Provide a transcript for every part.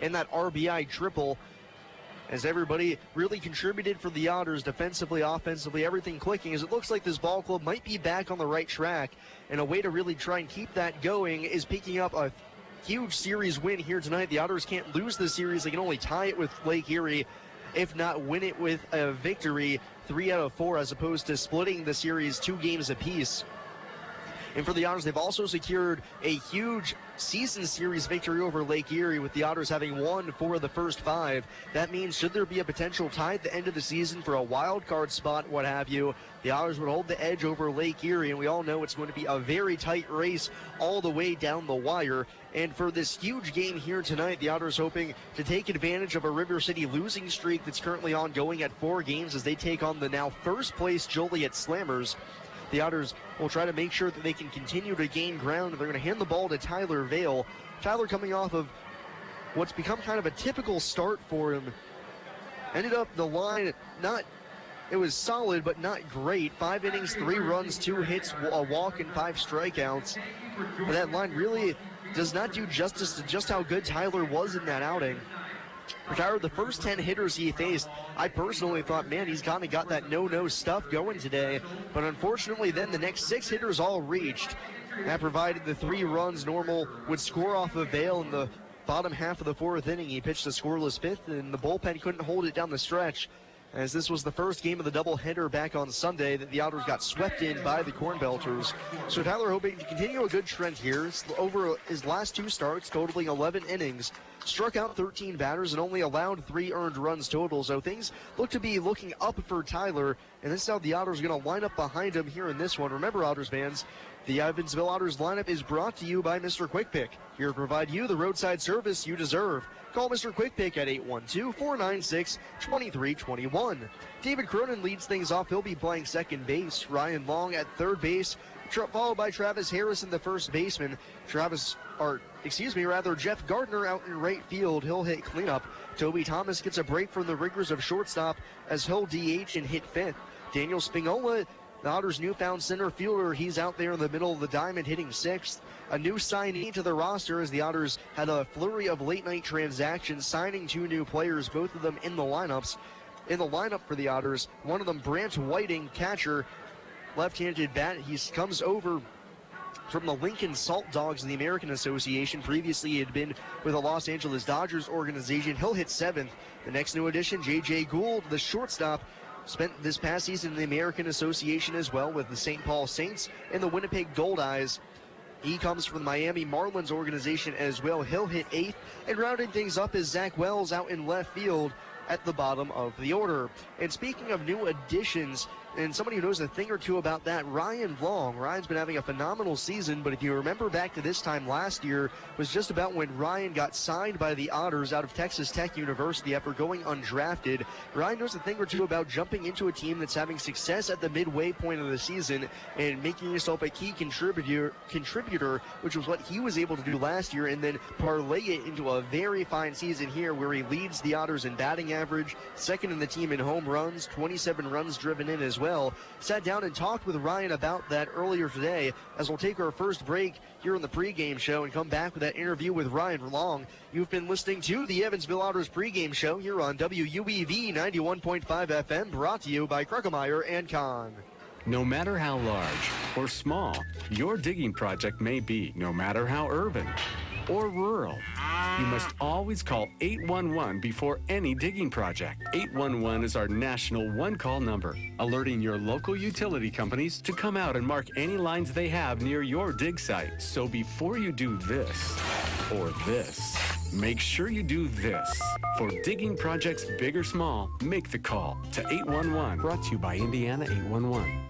and that RBI triple, as everybody really contributed for the Otters defensively, offensively, everything clicking, as it looks like this ball club might be back on the right track. And a way to really try and keep that going is picking up a huge series win here tonight. The Otters can't lose the series. They can only tie it with Lake Erie, if not win it with a victory, 3 out of 4, as opposed to splitting the series 2 games apiece. And for the Otters, they've also secured a huge season series victory over Lake Erie, with the Otters having won 4 of the first 5. That means should there be a potential tie at the end of the season for a wild card spot, what have you, the Otters would hold the edge over Lake Erie, and we all know it's going to be a very tight race all the way down the wire. And for this huge game here tonight, the Otters hoping to take advantage of a River City losing streak that's currently ongoing at 4 games as they take on the now first place Joliet Slammers. The Otters will try to make sure that they can continue to gain ground. They're going to hand the ball to Tyler Vale. Tyler, coming off of what's become kind of a typical start for him, ended up the line it was solid but not great. 5 innings, 3 runs, 2 hits, a walk, and 5 strikeouts. But that line really does not do justice to just how good Tyler was in that outing. For Tyler, the first 10 hitters he faced, I personally thought, man, he's kind of got that no-no stuff going today. But unfortunately, then the next 6 hitters all reached. That provided the 3 runs Normal would score off of Vale in the bottom half of the 4th inning. He pitched a scoreless 5th, and the bullpen couldn't hold it down the stretch, as this was the first game of the doubleheader back on Sunday that the Otters got swept in by the Corn Belters. So Tyler hoping to continue a good trend here. Over his last 2 starts, totaling 11 innings, struck out 13 batters and only allowed 3 earned runs total. So things look to be looking up for Tyler, and this is how the Otters are going to line up behind him here in this one. Remember, Otters fans, the Evansville Otters lineup is brought to you by Mr. Quick Pick, here to provide you the roadside service you deserve. Call Mr. Quick Pick at 812-496-2321. David Cronin leads things off. He'll be playing second base. Ryan Long at third base, followed by Travis Harrison, the first baseman. Jeff Gardner out in right field. He'll hit cleanup. Toby Thomas gets a break from the rigors of shortstop as he'll DH and hit 5th. Daniel Spinola, the Otters' newfound center fielder, he's out there in the middle of the diamond hitting 6th. A new signee to the roster as the Otters had a flurry of late-night transactions, signing 2 new players, both of them in the lineup for the Otters. One of them, Brant Whiting, catcher, left-handed bat. He comes over from the Lincoln Salt Dogs of the American Association. Previously, he had been with the Los Angeles Dodgers organization. He'll hit 7th. The next new addition, J.J. Gould, the shortstop, spent this past season in the American Association as well with the St. Paul Saints and the Winnipeg Goldeyes. He comes from the Miami Marlins organization as well. He'll hit 8th. And rounding things up is Zach Wells out in left field at the bottom of the order. And speaking of new additions, and somebody who knows a thing or two about that, Ryan Long. Ryan's been having a phenomenal season, but if you remember back to this time last year, was just about when Ryan got signed by the Otters out of Texas Tech University after going undrafted. Ryan knows a thing or two about jumping into a team that's having success at the midway point of the season and making yourself a key contributor, which was what he was able to do last year, and then parlay it into a very fine season here where he leads the Otters in batting average, second in the team in home runs, 27 runs driven in as well. Sat down and talked with Ryan about that earlier today, as we'll take our first break here in the pregame show and come back with that interview with Ryan Long. You've been listening to the Evansville Otters pregame show here on WUEV 91.5 FM, brought to you by Kruckemeyer and Kahn. No matter how large or small your digging project may be, no matter how urban or rural, you must always call 811 before any digging project. 811 is our national one-call number, alerting your local utility companies to come out and mark any lines they have near your dig site. So before you do this or this, make sure you do this. For digging projects big or small, make the call to 811. Brought to you by Indiana 811.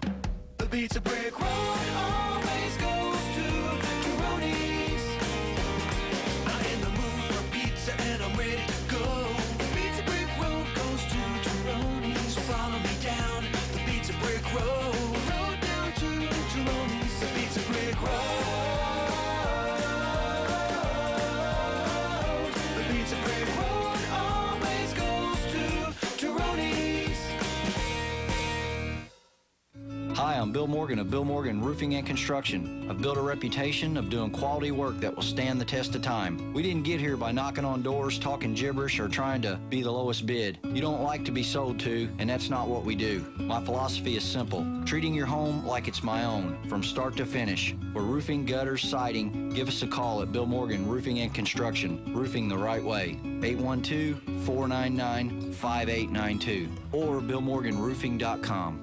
The Pizza Brick Road always goes to Tyroni's. I'm in the mood for pizza and I'm ready to go. The Pizza Brick Road goes to Tyroni's. So follow me down the Pizza Brick Road. Road down to Tyroni's. The Pizza Brick Road. The Pizza Brick Road always goes to Tyroni's. Hi, I'm Bill Morgan of Bill Morgan Roofing and Construction. I've built a reputation of doing quality work that will stand the test of time. We didn't get here by knocking on doors, talking gibberish, or trying to be the lowest bid. You don't like to be sold to, and that's not what we do. My philosophy is simple: treating your home like it's my own, from start to finish. For roofing, gutters, siding, give us a call at Bill Morgan Roofing and Construction. Roofing the right way. 812-499-5892 or BillMorganRoofing.com.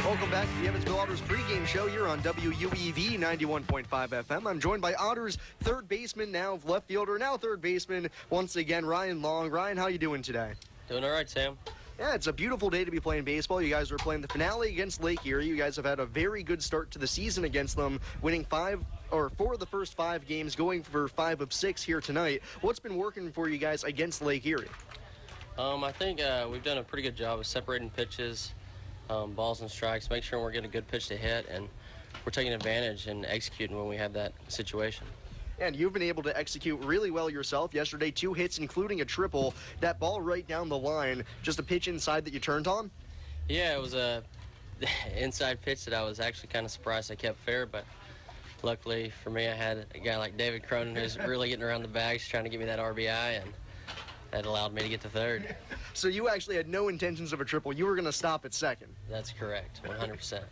Welcome back to the Evansville Otters pregame show here on WUEV 91.5 FM. I'm joined by Otters third baseman, now left fielder, now third baseman, once again, Ryan Long. Ryan, how you doing today? Doing all right, Sam. Yeah, it's a beautiful day to be playing baseball. You guys are playing the finale against Lake Erie. You guys have had a very good start to the season against them, winning 4 of the first 5 games, going for 5 of 6 here tonight. What's been working for you guys against Lake Erie? I think we've done a pretty good job of separating pitches, balls and strikes, make sure we're getting a good pitch to hit, and we're taking advantage and executing when we have that situation. And you've been able to execute really well yourself. Yesterday, 2 hits, including a triple. That ball right down the line, just a pitch inside that you turned on? Yeah, it was a inside pitch that I was actually kind of surprised I kept fair, but luckily for me, I had a guy like David Cronin who's really getting around the bags trying to give me that RBI, and that allowed me to get to third. So you actually had no intentions of a triple. You were going to stop at second. That's correct, 100%.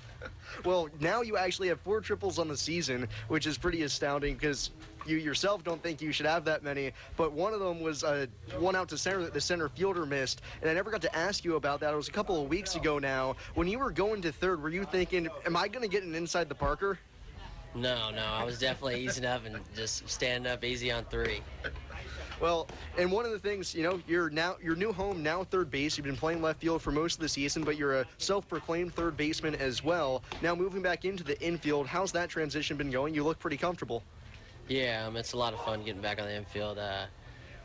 Well, now you actually have 4 triples on the season, which is pretty astounding because you yourself don't think you should have that many, but one of them was one out to center that the center fielder missed, and I never got to ask you about that. It was a couple of weeks ago now. When you were going to third, were you thinking, am I going to get an inside the Parker? No, I was definitely easing up and just standing up easy on 3. Well, and one of the things, you know, your new home, now third base. You've been playing left field for most of the season, but you're a self-proclaimed third baseman as well. Now moving back into the infield, how's that transition been going? You look pretty comfortable. Yeah, it's a lot of fun getting back on the infield. I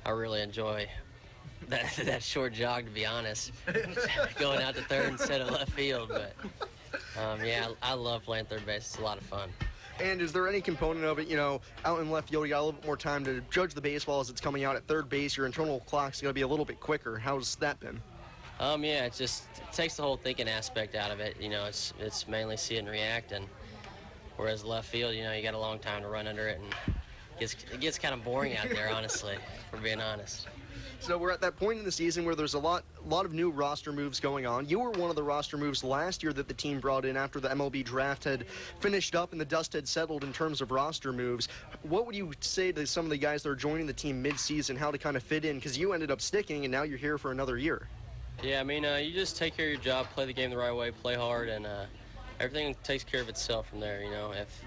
really enjoy that short jog, to be honest, going out to third instead of left field. But yeah, I love playing third base. It's a lot of fun. And is there any component of it, you know, out in left field, you got a little bit more time to judge the baseball as it's coming out at third base. Your internal clock's going to be a little bit quicker. How's that been? Yeah, it takes the whole thinking aspect out of it. You know, it's mainly see it and react, and whereas left field, you know, you got a long time to run under it, and it gets kind of boring out there, honestly, for being honest. So we're at that point in the season where there's a lot of new roster moves going on. You were one of the roster moves last year that the team brought in after the MLB draft had finished up and the dust had settled in terms of roster moves. What would you say to some of the guys that are joining the team mid-season, how to kind of fit in? Because you ended up sticking, and now you're here for another year. Yeah, I mean, you just take care of your job, play the game the right way, play hard, and everything takes care of itself from there. You know, if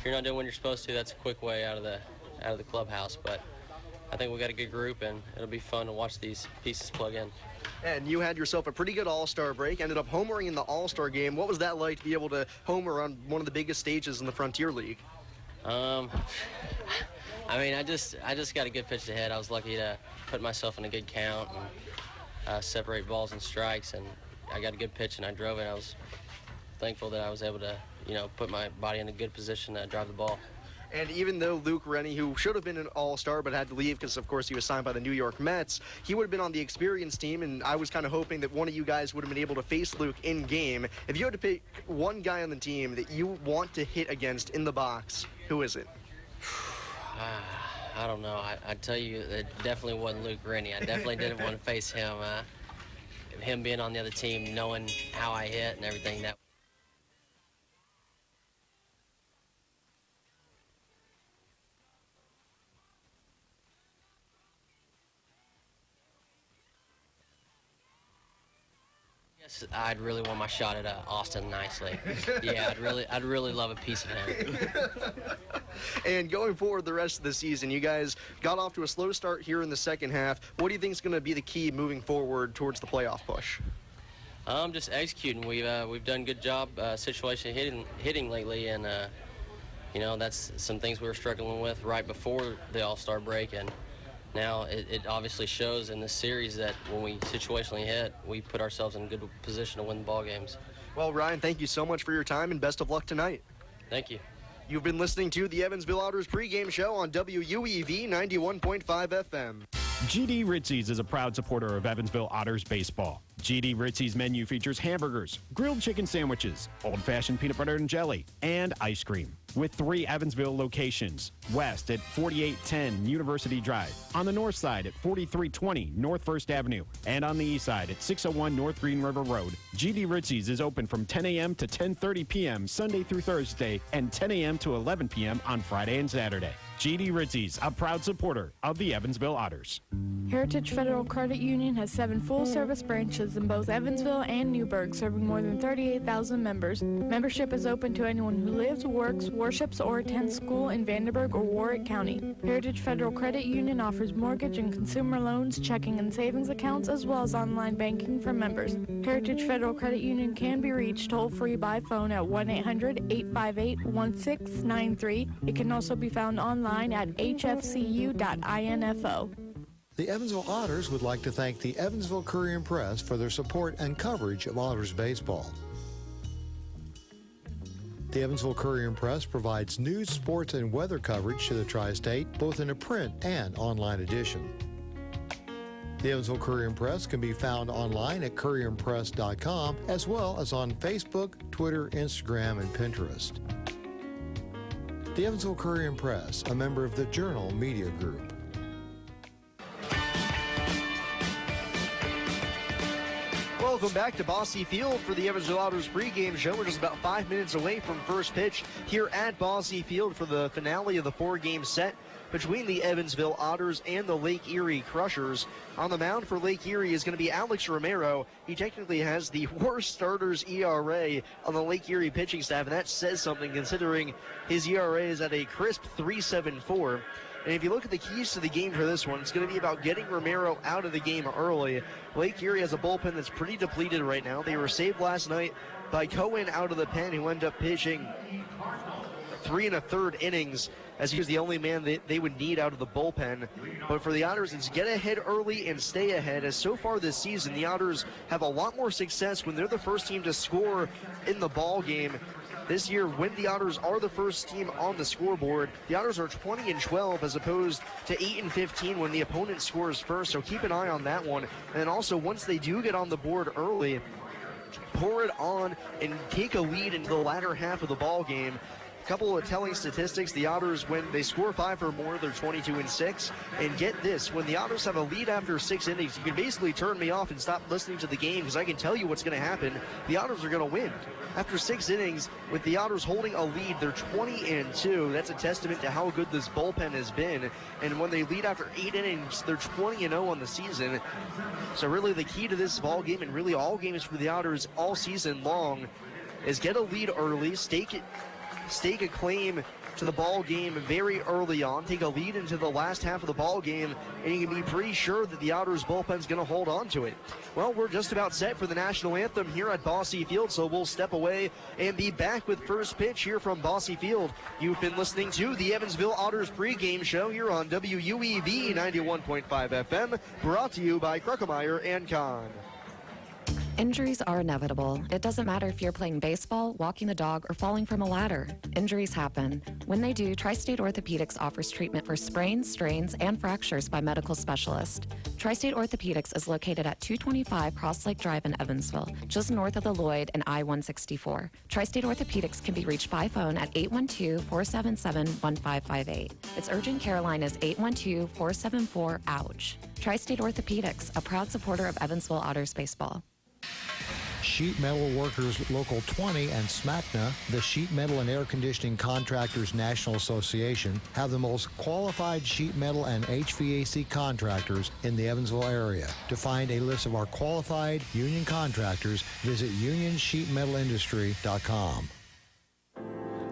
you're not doing what you're supposed to, that's a quick way out of the clubhouse. But I think we got a good group, and it'll be fun to watch these pieces plug in. And you had yourself a pretty good All-Star break, ended up homering in the All-Star game. What was that like to be able to homer on one of the biggest stages in the Frontier League? I mean, I just got a good pitch to hit. I was lucky to put myself in a good count and separate balls and strikes, and I got a good pitch and I drove it. I was thankful that I was able to, you know, put my body in a good position to drive the ball. And even though Luke Rennie, who should have been an All-Star but had to leave because, of course, he was signed by the New York Mets, he would have been on the experienced team, and I was kind of hoping that one of you guys would have been able to face Luke in-game. If you had to pick one guy on the team that you want to hit against in the box, who is it? I don't know. I'd tell you it definitely wasn't Luke Rennie. I definitely didn't want to face him. Him being on the other team, knowing how I hit and everything, that I'd really want my shot at Austin Nicely. Yeah, I'd really love a piece of him. And going forward the rest of the season, you guys got off to a slow start here in the second half. What do you think is going to be the key moving forward towards the playoff push? Just executing. We've done a good job situation hitting lately, and you know, that's some things we were struggling with right before the All-Star break, and now it obviously shows in this series that when we situationally hit, we put ourselves in a good position to win the ball games. Well, Ryan, thank you so much for your time, and best of luck tonight. Thank you. You've been listening to the Evansville Otters pregame show on WUEV 91.5 FM. GD Ritzy's is a proud supporter of Evansville Otters baseball. GD Ritzy's menu features hamburgers, grilled chicken sandwiches, old-fashioned peanut butter and jelly, and ice cream. With 3 Evansville locations: west at 4810 University Drive, on the north side at 4320 North 1st Avenue, and on the east side at 601 North Green River Road. GD Ritzy's is open from 10 a.m. to 10:30 p.m. Sunday through Thursday, and 10 a.m. to 11 p.m. on Friday and Saturday. GD Ritzy's, a proud supporter of the Evansville Otters. Heritage Federal Credit Union has 7 full-service branches in both Evansville and Newburgh, serving more than 38,000 members. Membership is open to anyone who lives, works, worships, or attends school in Vandenberg or Warwick County. Heritage Federal Credit Union offers mortgage and consumer loans, checking and savings accounts, as well as online banking for members. Heritage Federal Credit Union can be reached toll-free by phone at 1-800-858-1693. It can also be found online at hfcu.info. The Evansville Otters would like to thank the Evansville Courier and Press for their support and coverage of Otters baseball. The Evansville Courier and Press provides news, sports, and weather coverage to the Tri-State, both in a print and online edition. The Evansville Courier and Press can be found online at courierandpress.com, as well as on Facebook, Twitter, Instagram, and Pinterest. The Evansville Courier and Press, a member of the Journal Media Group. Welcome back to Bosse Field for the Evansville Otters pregame show. We're just about 5 minutes away from first pitch here at Bosse Field for the finale of the 4-game set between the Evansville Otters and the Lake Erie Crushers. On the mound for Lake Erie is going to be Alex Romero. He technically has the worst starter's ERA on the Lake Erie pitching staff, and that says something considering his ERA is at a crisp 3.74. And if you look at the keys to the game for this one, it's going to be about getting Romero out of the game early. Lake Erie has a bullpen that's pretty depleted right now. They were saved last night by Cohen out of the pen, who ended up pitching 3 1/3 innings, as he was the only man that they would need out of the bullpen. But for the Otters, it's get ahead early and stay ahead, as so far this season, the Otters have a lot more success when they're the first team to score in the ball game. This year, when the Otters are the first team on the scoreboard, the Otters are 20-12 as opposed to 8-15 when the opponent scores first. So keep an eye on that one. And then also, once they do get on the board early, pour it on and take a lead into the latter half of the ball game. Couple of telling statistics: the Otters, when they score 5 or more, they're 22-6. And get this, when the Otters have a lead after 6 innings, you can basically turn me off and stop listening to the game, because I can tell you what's going to happen. The Otters are going to win. After 6 innings, with the Otters holding a lead, they're 20-2. That's a testament to how good this bullpen has been. And when they lead after 8 innings, they're 20-0 on the season. So really the key to this ball game, and really all games for the Otters all season long, is get a lead early, stake a claim to the ball game very early on, take a lead into the last half of the ball game, and you can be pretty sure that the Otters bullpen's going to hold on to it. Well, we're just about set for the national anthem here at Bosse Field, so we'll step away and be back with first pitch here from Bosse Field. You've been listening to the Evansville Otters pregame show here on WUEV 91.5 FM, brought to you by Kruckemeyer and Kahn. Injuries are inevitable. It doesn't matter if you're playing baseball, walking the dog, or falling from a ladder. Injuries happen. When they do, Tri-State Orthopedics offers treatment for sprains, strains, and fractures by medical specialists. Tri-State Orthopedics is located at 225 Cross Lake Drive in Evansville, just north of the Lloyd and I-164. Tri-State Orthopedics can be reached by phone at 812-477-1558. Its urgent care line is 812-474-OUCH. Tri-State Orthopedics, a proud supporter of Evansville Otters baseball. Sheet Metal Workers Local 20 and SMACNA, the Sheet Metal and Air Conditioning Contractors National Association, have the most qualified sheet metal and HVAC contractors in the Evansville area. To find a list of our qualified union contractors, visit unionsheetmetalindustry.com.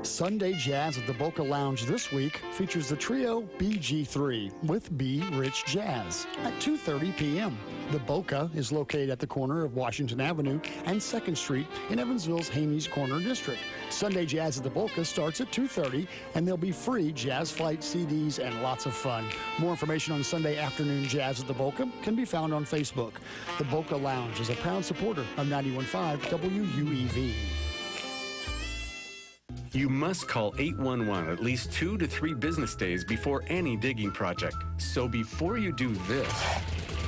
Sunday Jazz at the Boca Lounge this week features the trio BG3 with B Rich Jazz at 2:30 p.m. The Boca is located at the corner of Washington Avenue and 2nd Street in Evansville's Haney's Corner District. Sunday Jazz at the Boca starts at 2:30, and there'll be free Jazz Flight CDs and lots of fun. More information on Sunday afternoon Jazz at the Boca can be found on Facebook. The Boca Lounge is a proud supporter of 91.5 WUEV. You must call 811 at least 2 to 3 business days before any digging project. So before you do this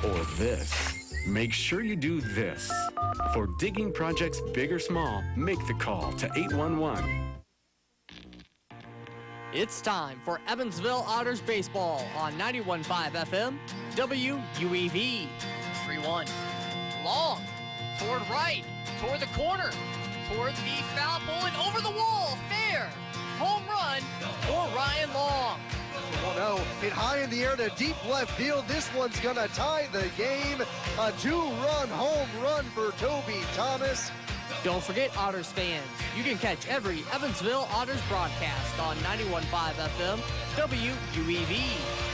or this, make sure you do this. For digging projects big or small, make the call to 811. It's time for Evansville Otters baseball on 91.5 FM, WUEV. 3-1. Long, toward right, toward the corner, toward the foul pole and over the wall. Fair. Home run for Ryan Long. 1-0 hit high in the air to deep left field. This one's gonna tie the game. A 2-run home run for Toby Thomas. Don't forget, Otters fans, you can catch every Evansville Otters broadcast on 91.5 FM, WUEV,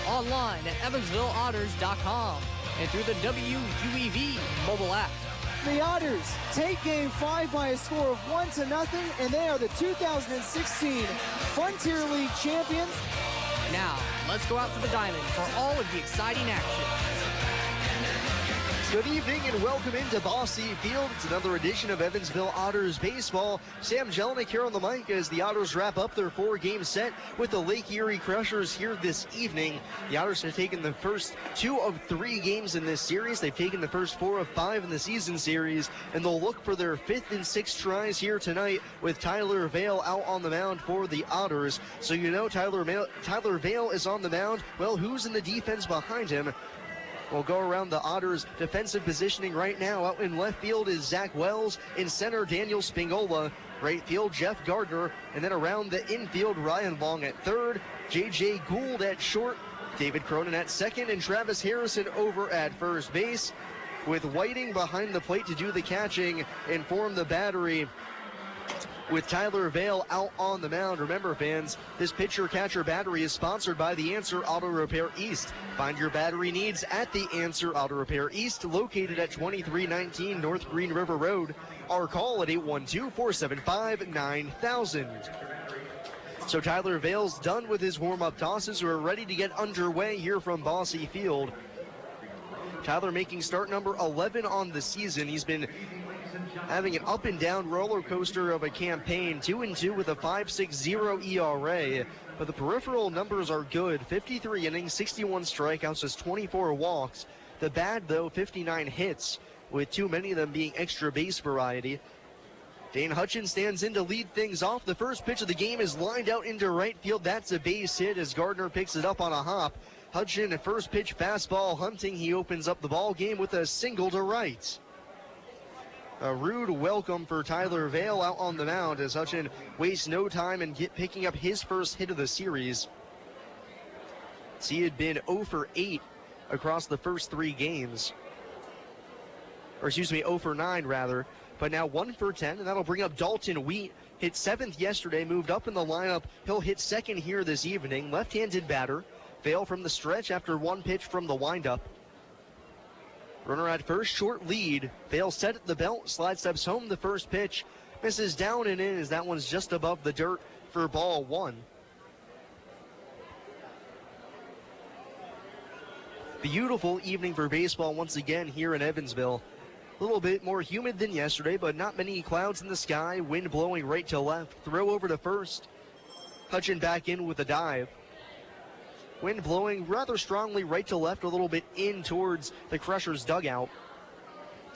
online at evansvilleotters.com, and through the WUEV mobile app. The Otters take Game 5 by a score of 1-0, and they are the 2016 Frontier League champions. Now, let's go out to the diamond for all of the exciting action. Good evening and welcome into Bosse Field. It's another edition of Evansville Otters baseball. Sam Jelinek here on the mic as the Otters wrap up their 4-game set with the Lake Erie Crushers here this evening. The Otters have taken the first 2 of 3 games in this series. They've taken the first 4 of 5 in the season series, and they'll look for their 5th and 6th tries here tonight with Tyler Vale out on the mound for the Otters. So you know Tyler Vale is on the mound. Well, who's in the defense behind him? We'll go around the Otters' defensive positioning right now. Out in left field is Zach Wells. In center, Daniel Spingola. Right field, Jeff Gardner. And then around the infield, Ryan Long at third. J.J. Gould at short. David Cronin at second. And Travis Harrison over at first base. With Whiting behind the plate to do the catching and form the battery with Tyler Vale out on the mound. Remember, fans, this pitcher-catcher battery is sponsored by The Answer Auto Repair East. Find your battery needs at The Answer Auto Repair East, located at 2319 North Green River Road. Our call at 812-475-9000. So Tyler Vale's done with his warm-up tosses. We're ready to get underway here from Bosse Field. Tyler making start number 11 on the season. He's been having an up and down roller coaster of a campaign, 2-2 with a 5.60 ERA, but the peripheral numbers are good. 53 innings, 61 strikeouts, just 24 walks. The bad, though, 59 hits, with too many of them being extra base variety. Dane Hutchins stands in to lead things off. The first pitch of the game is lined out into right field. That's a base hit as Gardner picks it up on a hop. Hutchins, first pitch fastball hunting. He opens up the ball game with a single to right. A rude welcome for Tyler Vale out on the mound as Hutchin wastes no time in picking up his first hit of the series. He had been 0 for 8 across the first 3 games. Or 0 for 9 rather. But now 1 for 10, and that'll bring up Dalton Wheat. Hit 7th yesterday, moved up in the lineup. He'll hit 2nd here this evening. Left-handed batter. Vale from the stretch after 1 pitch from the windup. Runner at first, short lead. Vale set at the belt, slide steps home the first pitch. Misses down and in as that one's just above the dirt for ball 1. Beautiful evening for baseball once again here in Evansville. A little bit more humid than yesterday, but not many clouds in the sky. Wind blowing right to left. Throw over to first. Hutchin back in with a dive. Wind blowing rather strongly right to left, a little bit in towards the Crushers' dugout.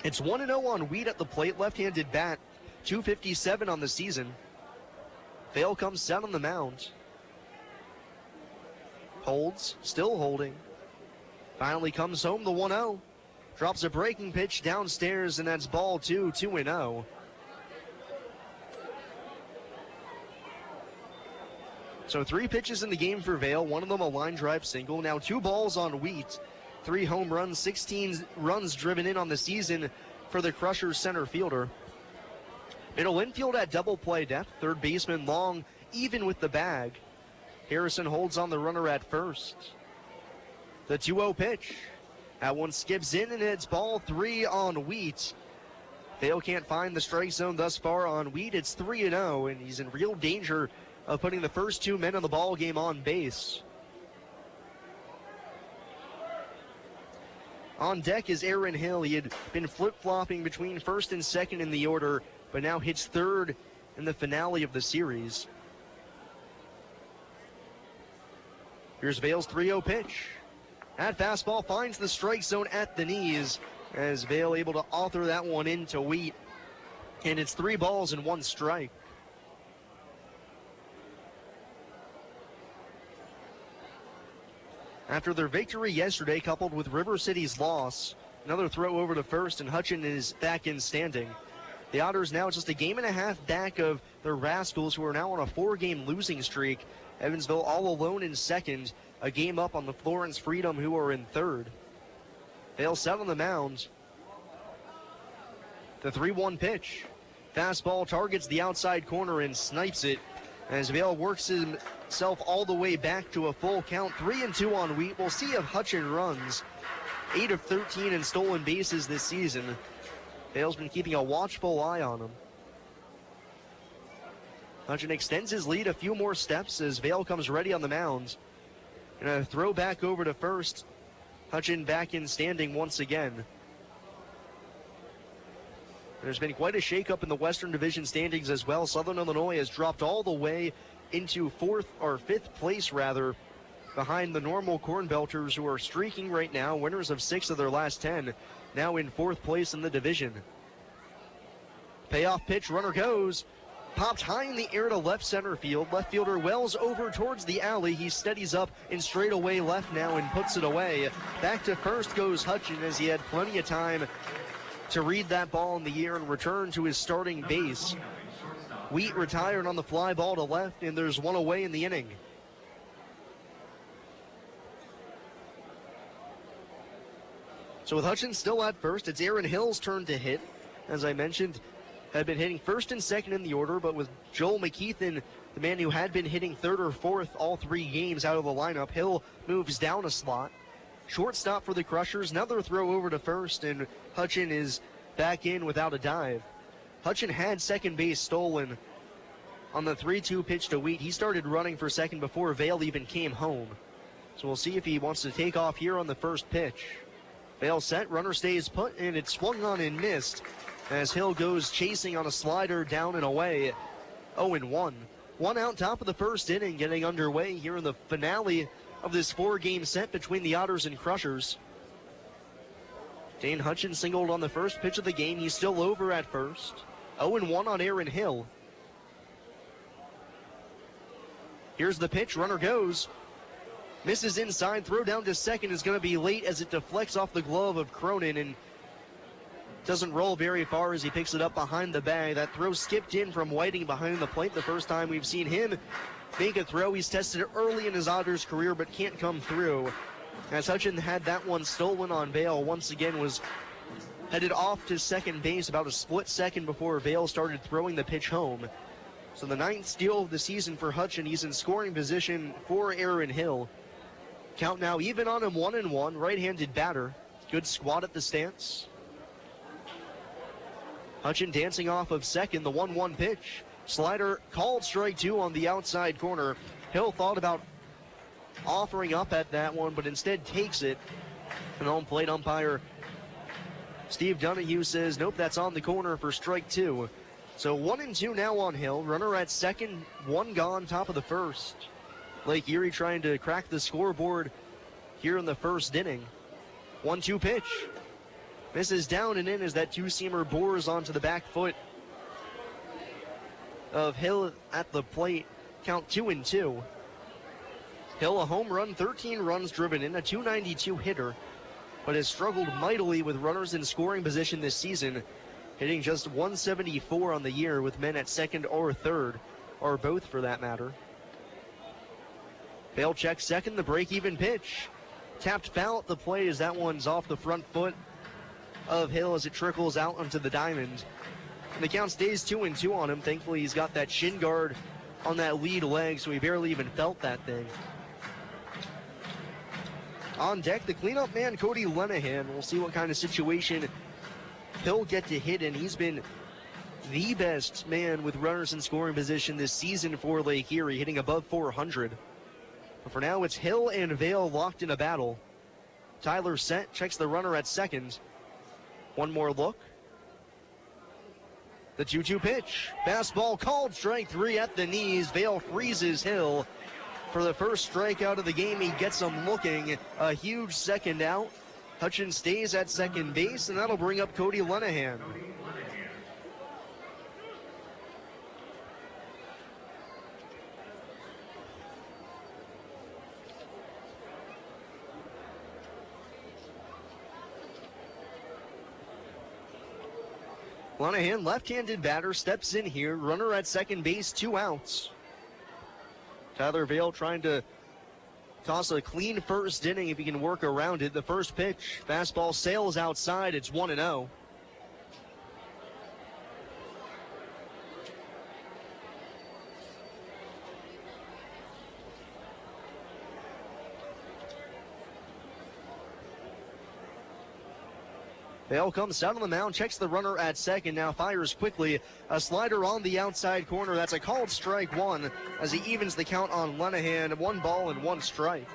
It's 1-0 on Wheat at the plate, left-handed bat, 257 on the season. Vale comes set on the mound. Holds, still holding. Finally comes home the 1-0. Drops a breaking pitch downstairs, and that's ball 2, 2-0. So 3 pitches in the game for Vale, one of them a line drive single. Now 2 balls on Wheat, 3 home runs, 16 runs driven in on the season for the Crushers center fielder. Middle infield at double play depth, third baseman Long even with the bag. Harrison holds on the runner at first. The 2-0 pitch. That one skips in and it's ball 3 on Wheat. Vale can't find the strike zone thus far on Wheat. It's 3-0 and he's in real danger of putting the first 2 men of the ball game on base. On deck is Aaron Hill. He had been flip-flopping between first and second in the order, but now hits third in the finale of the series. Here's Vale's 3-0 pitch. That fastball finds the strike zone at the knees as Vale able to author that one into Wheat. And it's 3 balls and 1 strike. After their victory yesterday, coupled with River City's loss, another throw over to first, and Hutchin is back in standing. The Otters now just a game and a half back of their Rascals, who are now on a 4-game losing streak. Evansville all alone in second, a game up on the Florence Freedom, who are in third. Vale set on the mound. The 3-1 pitch. Fastball targets the outside corner and snipes it as Vale works himself all the way back to a full count. 3-2 on Wheat. We'll see if Hutchin runs. 8 of 13 in stolen bases this season. Vale's been keeping a watchful eye on him. Hutchin extends his lead a few more steps as Vale comes ready on the mound. And a throw back over to first. Hutchin back in standing once again. There's been quite a shakeup in the Western Division standings as well. Southern Illinois has dropped all the way into 5th place rather, behind the normal Corn Belters, who are streaking right now, winners of 6 of their last 10, now in 4th place in the division. Payoff pitch, runner goes, popped high in the air to left center field. Left fielder Wells over towards the alley. He steadies up in straightaway left now and puts it away. Back to first goes Hutchin as he had plenty of time to read that ball in the air and return to his starting base. Wheat retired on the fly ball to left, and there's one away in the inning. So with Hutchin still at first, it's Aaron Hill's turn to hit. As I mentioned, had been hitting first and second in the order, but with Joel McKeithen, the man who had been hitting 3rd or 4th all 3 games out of the lineup, Hill moves down a slot. Shortstop for the Crushers, another throw over to first, and Hutchin is back in without a dive. Hutchin had second base stolen on the 3-2 pitch to Wheat. He started running for second before Vale even came home. So we'll see if he wants to take off here on the first pitch. Vale set, runner stays put, and it's swung on and missed as Hill goes chasing on a slider down and away. 0-1. 1 out top of the first inning, getting underway here in the finale of this 4-game set between the Otters and Crushers. Dane Hutchin singled on the first pitch of the game. He's still over at first. 0-1 on Aaron Hill. Here's the pitch. Runner goes. Misses inside. Throw down to second is going to be late as it deflects off the glove of Cronin and doesn't roll very far as he picks it up behind the bag. That throw skipped in from Whiting behind the plate. The first time we've seen him make a throw. He's tested it early in his Otters career but can't come through. As Hutchin had that one stolen on Vale, once again was headed off to second base about a split second before Vale started throwing the pitch home. So the 9th steal of the season for Hutchin. He's in scoring position for Aaron Hill. Count now even on him, 1-1, right-handed batter. Good squat at the stance. Hutchin dancing off of second, the 1-1 pitch. Slider called strike 2 on the outside corner. Hill thought about offering up at that one, but instead takes it. And home plate umpire Steve Donahue says, nope, that's on the corner for strike 2. So 1-2 now on Hill. Runner at second, 1 gone, top of the first. Lake Erie trying to crack the scoreboard here in the first inning. 1-2 pitch. Misses down and in as that 2-seamer bores onto the back foot of Hill at the plate. Count 2-2. Hill a home run, 13 runs driven in, a .292 hitter, but has struggled mightily with runners in scoring position this season, hitting just 174 on the year with men at second or third, or both for that matter. Vale checks second, the break-even pitch. Tapped foul at the plate as that one's off the front foot of Hill as it trickles out onto the diamond. And the count stays 2-2 on him. Thankfully, he's got that shin guard on that lead leg, so he barely even felt that thing. On deck, the cleanup man, Cody Lenahan. We'll see what kind of situation he'll get to hit in. He's been the best man with runners in scoring position this season for Lake Erie, hitting above 400. But for now, it's Hill and Vale locked in a battle. Tyler set, checks the runner at second. One more look. The 2-2 pitch. Fastball called, strike 3 at the knees. Vale freezes Hill. for the first strikeout of the game. He gets him looking. A huge second out. Hutchins stays at second base, and that'll bring up Cody Lenahan. Lenahan, left-handed batter, steps in here. Runner at second base, 2 outs. Tyler Vale trying to toss a clean first inning if he can work around it. The first pitch, fastball sails outside. It's 1-0. Vale comes down on the mound, checks the runner at second, now fires quickly. A slider on the outside corner. That's a called strike 1 as he evens the count on Lenahan. 1 ball and 1 strike.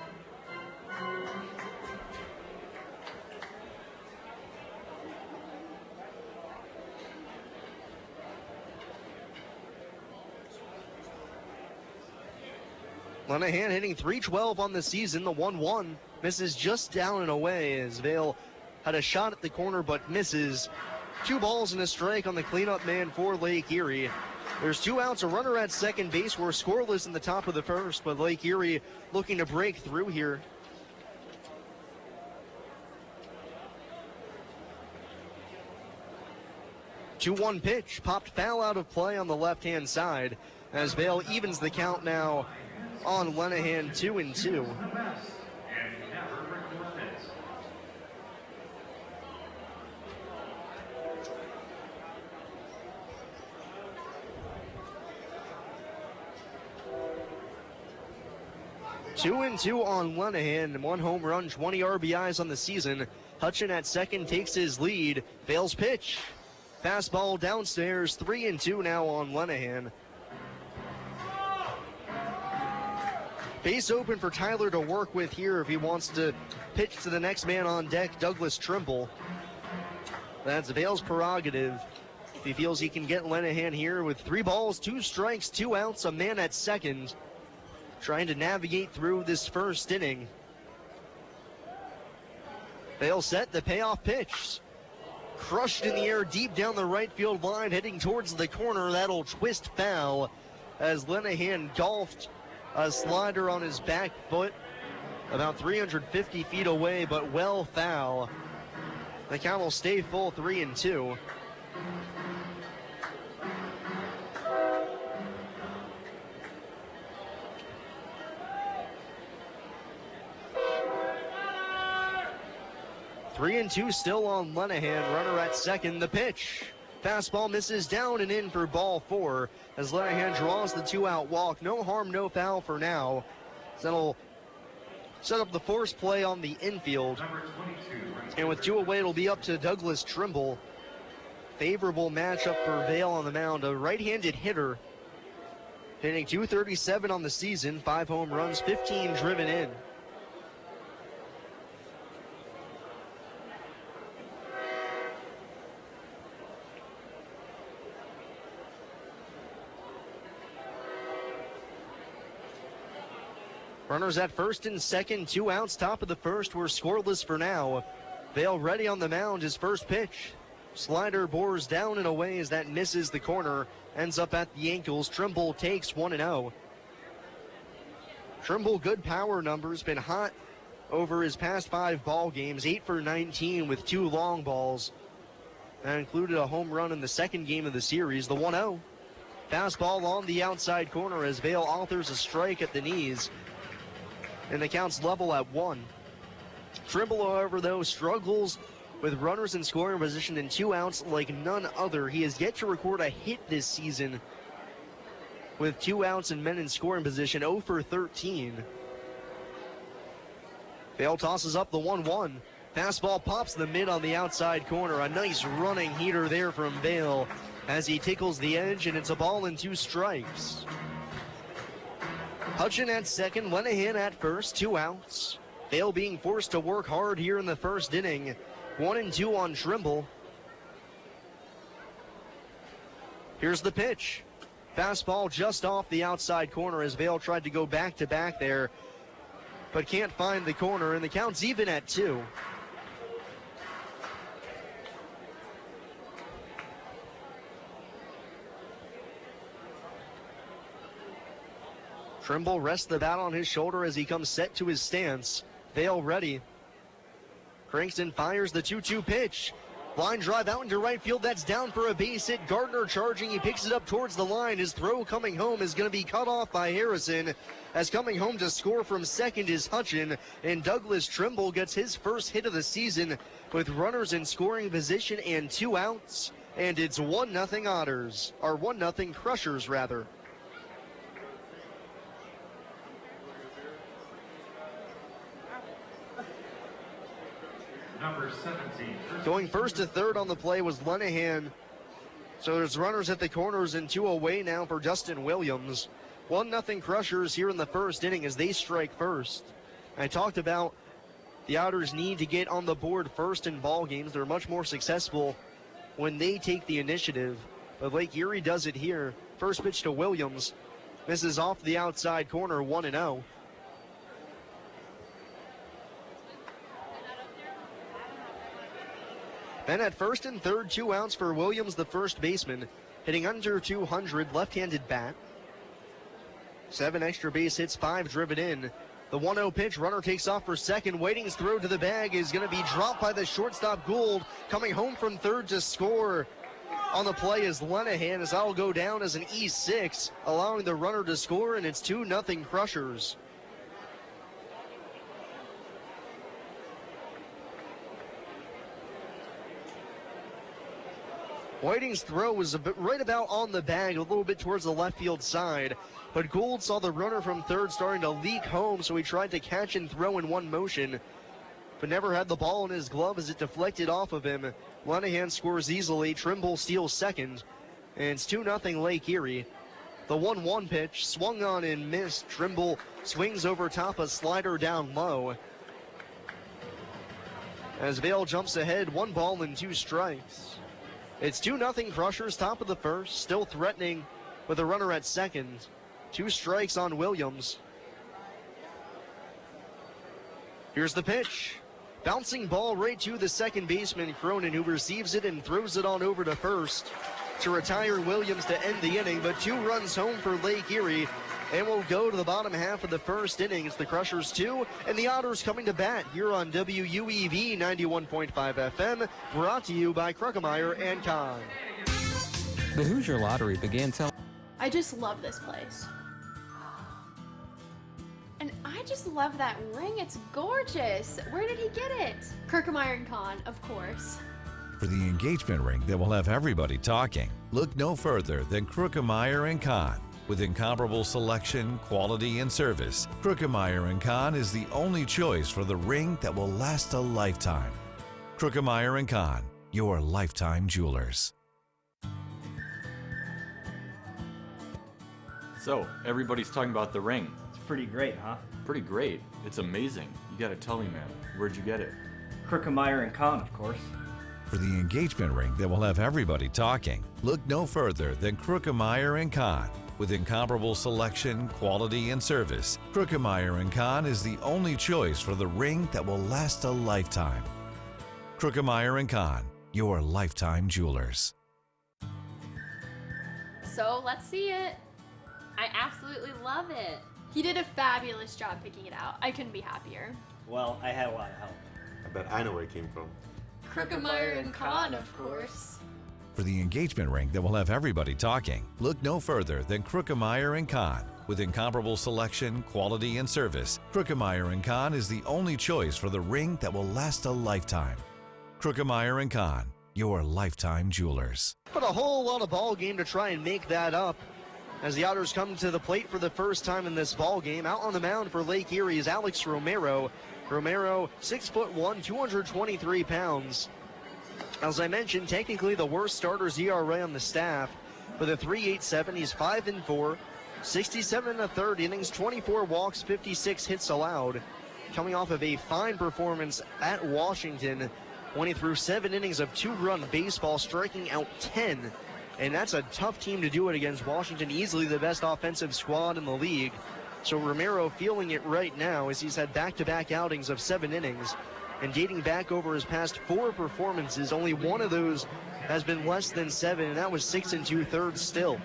Lenahan hitting .312 on the season. The 1-1 misses just down and away as Vale had a shot at the corner but misses. 2 balls and a strike on the cleanup man for Lake Erie. There's 2 outs, a runner at second base. We're scoreless in the top of the first, but Lake Erie looking to break through here. Two-one pitch, popped foul out of play on the left-hand side as Vale evens the count now on Lenahan, 2-2. Two and 2 on Lenahan, 1 home run, 20 RBIs on the season. Hutchin at second takes his lead. Vale's pitch. Fastball downstairs, 3-2 now on Lenahan. Base open for Tyler to work with here if he wants to pitch to the next man on deck, Douglas Trimble. That's Vale's prerogative. If he feels he can get Lenahan here with 3 balls, 2 strikes, 2 outs, a man at second. Trying to navigate through this first inning. Vale set, the payoff pitch. Crushed in the air deep down the right field line, heading towards the corner. That'll twist foul as Lenahan golfed a slider on his back foot about 350 feet away, but well foul. The count will stay full, 3-2. Three and 2 still on Lenahan. Runner at second. The pitch. Fastball misses down and in for ball 4 as Lenahan draws the 2-out walk. No harm, no foul for now. So that'll set up the force play on the infield. And with 2 away, it'll be up to Douglas Trimble. Favorable matchup for Vale on the mound. A right-handed hitter. Hitting .237 on the season. 5 home runs, 15 driven in. Runners at first and second, 2 outs, top of the first. We're scoreless for now. Vale ready on the mound, his first pitch. Slider bores down and away as that misses the corner. Ends up at the ankles. Trimble takes 1-0. Trimble, good power numbers, been hot over his past 5 ball games. 8 for 19 with 2 long balls. That included a home run in the second game of the series. The 1-0. Fastball on the outside corner as Vale authors a strike at the knees. And the count's level at 1. Trimble, however, though, struggles with runners in scoring position and 2 outs like none other. He has yet to record a hit this season with 2 outs and men in scoring position, 0 for 13. Vale tosses up the 1-1. Fastball pops the mid on the outside corner. A nice running heater there from Vale as he tickles the edge, and it's a ball and 2 strikes. Hutchin at second, Lenahan at first, 2 outs. Vale being forced to work hard here in the first inning. 1-2 on Trimble. Here's the pitch. Fastball just off the outside corner as Vail tried to go back-to-back there, but can't find the corner, and the count's even at 2. Trimble rests the bat on his shoulder as he comes set to his stance. Vail ready. Crankston fires the 2-2 pitch. Line drive out into right field. That's down for a base hit. Gardner charging. He picks it up towards the line. His throw coming home is going to be cut off by Harrison. As coming home to score from second is Hutchin. And Douglas Trimble gets his first hit of the season with runners in scoring position and 2 outs. And it's 1-0 Otters, or 1-0 Crushers rather. Number 17. Going first to third on the play was Lenahan. So there's runners at the corners and 2 away now for Dustin Williams. 1-0 Crushers here in the first inning as they strike first. I talked about the Otters need to get on the board first in ball games. They're much more successful when they take the initiative. But Lake Erie does it here. First pitch to Williams. Misses off the outside corner, 1-0. Then at first and third, 2 outs for Williams, the first baseman, hitting under 200, left-handed bat. 7 extra base hits, 5 driven in. The 1-0 pitch, runner takes off for second. Waiting's throw to the bag is going to be dropped by the shortstop Gould. Coming home from third to score on the play is Lenahan, as that'll go down as an E6, allowing the runner to score, and it's 2-0 Crushers. Whiting's throw was right about on the bag, a little bit towards the left field side, but Gould saw the runner from third starting to leak home, so he tried to catch and throw in one motion, but never had the ball in his glove as it deflected off of him. Lenahan scores easily, Trimble steals second, and it's 2-0 Lake Erie. The 1-1 pitch swung on and missed. Trimble swings over top, a slider down low. As Vail jumps ahead, 1 ball and 2 strikes. It's 2-0 Crushers, top of the first, still threatening with a runner at second. 2 strikes on Williams. Here's the pitch. Bouncing ball right to the second baseman, Cronin, who receives it and throws it on over to first to retire Williams to end the inning, but 2 runs home for Lake Erie, and we'll go to the bottom half of the first inning. It's the Crushers 2 and the Otters coming to bat here on WUEV 91.5 FM, brought to you by Kruckemeyer and Kahn. The Hoosier Lottery began selling. I just love this place. And I just love that ring. It's gorgeous. Where did he get it? Kruckemeyer and Kahn, of course. For the engagement ring that will have everybody talking, look no further than Kruckemeyer & Kahn. With incomparable selection, quality, and service, Kruckemeyer & Kahn is the only choice for the ring that will last a lifetime. Kruckemeyer & Kahn, your lifetime jewelers. So, everybody's talking about the ring. It's pretty great, huh? Pretty great. It's amazing. You gotta tell me, man. Where'd you get it? Kruckemeyer & Kahn, of course. For the engagement ring that will have everybody talking, look no further than Kruckemeyer & Kahn. With incomparable selection, quality, and service, Kruckemeyer & Kahn is the only choice for the ring that will last a lifetime. Kruckemeyer & Kahn, your lifetime jewelers. So let's see it. I absolutely love it. He did a fabulous job picking it out. I couldn't be happier. Well, I had a lot of help. I bet I know where it came from. Kruckemeyer and Kahn, of course. For the engagement ring that will have everybody talking, look no further than Kruckemeyer & Kahn. With incomparable selection, quality, and service, Kruckemeyer & Kahn is the only choice for the ring that will last a lifetime. Kruckemeyer & Kahn, your lifetime jewelers. But a whole lot of ball game to try and make that up. As the Otters come to the plate for the first time in this ball game, out on the mound for Lake Erie is Alex Romero. Romero, 6'1", 223 pounds. As I mentioned, technically the worst starter's ERA on the staff. With a 3.87, he's 5-4, 67 1/3 innings, 24 walks, 56 hits allowed. Coming off of a fine performance at Washington when he threw 7 innings of 2-run baseball, striking out 10 And that's a tough team to do it against. Washington, easily the best offensive squad in the league. So Romero feeling it right now as he's had back-to-back outings of 7 innings. And dating back over his past 4 performances, only one of those has been less than 7, and that was 6 2/3 still.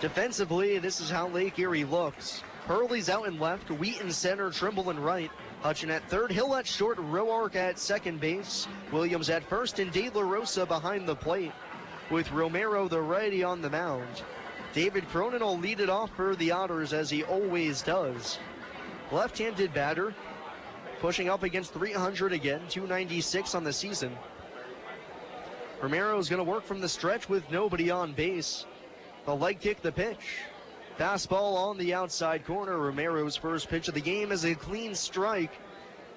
Defensively, this is how Lake Erie looks. Hurley's out in left, Wheaton center, Trimble in right, Hutchin at third, Hill at short, Roark at second base, Williams at first, and De La Rosa behind the plate, with Romero the righty on the mound. David Cronin will lead it off for the Otters, as he always does. Left-handed batter, pushing up against 300 again, 296 on the season. Romero's going to work from the stretch with nobody on base. The leg kick, the pitch. Fastball on the outside corner. Romero's first pitch of the game is a clean strike,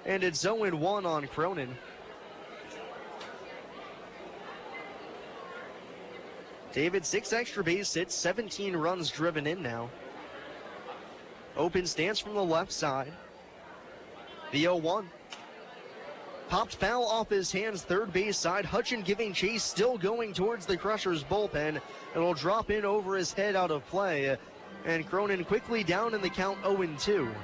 and it's 0-1 on Cronin. David, 6 extra base hits, 17 runs driven in now. Open stance from the left side. The 0-1. Popped foul off his hands, third base side. Hutchin giving chase, still going towards the Crushers bullpen. It'll drop in over his head out of play. And Cronin quickly down in the count, 0-2.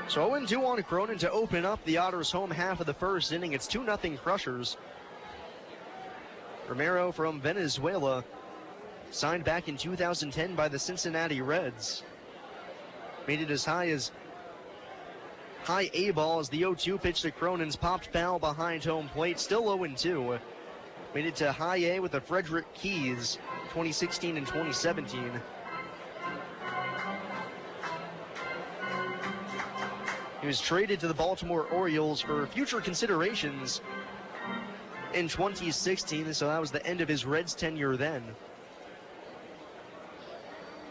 So 0-2 on Cronin to open up the Otters' home half of the first inning. It's 2-0 Crushers. Romero from Venezuela, signed back in 2010 by the Cincinnati Reds. Made it as high A ball as the 0-2 pitch to Cronin's popped foul behind home plate. Still 0-2. Made it to high A with the Frederick Keys, 2016 and 2017. He was traded to the Baltimore Orioles for future considerations in 2016, so that was the end of his Reds tenure then.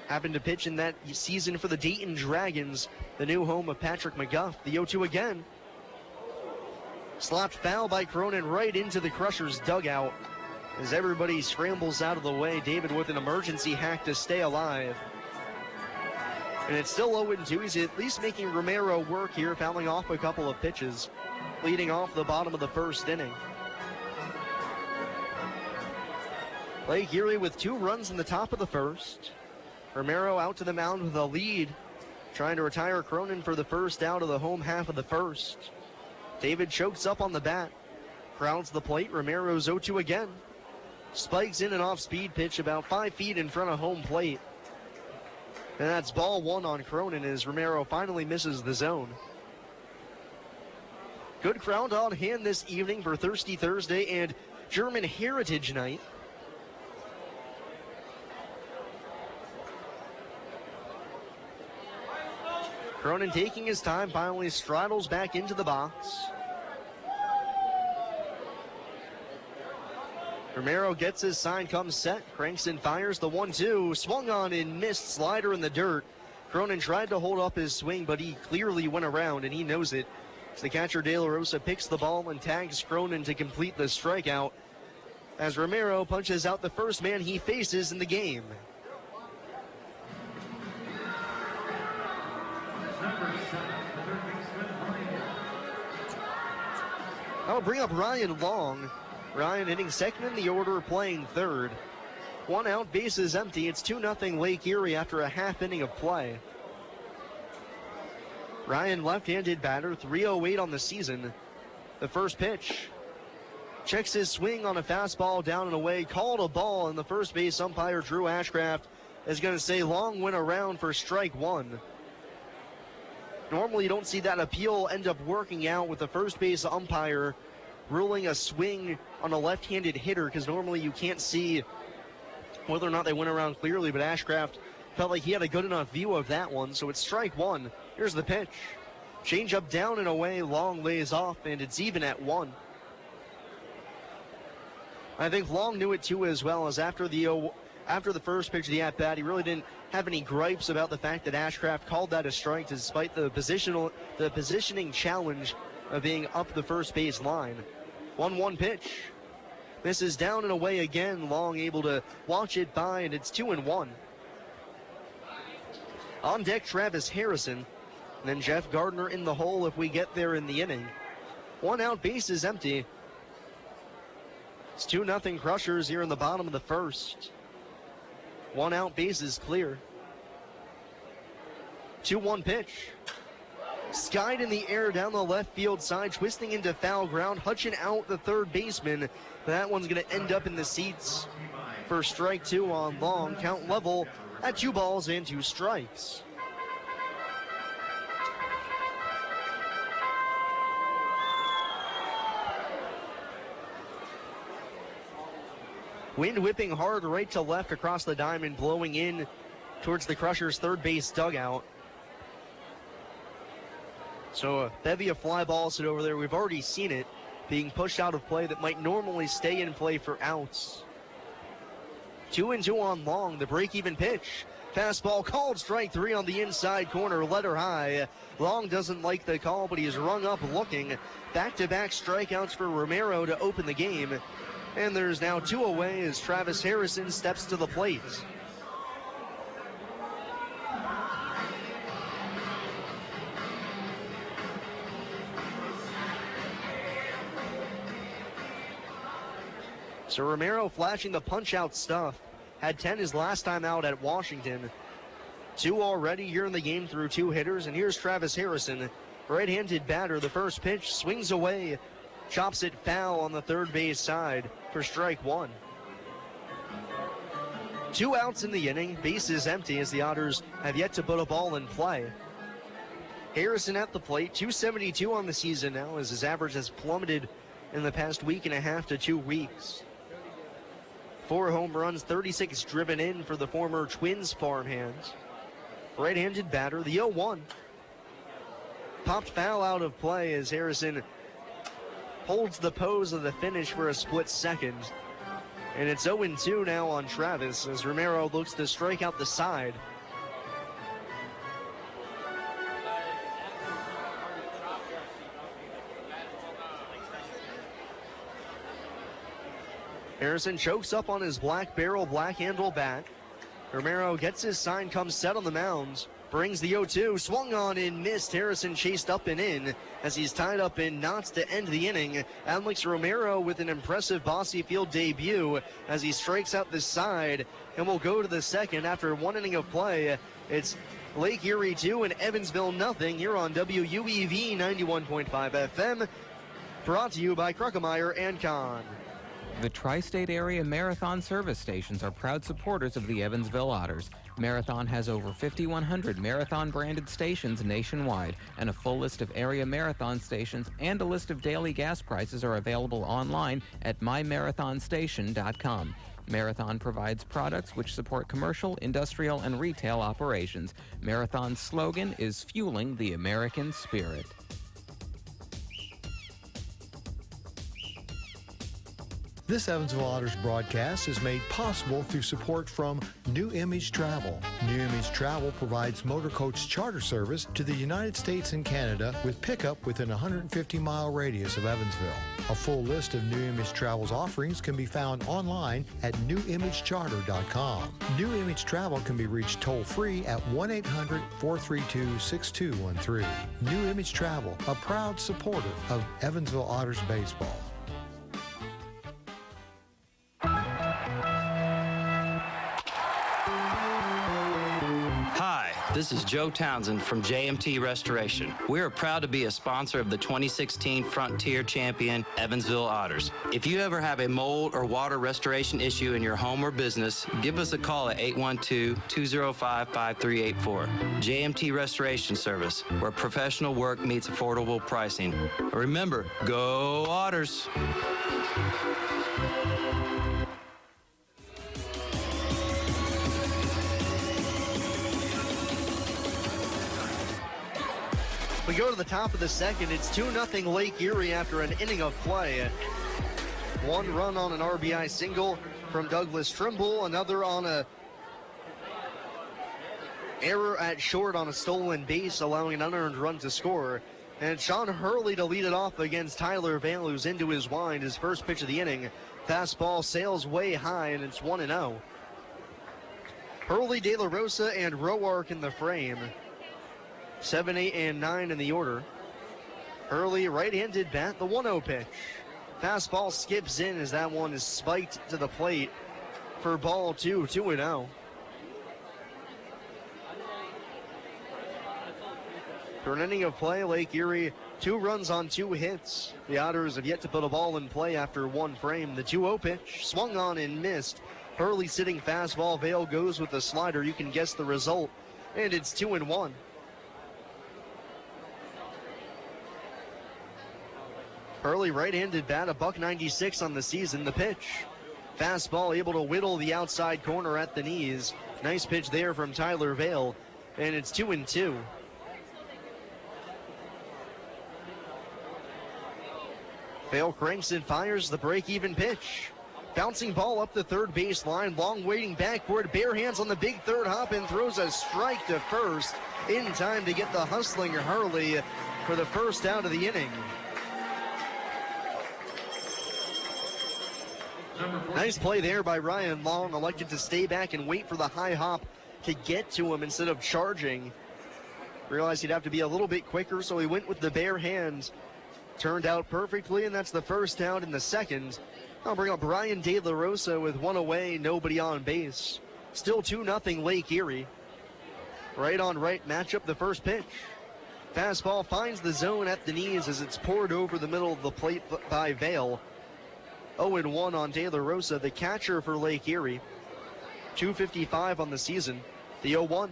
Happened to pitch in that season for the Dayton Dragons, the new home of Patrick McGuff. The 0-2 again. Slapped foul by Cronin right into the Crushers' dugout as everybody scrambles out of the way. David with an emergency hack to stay alive. And it's still 0-2. He's at least making Romero work here, fouling off a couple of pitches, leading off the bottom of the first inning. Lake Erie with 2 runs in the top of the first. Romero out to the mound with a lead, trying to retire Cronin for the first out of the home half of the first. David chokes up on the bat, crowds the plate. Romero's 0-2 again. Spikes in an off-speed pitch about 5 feet in front of home plate. And that's ball 1 on Cronin as Romero finally misses the zone. Good crowd on hand this evening for Thirsty Thursday and German Heritage Night. Cronin taking his time, finally straddles back into the box. Romero gets his sign, comes set, cranks and fires the 1-2, swung on and missed, slider in the dirt. Cronin tried to hold up his swing, but he clearly went around, and he knows it. So the catcher De La Rosa picks the ball and tags Cronin to complete the strikeout as Romero punches out the first man he faces in the game. I'll bring up Ryan Long. Ryan hitting second in the order, playing third. 1 out, bases empty. It's 2-0 Lake Erie after a half inning of play. Ryan, left-handed batter, 308 on the season. The first pitch. Checks his swing on a fastball down and away. Called a ball, and the first base umpire, Drew Ashcraft, is going to say Long went around for strike 1. Normally you don't see that appeal end up working out with the first base umpire ruling a swing on a left-handed hitter, because normally you can't see whether or not they went around clearly, but Ashcraft felt like he had a good enough view of that one, so it's strike 1. Here's the pitch. Change up down and away, Long lays off, and it's even at 1. I think Long knew it too as well, as after the first pitch of the at-bat, he really didn't have any gripes about the fact that Ashcraft called that a strike despite the positioning challenge of being up the first base line. 1-1 pitch. Misses down and away again. Long able to watch it by, and it's 2-1. On deck, Travis Harrison. And then Jeff Gardner in the hole if we get there in the inning. 1 out, base is empty. It's 2-0 Crushers here in the bottom of the first. 1 out, base is clear. 2-1 pitch. Skied in the air down the left field side, twisting into foul ground. Hutchin out the third baseman. That one's going to end up in the seats for strike 2 on Long. Count level at 2 balls and 2 strikes. Wind whipping hard right to left across the diamond, blowing in towards the Crushers' third base dugout. So a bevy of fly balls hit over there. We've already seen it being pushed out of play that might normally stay in play for outs. 2-2 on Long, the break-even pitch. Fastball called, strike 3 on the inside corner, letter high. Long doesn't like the call, but he is rung up looking. Back-to-back strikeouts for Romero to open the game. And there's now 2 away as Travis Harrison steps to the plate. So Romero flashing the punch-out stuff. Had 10 his last time out at Washington. 2 already here in the game through 2 hitters. And here's Travis Harrison, right-handed batter. The first pitch swings away, chops it foul on the third base side for strike 1. 2 outs in the inning. Base is empty as the Otters have yet to put a ball in play. Harrison at the plate, 272 on the season now as his average has plummeted in the past week and a half to 2 weeks. 4 home runs, 36 driven in for the former Twins farmhands. Right-handed batter, the 0-1. Popped foul out of play as Harrison holds the pose of the finish for a split second. And it's 0-2 now on Travis as Romero looks to strike out the side. Harrison chokes up on his black barrel, black handle bat. Romero gets his sign, comes set on the mound, brings the 0-2, swung on and missed. Harrison chased up and in as he's tied up in knots to end the inning. Alex Romero with an impressive Bossy Field debut as he strikes out the side and will go to the second after 1 inning of play. It's Lake Erie 2 and Evansville nothing here on WUEV 91.5 FM. Brought to you by Kruckemeyer and Kahn. The Tri-State Area Marathon service stations are proud supporters of the Evansville Otters. Marathon has over 5,100 Marathon-branded stations nationwide, and a full list of area Marathon stations and a list of daily gas prices are available online at mymarathonstation.com. Marathon provides products which support commercial, industrial, and retail operations. Marathon's slogan is Fueling the American Spirit. This Evansville Otters broadcast is made possible through support from New Image Travel. New Image Travel provides motor coach charter service to the United States and Canada with pickup within a 150-mile radius of Evansville. A full list of New Image Travel's offerings can be found online at newimagecharter.com. New Image Travel can be reached toll-free at 1-800-432-6213. New Image Travel, a proud supporter of Evansville Otters baseball. Hi, this is Joe Townsend from JMT Restoration. We are proud to be a sponsor of the 2016 Frontier Champion Evansville Otters. If you ever have a mold or water restoration issue in your home or business, give us a call at 812-205-5384. JMT Restoration Service, where professional work meets affordable pricing. Remember, go Otters! We go to the top of the second. It's 2-0 Lake Erie after an inning of play. 1 run on an RBI single from Douglas Trimble, another on a error at short on a stolen base, allowing an unearned run to score. And Sean Hurley to lead it off against Tyler Vale, who's into his wind. His first pitch of the inning. Fastball sails way high, and it's 1-0. Hurley, De La Rosa, and Roark in the frame. 7, 8, and 9 in the order. Hurley, right-handed bat, the 1-0 pitch. Fastball skips in as that one is spiked to the plate for ball 2, 2-0. For an inning of play, Lake Erie, 2 runs on 2 hits. The Otters have yet to put a ball in play after 1 frame. The 2-0 pitch, swung on and missed. Hurley sitting fastball, Vale goes with the slider. You can guess the result, and it's 2-1. Hurley, right-handed bat, $196 on the season. The pitch, fastball able to whittle the outside corner at the knees. Nice pitch there from Tyler Vale, and it's 2-2. Vale cranks and fires the break-even pitch. Bouncing ball up the third baseline. Long waiting backward. Bare hands on the big third hop and throws a strike to first in time to get the hustling Hurley for the first out of the inning. Nice play there by Ryan Long. Elected to stay back and wait for the high hop to get to him instead of charging. Realized he'd have to be a little bit quicker, so he went with the bare hands. Turned out perfectly, and that's the first out in the second. I'll bring up Brian De La Rosa with 1 away, nobody on base. Still 2-0 Lake Erie. Right on right matchup, the first pitch. Fastball finds the zone at the knees as it's poured over the middle of the plate by Vale. 0-1 on De La Rosa, the catcher for Lake Erie. 255 on the season. The 0-1.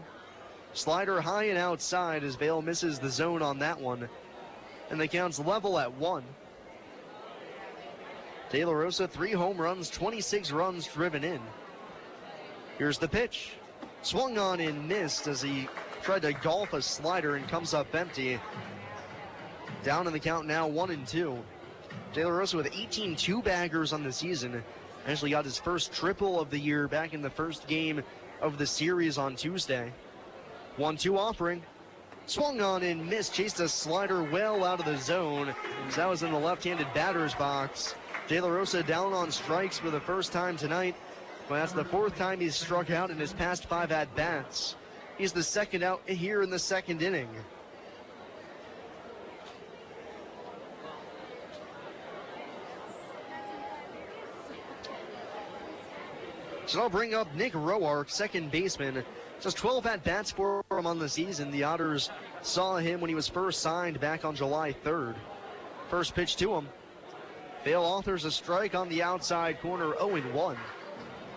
Slider high and outside as Vale misses the zone on that one. And the count's level at 1. De La Rosa, 3 home runs, 26 runs driven in. Here's the pitch. Swung on and missed as he tried to golf a slider and comes up empty. Down in the count now, 1-2. De La Rosa with 18 two-baggers on the season. Actually got his first triple of the year back in the first game of the series on Tuesday. 1-2 offering. Swung on and missed, chased a slider well out of the zone. So that was in the left-handed batter's box. De La Rosa down on strikes for the first time tonight. But that's the 4th time he's struck out in his past 5 at-bats. He's the second out here in the second inning. So I'll bring up Nick Roark, second baseman. Just 12 at-bats for him on the season. The Otters saw him when he was first signed back on July 3rd. First pitch to him. Vale authors a strike on the outside corner, 0-1.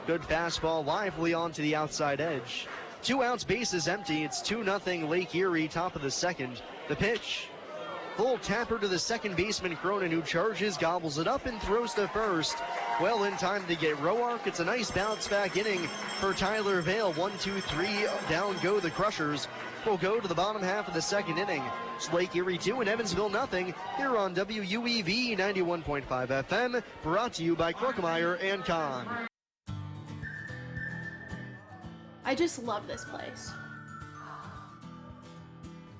Good fastball, lively onto the outside edge. 2 outs, bases empty. It's 2-0 Lake Erie, top of the second. The pitch. Full tapper to the second baseman, Cronin, who charges, gobbles it up, and throws to first. Well in time to get Roark. It's a nice bounce-back inning for Tyler Vale. 1-2-3, down go the Crushers. We'll go to the bottom half of the second inning. It's Lake Erie 2 and Evansville nothing here on WUEV 91.5 FM, brought to you by Kruckemeyer and Kahn. I just love this place.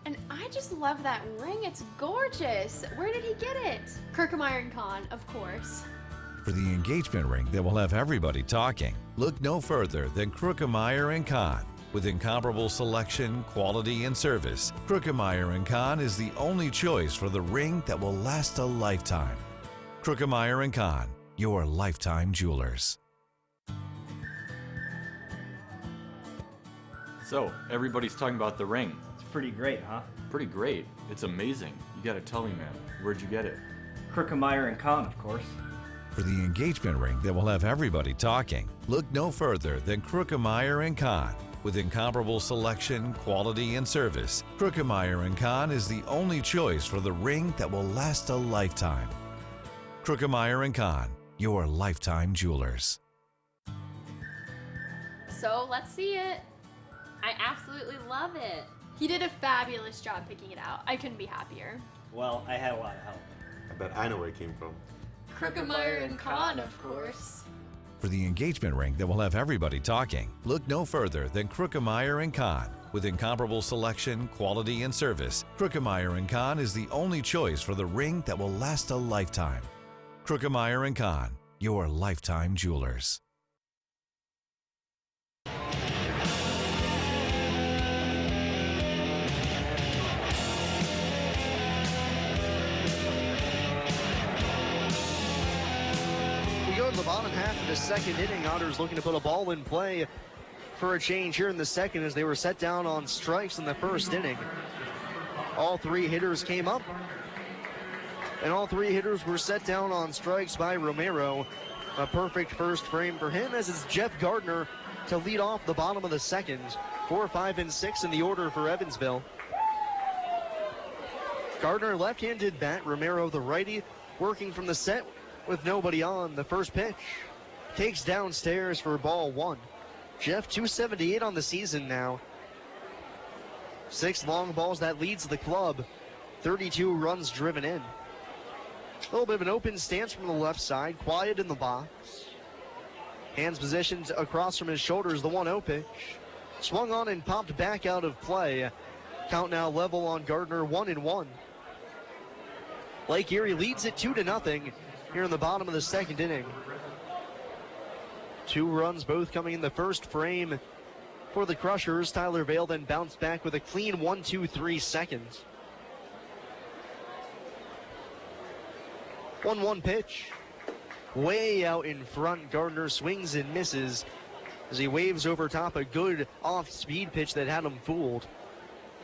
And I just love that ring. It's gorgeous. Where did he get it? Kruckemeyer and Kahn, of course. For the engagement ring that will have everybody talking, look no further than Kruckemeyer & Kahn. With incomparable selection, quality, and service, Kruckemeyer & Kahn is the only choice for the ring that will last a lifetime. Kruckemeyer & Kahn, your lifetime jewelers. So, everybody's talking about the ring. It's pretty great, huh? Pretty great. It's amazing. You gotta tell me, man. Where'd you get it? Kruckemeyer and Kahn, of course. For the engagement ring that will have everybody talking, look no further than Kruckemeyer & Kahn. With incomparable selection, quality, and service, Kruckemeyer & Kahn is the only choice for the ring that will last a lifetime. Kruckemeyer & Kahn, your lifetime jewelers. So let's see it. I absolutely love it. He did a fabulous job picking it out. I couldn't be happier. Well, I had a lot of help. I bet I know where it came from. Kruckemeyer and Kahn, of course. For the engagement ring that will have everybody talking, look no further than Kruckemeyer & Kahn. With incomparable selection, quality, and service, Krukemeyer & Kahn is the only choice for the ring that will last a lifetime. Krukemeyer & Kahn, your lifetime jewelers. We go to the bottom half of the second inning. Otters looking to put a ball in play for a change here in the second as they were set down on strikes in the first inning. All three hitters came up, and all three hitters were set down on strikes by Romero. A perfect first frame for him as it's Jeff Gardner to lead off the bottom of the second. 4, 5, and 6 in the order for Evansville. Gardner left-handed bat, Romero the righty, working from the set with nobody on. The first pitch takes downstairs for ball one. Jeff 278 on the season now. 6 long balls, that leads the club. 32 runs driven in. A little bit of an open stance from the left side, quiet in the box. Hands positioned across from his shoulders, the 1-0 pitch. Swung on and popped back out of play. Count now level on Gardner, 1-1. Lake Erie leads it 2-0 here in the bottom of the second inning. 2 runs, both coming in the first frame for the Crushers. Tyler Vale then bounced back with a clean 1-2-3 seconds. 1-1 pitch. Way out in front, Gardner swings and misses as he waves over top a good off-speed pitch that had him fooled.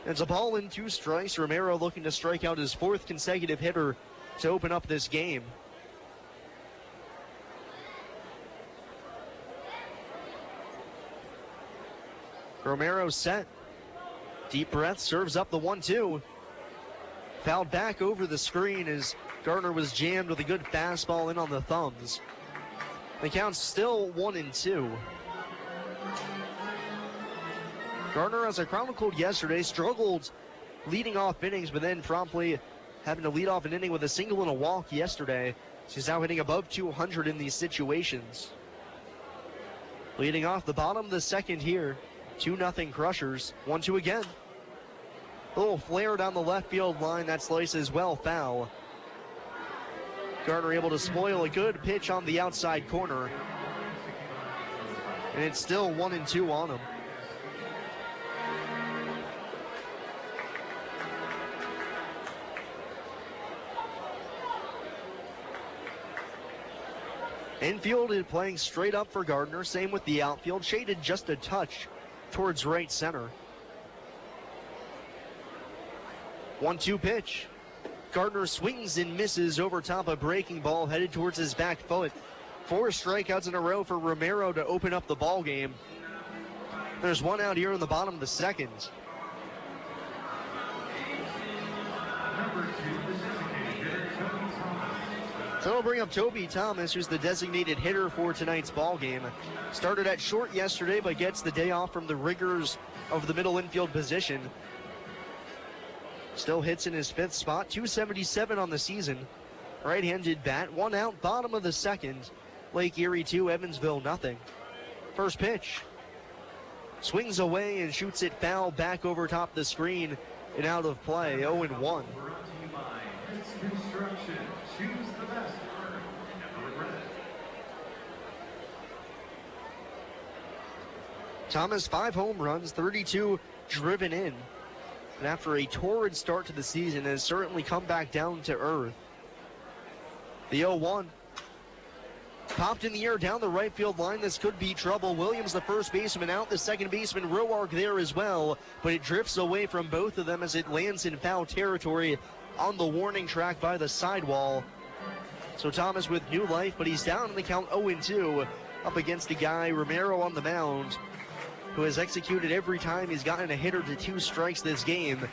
It's a ball and 2 strikes. Romero looking to strike out his 4th consecutive hitter to open up this game. Romero set. Deep breath, serves up the 1-2. Fouled back over the screen as Gardner was jammed with a good fastball in on the thumbs. The count's still 1-2. Gardner, as I chronicled yesterday, struggled leading off innings, but then promptly having to lead off an inning with a single and a walk yesterday. He's now hitting above 200 in these situations. Leading off the bottom of the second here. 2-0 Crushers. 1-2 again. A little flare down the left field line. That slice is well foul. Gardner able to spoil a good pitch on the outside corner. And it's still 1-2 on him. Infield is playing straight up for Gardner. Same with the outfield. Shaded just a touch towards right center. 1-2 pitch. Gardner swings and misses over top a breaking ball headed towards his back foot. 4 strikeouts in a row for Romero to open up the ball game. There's 1 out here in the bottom of the second. So it'll bring up Toby Thomas, who's the designated hitter for tonight's ball game. Started at short yesterday, but gets the day off from the rigors of the middle infield position. Still hits in his 5th spot, 277 on the season. Right-handed bat, 1 out, bottom of the second. Lake Erie 2, Evansville nothing. First pitch. Swings away and shoots it foul back over top the screen and out of play, 0-1. Thomas, 5 home runs, 32 driven in. And after a torrid start to the season, has certainly come back down to earth. The 0-1. Popped in the air down the right field line. This could be trouble. Williams, the first baseman, out. The second baseman, Roark, there as well. But it drifts away from both of them as it lands in foul territory on the warning track by the sidewall. So Thomas with new life, but he's down in the count 0-2 up against the guy, Romero, on the mound, who has executed every time he's gotten a hitter to 2 strikes this game,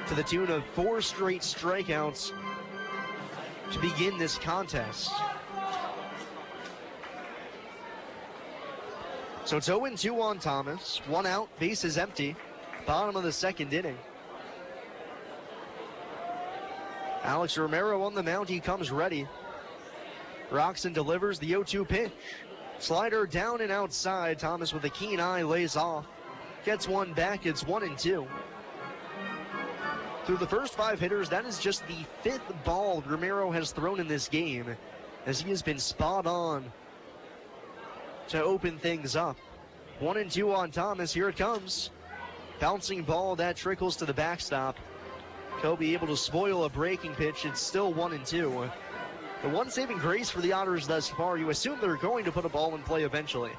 to the tune of 4 straight strikeouts to begin this contest. So it's 0-2 on Thomas. 1 out, base is empty. Bottom of the second inning. Alex Romero on the mound, he comes ready. Roxon delivers the 0-2 pitch. Slider down and outside. Thomas with a keen eye lays off. gets one back. It's 1-2. Through the first 5 hitters, that is just the 5th ball Romero has thrown in this game, as he has been spot on to open things up. 1-2 on Thomas. Here it comes. Bouncing ball that trickles to the backstop. Kobe able to spoil a breaking pitch. It's still 1-2. The one saving grace for the Otters thus far, you assume they're going to put a ball in play eventually.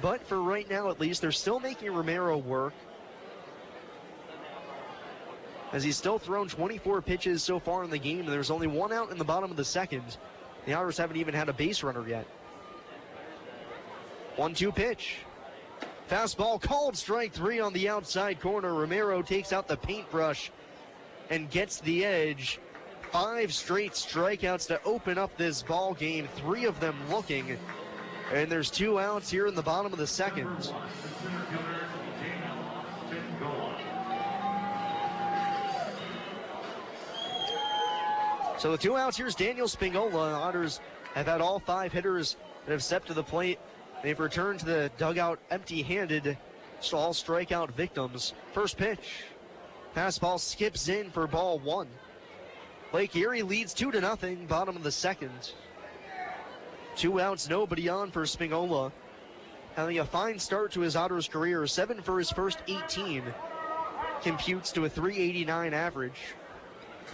But for right now, at least, they're still making Romero work, as he's still thrown 24 pitches so far in the game, and there's only 1 out in the bottom of the second. The Otters haven't even had a base runner yet. 1-2 pitch. Fastball called, strike 3 on the outside corner. Romero takes out the paintbrush and gets the edge. 5 straight strikeouts to open up this ball game, 3 of them looking. And there's 2 outs here in the bottom of the second. So the 2 outs, here's Daniel Spingola. Otters have had all 5 hitters that have stepped to the plate. They've returned to the dugout empty-handed. So all strikeout victims. First pitch. Fastball skips in for ball 1. Lake Erie leads 2-0, bottom of the second. 2 outs, nobody on for Spingola. Having a fine start to his Otters career, 7 for his first 18. Computes to a .389 average.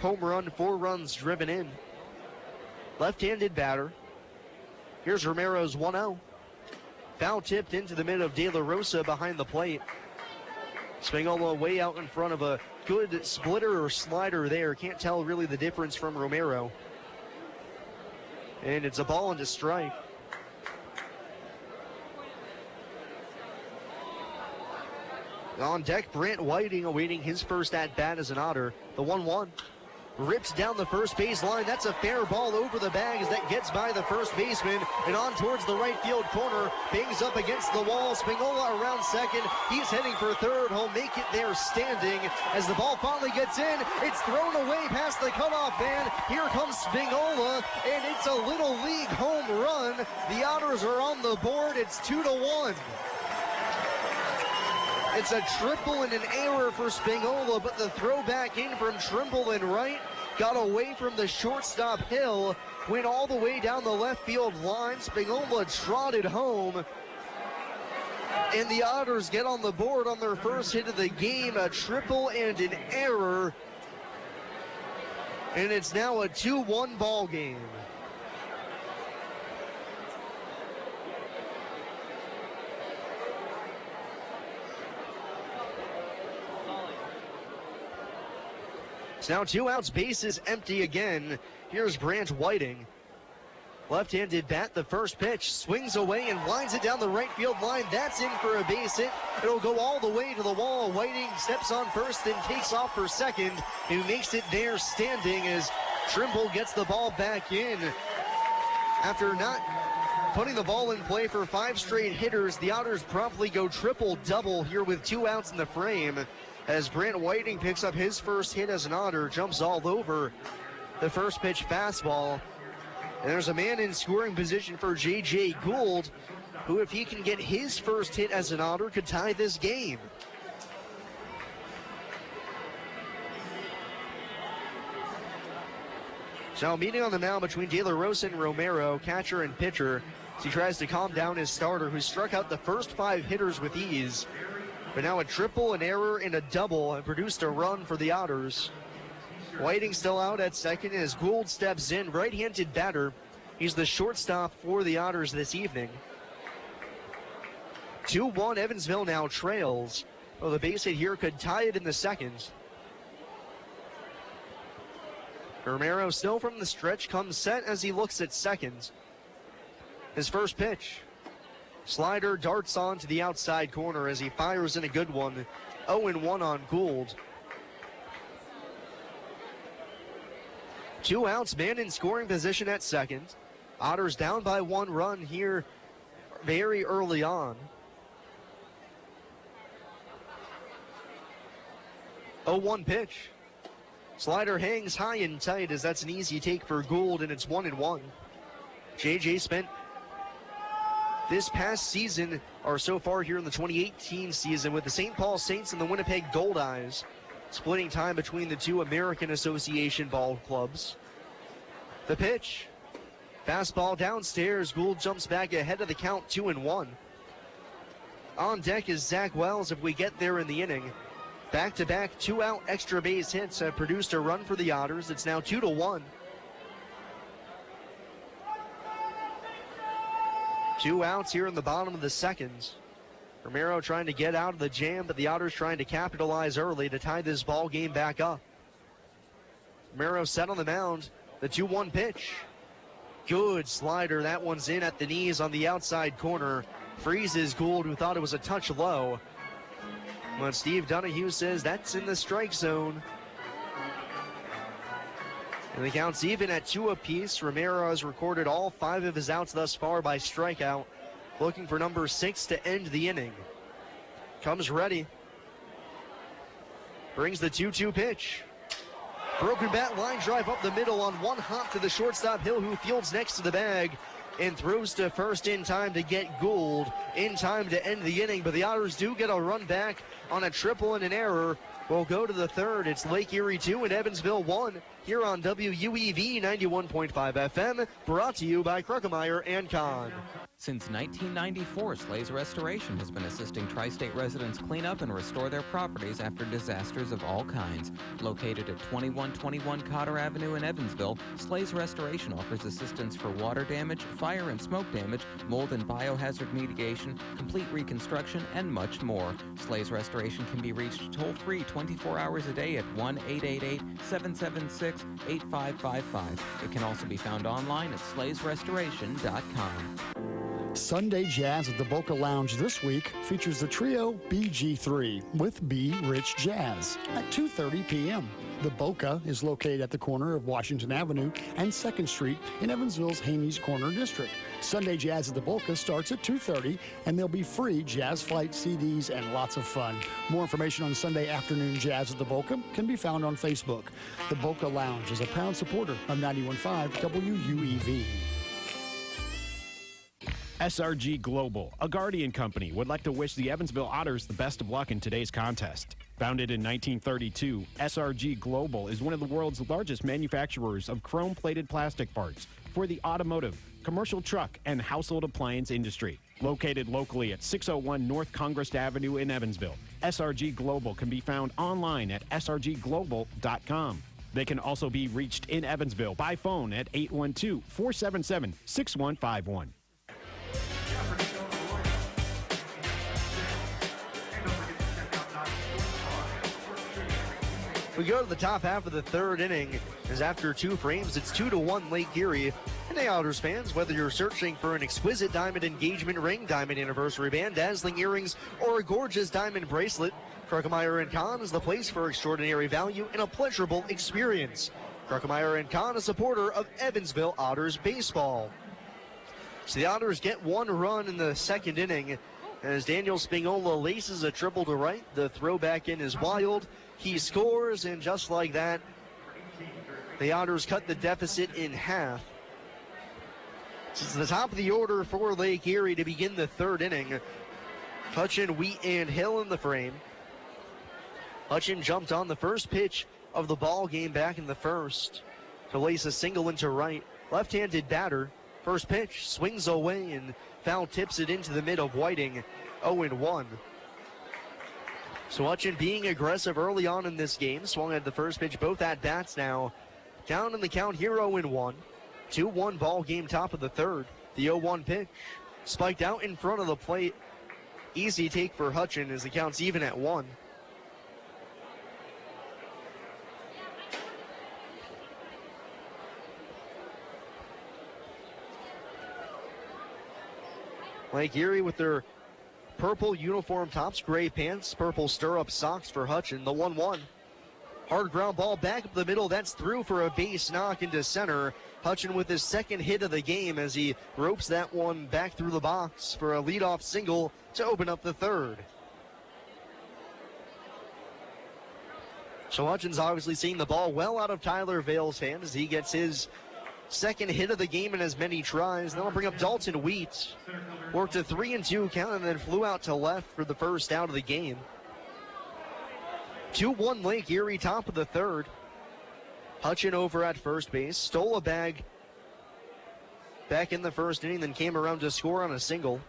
Home run, 4 runs driven in. Left-handed batter. Here's Romero's 1-0. Foul tipped into the mid of De La Rosa behind the plate. Spingola way out in front of a good splitter or slider there. Can't tell really the difference from Romero. And it's a ball into strike. On deck, Brant Whiting awaiting his first at-bat as an Otter. The 1-1. Rips down the first base line. That's a fair ball over the bag as that gets by the first baseman and on towards the right field corner. Bangs up against the wall. Spingola around second. He's heading for third. He'll make it there standing as the ball finally gets in. It's thrown away past the cutoff man. Here comes Spingola, and it's a little league home run. The Otters are on the board. It's 2-1. It's a triple and an error for Spingola, but the throw back in from Trimble and right got away from the shortstop Hill, went all the way down the left field line. Spingola trotted home, and the Otters get on the board on their first hit of the game, a triple and an error, and it's now a 2-1 ball game. Now 2 outs, bases empty again. Here's Brant Whiting. Left-handed bat, the first pitch, swings away and lines it down the right field line. That's in for a base hit. It'll go all the way to the wall. Whiting steps on first and takes off for second. He makes it there standing as Trimble gets the ball back in. After not putting the ball in play for 5 straight hitters, the Otters promptly go triple-double here with 2 outs in the frame, as Brant Whiting picks up his first hit as an Otter, jumps all over the first pitch fastball. And there's a man in scoring position for J.J. Gould, who, if he can get his first hit as an Otter, could tie this game. So meeting on the mound between De La Rosa and Romero, catcher and pitcher, as he tries to calm down his starter, who struck out the first 5 hitters with ease. But now a triple, an error, and a double have produced a run for the Otters. Whiting still out at second as Gould steps in, right-handed batter. He's the shortstop for the Otters this evening. 2-1, Evansville now trails. Well, the base hit here could tie it in the second. Romero still from the stretch, comes set as he looks at second. His first pitch. Slider darts on to the outside corner as he fires in a good one. 0-1 on Gould. 2 outs, man in scoring position at second. Otters down by 1 run here very early on. 0-1 pitch. Slider hangs high and tight as that's an easy take for Gould, and it's 1-1. JJ spent this past season, or so far here in the 2018 season, with the St. Paul Saints and the Winnipeg Goldeyes splitting time between the two American Association ball clubs. The pitch. Fastball downstairs. Gould jumps back ahead of the count, 2-1. On deck is Zach Wells if we get there in the inning. Back-to-back two-out extra base hits have produced a run for the Otters. It's now 2-1. 2 outs here in the bottom of the second. Romero trying to get out of the jam, but the Otters trying to capitalize early to tie this ball game back up. Romero set on the mound. The 2-1 pitch. Good slider. That one's in at the knees on the outside corner. Freezes Gould, who thought it was a touch low. But Steve Donahue says that's in the strike zone. And the count's even at 2 apiece. Romero has recorded all 5 of his outs thus far by strikeout. Looking for number 6 to end the inning. Comes ready. Brings the 2-2 pitch. Broken bat line drive up the middle on one hop to the shortstop Hill, who fields next to the bag and throws to first in time to get Gould in time to end the inning. But the Otters do get a run back on a triple and an error. We'll go to the third. It's Lake Erie 2 and Evansville 1 here on WUEV 91.5 FM, brought to you by Kruckemeyer and Kahn. Since 1994, Slay's Restoration has been assisting tri-state residents clean up and restore their properties after disasters of all kinds. Located at 2121 Cotter Avenue in Evansville, Slay's Restoration offers assistance for water damage, fire and smoke damage, mold and biohazard mitigation, complete reconstruction, and much more. Slay's Restoration can be reached toll-free 24 hours a day at 1-888-776-8555. It can also be found online at slaysrestoration.com. Sunday Jazz at the Boca Lounge this week features the trio BG3 with B. Rich Jazz at 2:30 p.m. The Boca is located at the corner of Washington Avenue and 2nd Street in Evansville's Haney's Corner District. Sunday Jazz at the Boca starts at 2:30, and there'll be free Jazz Flight CDs and lots of fun. More information on Sunday afternoon Jazz at the Boca can be found on Facebook. The Boca Lounge is a proud supporter of 91.5 WUEV. SRG Global, a Guardian company, would like to wish the Evansville Otters the best of luck in today's contest. Founded in 1932, SRG Global is one of the world's largest manufacturers of chrome-plated plastic parts for the automotive, commercial truck, and household appliance industry. Located locally at 601 North Congress Avenue in Evansville, SRG Global can be found online at srgglobal.com. They can also be reached in Evansville by phone at 812-477-6151. We go to the top half of the third inning, as after 2 frames, it's 2-1 Lake Erie. And hey, Otters fans, whether you're searching for an exquisite diamond engagement ring, diamond anniversary band, dazzling earrings, or a gorgeous diamond bracelet, Kruckemeyer & Kahn is the place for extraordinary value and a pleasurable experience. Kruckemeyer & Kahn, a supporter of Evansville Otters baseball. So the Otters get 1 run in the second inning, as Daniel Spignola laces a triple to right. The throw back in is wild. He scores, and just like that, the Otters cut the deficit in half. It's the top of the order for Lake Erie to begin the third inning. Hutchin, Wheat, and Hill in the frame. Hutchin jumped on the first pitch of the ball game back in the first to lace a single into right. Left-handed batter. First pitch swings away and foul tips it into the mid of Whiting. 0-1. So Hutchin being aggressive early on in this game. Swung at the first pitch, both at bats now. Down in the count here, 0-1. 2-1 ball game, top of the third. The 0-1 pitch spiked out in front of the plate. Easy take for Hutchin as the count's even at 1. Lake Erie with their purple uniform tops, gray pants, purple stirrup socks for Hutchin. The 1-1. Hard ground ball back up the middle. That's through for a base knock into center. Hutchin with his second hit of the game as he ropes that one back through the box for a leadoff single to open up the third. So Hutchin's obviously seeing the ball well out of Tyler Vale's hands as he gets his second hit of the game in as many tries. That'll bring up Dalton Wheat. Worked a 3-2 count and then flew out to left for the first out of the game. 2-1 Lake Erie, top of the third. Hutchin over at first base, stole a bag back in the first inning, then came around to score on a single.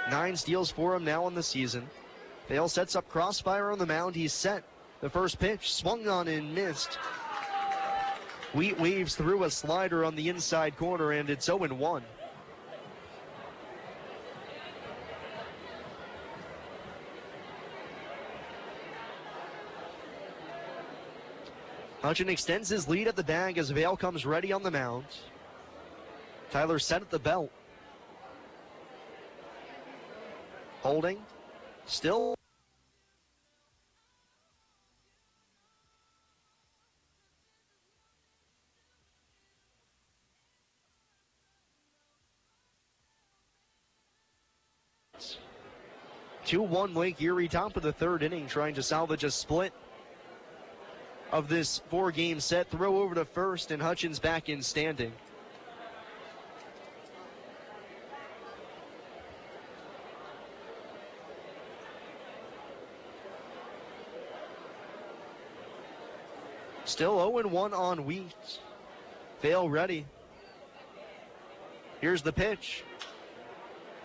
9 steals for him now in the season. Vale sets up Crossfire on the mound. He's set. The first pitch swung on and missed. Wheat weaves through a slider on the inside corner, and it's 0-1. Hutchin extends his lead at the bag as Vale comes ready on the mound. Tyler set at the belt. Holding. Still. It's 2-1 Lake Erie, top of the third inning, trying to salvage a split of this 4-game set. Throw over to first, and Hutchins back in standing. Still 0-1 on Wheat. Vale ready. Here's the pitch.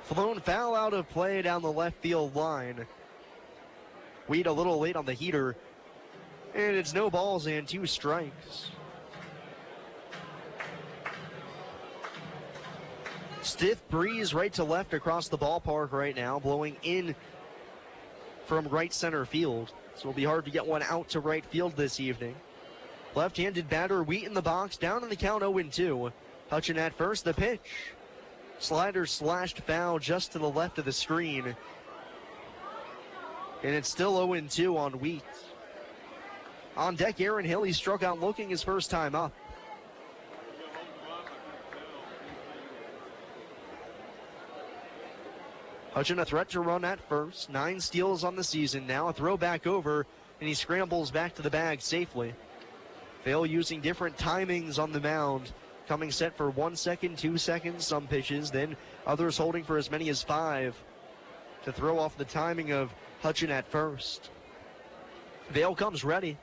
Flown foul out of play down the left field line. Wheat a little late on the heater. And it's no balls and 2 strikes. Stiff breeze right to left across the ballpark right now, blowing in from right center field. So it'll be hard to get one out to right field this evening. Left-handed batter, Wheat in the box, down in the count 0-2. Hutchin at first, the pitch. Slider slashed foul just to the left of the screen. And it's still 0-2 on Wheat. On deck, Aaron Hill, he struck out looking his first time up. Hutchin a threat to run at first. 9 steals on the season now. A throw back over, and he scrambles back to the bag safely. Vale using different timings on the mound. Coming set for 1 second, 2 seconds, some pitches. Then others holding for as many as 5 to throw off the timing of Hutchin at first. Vale comes ready.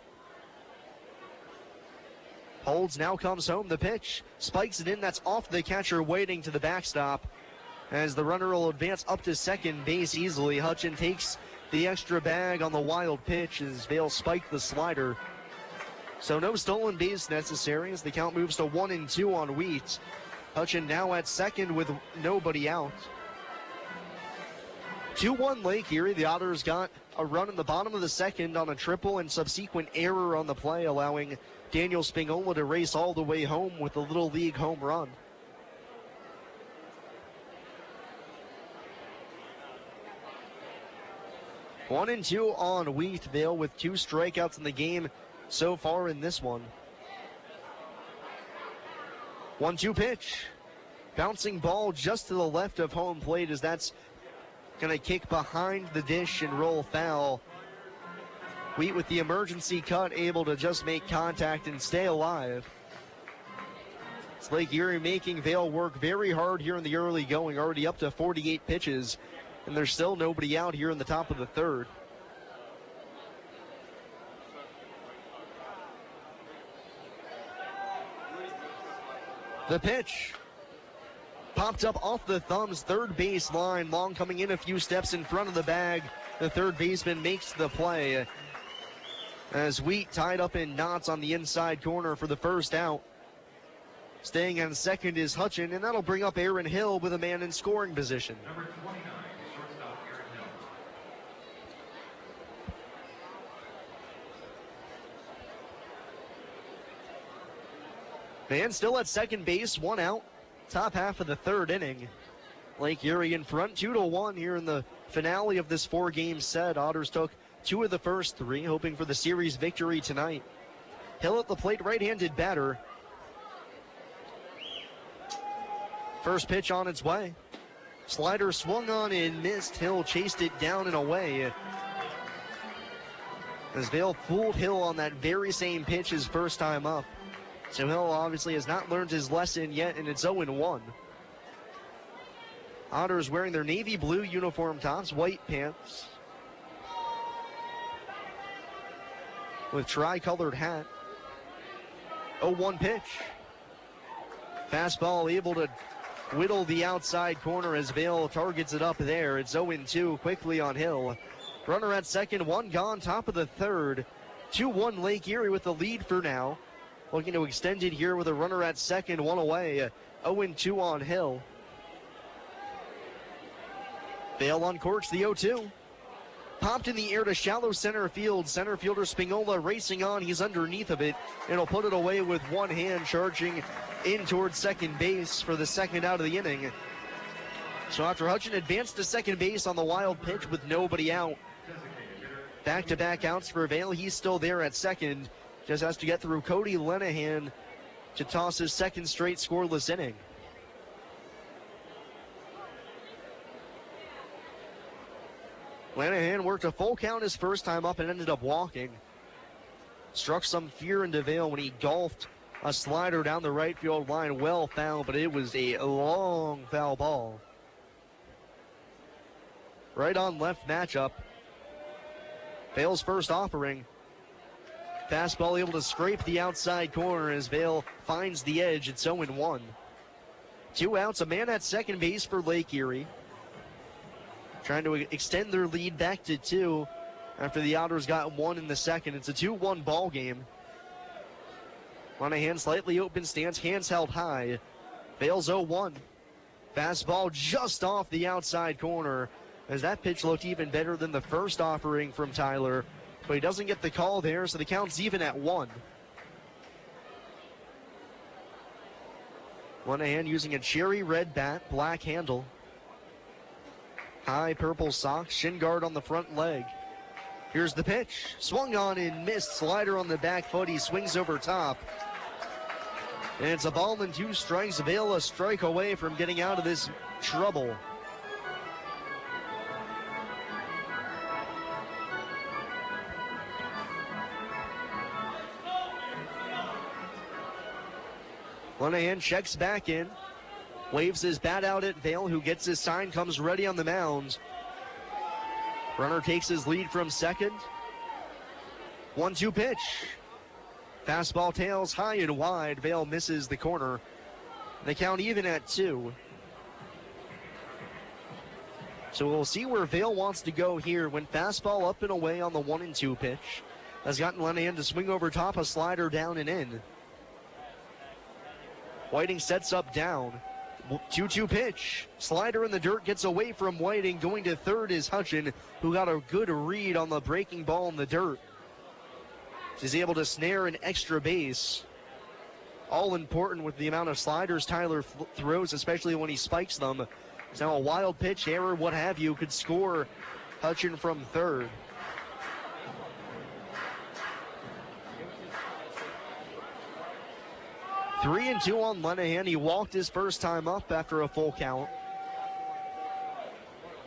Holds, now comes home. The pitch spikes it in. That's off the catcher, waiting to the backstop. As the runner will advance up to second base easily. Hutchin takes the extra bag on the wild pitch as Vale spiked the slider. So no stolen base necessary as the count moves to 1-2 on Wheat. Hutchin now at second with nobody out. 2-1 Lake Erie. The Otters got a run in the bottom of the second on a triple and subsequent error on the play, allowing Daniel Spingola to race all the way home with a Little League home run. One and 2 on Wheat. Vale with 2 strikeouts in the game so far in this one. 1-2 pitch. Bouncing ball just to the left of home plate as that's going to kick behind the dish and roll foul. Wheat with the emergency cut, able to just make contact and stay alive. It's Lake Erie making Vale work very hard here in the early going, already up to 48 pitches, and there's still nobody out here in the top of the third. The pitch popped up off the thumbs, third base line. Long coming in a few steps in front of the bag. The third baseman makes the play as Wheat tied up in knots on the inside corner for the first out. Staying on second is Hutchin, and that'll bring up Aaron Hill with a man in scoring position. Number 29, shortstop Aaron Hill. Man still at second base, 1 out. Top half of the third inning. Lake Erie in front, 2-1 here in the finale of this 4-game set. Otters took 2 of the first 3, hoping for the series victory tonight. Hill at the plate, right-handed batter. First pitch on its way. Slider swung on and missed. Hill chased it down and away. As Vale fooled Hill on that very same pitch his first time up. So Hill obviously has not learned his lesson yet, and it's 0-1. Otters wearing their navy blue uniform tops, white pants, with tri-colored hat. 0-1 pitch. Fastball able to whittle the outside corner as Vale targets it up there. It's 0-2 quickly on Hill. Runner at second, one gone, top of the third. 2-1 Lake Erie with the lead for now. Looking to extend it here with a runner at second, one away. 0-2 on Hill. Vale uncorks the 0-2. Popped in the air to shallow center field. Center fielder Spinola racing on. He's underneath of it. And he'll put it away with one hand, charging in towards second base for the second out of the inning. So after Hutchin advanced to second base on the wild pitch with nobody out, back-to-back outs for Vale. He's still there at second. Just has to get through Cody Lenahan to toss his second straight scoreless inning. Lenahan worked a full count his first time up and ended up walking. Struck some fear into Vale when he golfed a slider down the right field line, well foul, but it was a long foul ball. Right on left matchup. Vale's first offering. Fastball able to scrape the outside corner as Vale finds the edge. It's 0-1. 2 outs, a man at second base for Lake Erie. Trying to extend their lead back to 2 after the Otters got 1 in the second. It's a 2-1 ball game. Lenahan slightly open stance, hands held high. Vale's 0-1. Fastball just off the outside corner as that pitch looked even better than the first offering from Tyler, but he doesn't get the call there, so the count's even at 1. Lenahan using a cherry red bat, black handle. High purple socks, shin guard on the front leg. Here's the pitch. Swung on and missed. Slider on the back foot. He swings over top. And it's a ball and 2 strikes. Vale a strike away from getting out of this trouble. Lenahan checks back in. Waves his bat out at Vale, who gets his sign, comes ready on the mound. Runner takes his lead from second. 1-2 pitch. Fastball tails high and wide. Vale misses the corner. The count even at 2. So we'll see where Vale wants to go here when fastball up and away on the 1-2 pitch has gotten Lenahan to swing over top, a slider down and in. Whiting sets up down. 2-2 pitch. Slider in the dirt gets away from Whiting. Going to third is Hutchin, who got a good read on the breaking ball in the dirt. He's able to snare an extra base. All important with the amount of sliders Tyler throws, especially when he spikes them. So a wild pitch, error, what have you, could score Hutchin from third. Three and 2 on Lenahan. He walked his first time up after a full count.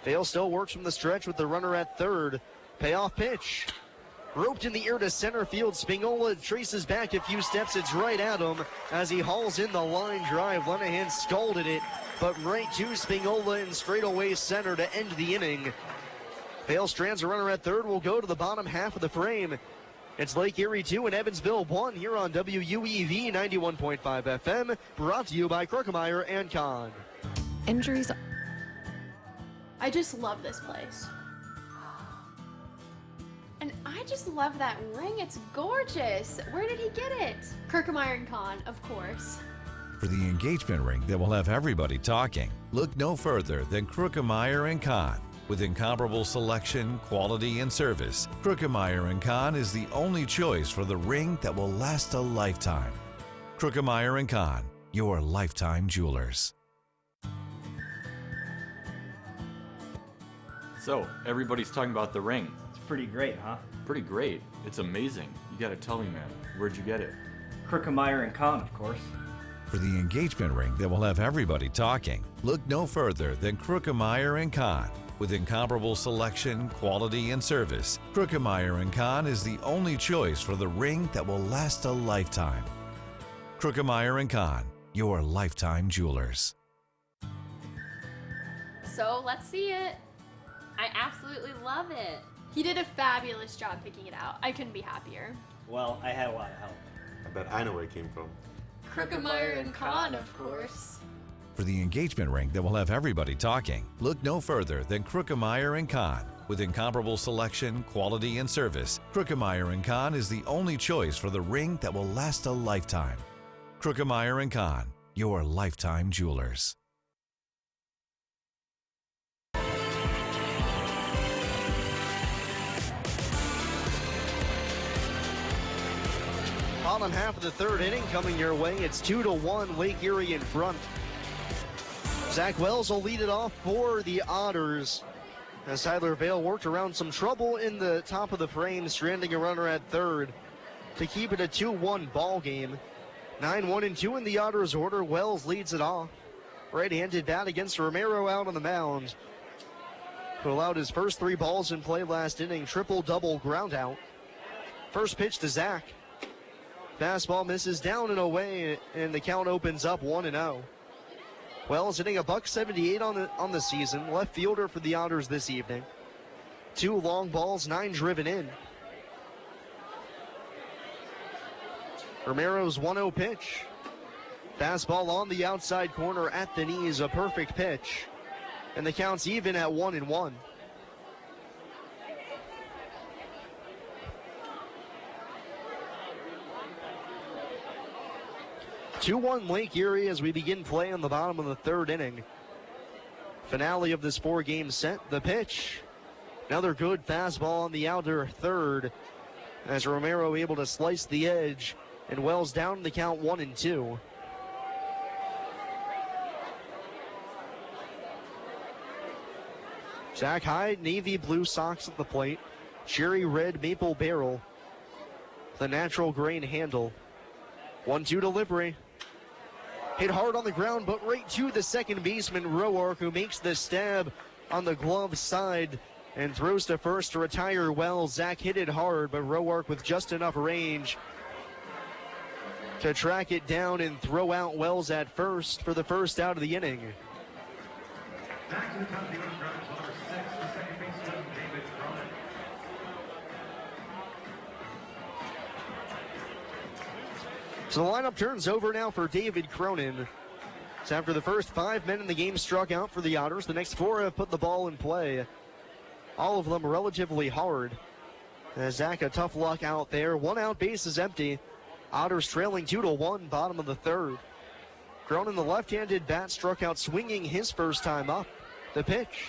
Vale still works from the stretch with the runner at third. Payoff pitch. Roped in the air to center field. Spinola traces back a few steps. It's right at him as he hauls in the line drive. Lenahan scalded it, but right to Spinola in straightaway center to end the inning. Vale strands a runner at third. Will go to the bottom half of the frame. It's Lake Erie 2 and Evansville 1 here on WUEV 91.5 FM, brought to you by Kruckemeyer and Kahn. Injuries. I just love this place. And I just love that ring. It's gorgeous. Where did he get it? Kruckemeyer and Kahn, of course. For the engagement ring that will have everybody talking, look no further than Kruckemeyer & Kahn. With incomparable selection, quality, and service, Kruckemeyer & Kahn is the only choice for the ring that will last a lifetime. Kruckemeyer & Kahn, your lifetime jewelers. So, everybody's talking about the ring. It's pretty great, huh? Pretty great. It's amazing. You gotta tell me, man. Where'd you get it? Kruckemeyer & Kahn, of course. For the engagement ring that will have everybody talking, look no further than Kruckemeyer & Kahn. With incomparable selection, quality, and service, Kruckemeyer & Kahn is the only choice for the ring that will last a lifetime. Krukemeyer & Kahn, your lifetime jewelers. So let's see it. I absolutely love it. He did a fabulous job picking it out. I couldn't be happier. Well, I had a lot of help. I bet I know where it came from. Krukemeyer and Kahn, of course. For the engagement ring that will have everybody talking, look no further than Krukemeyer & Kahn. With incomparable selection, quality, and service, Krukemeyer & Kahn is the only choice for the ring that will last a lifetime. Krukemeyer & Kahn, your lifetime jewelers. Bottom half of the third inning coming your way. It's 2-1, Lake Erie in front. Zach Wells will lead it off for the Otters, as Tyler Vale worked around some trouble in the top of the frame, stranding a runner at third to keep it a 2-1 ball game. 9-1-2 in the Otters order. Wells leads it off. Right-handed bat against Romero out on the mound, who allowed his first 3 balls in play last inning. Triple-double ground out. First pitch to Zach. Fastball misses down and away, and the count opens up 1-0. Wells hitting a .178 on the season. Left fielder for the Otters this evening. 2 long balls, 9 driven in. Romero's 1-0 pitch. Fastball on the outside corner at the knees, a perfect pitch. And the count's even at 1-1. (2-1) Lake Erie as we begin play on the bottom of the third inning. Finale of this 4-game set. The pitch. Another good fastball on the outer third, as Romero able to slice the edge, and Wells down in the count 1-2. Zach Hyde, navy blue socks at the plate. Cherry red maple barrel. The natural grain handle. 1-2 delivery. Hit hard on the ground, but right to the second baseman, Roark, who makes the stab on the glove side and throws to first to retire Wells. Zach hit it hard, but Roark with just enough range to track it down and throw out Wells at first for the first out of the inning. Back to the top of the order, number 6, the second baseman, David Cronin. So the lineup turns over now for David Cronin. So after the first 5 men in the game struck out for the Otters, the next 4 have put the ball in play. All of them relatively hard. As Zach, a tough luck out there. 1 out, base is empty. Otters trailing 2-1, bottom of the third. Cronin, the left-handed bat, struck out swinging his first time up. The pitch.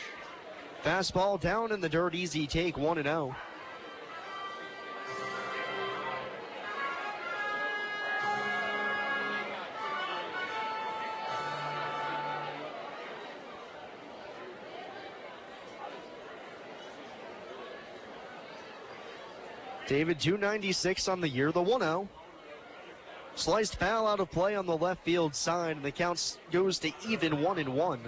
Fastball down in the dirt, easy take, 1-0. David, 296 on the year, the 1-0. Sliced foul out of play on the left field side, and the count goes to even 1-1.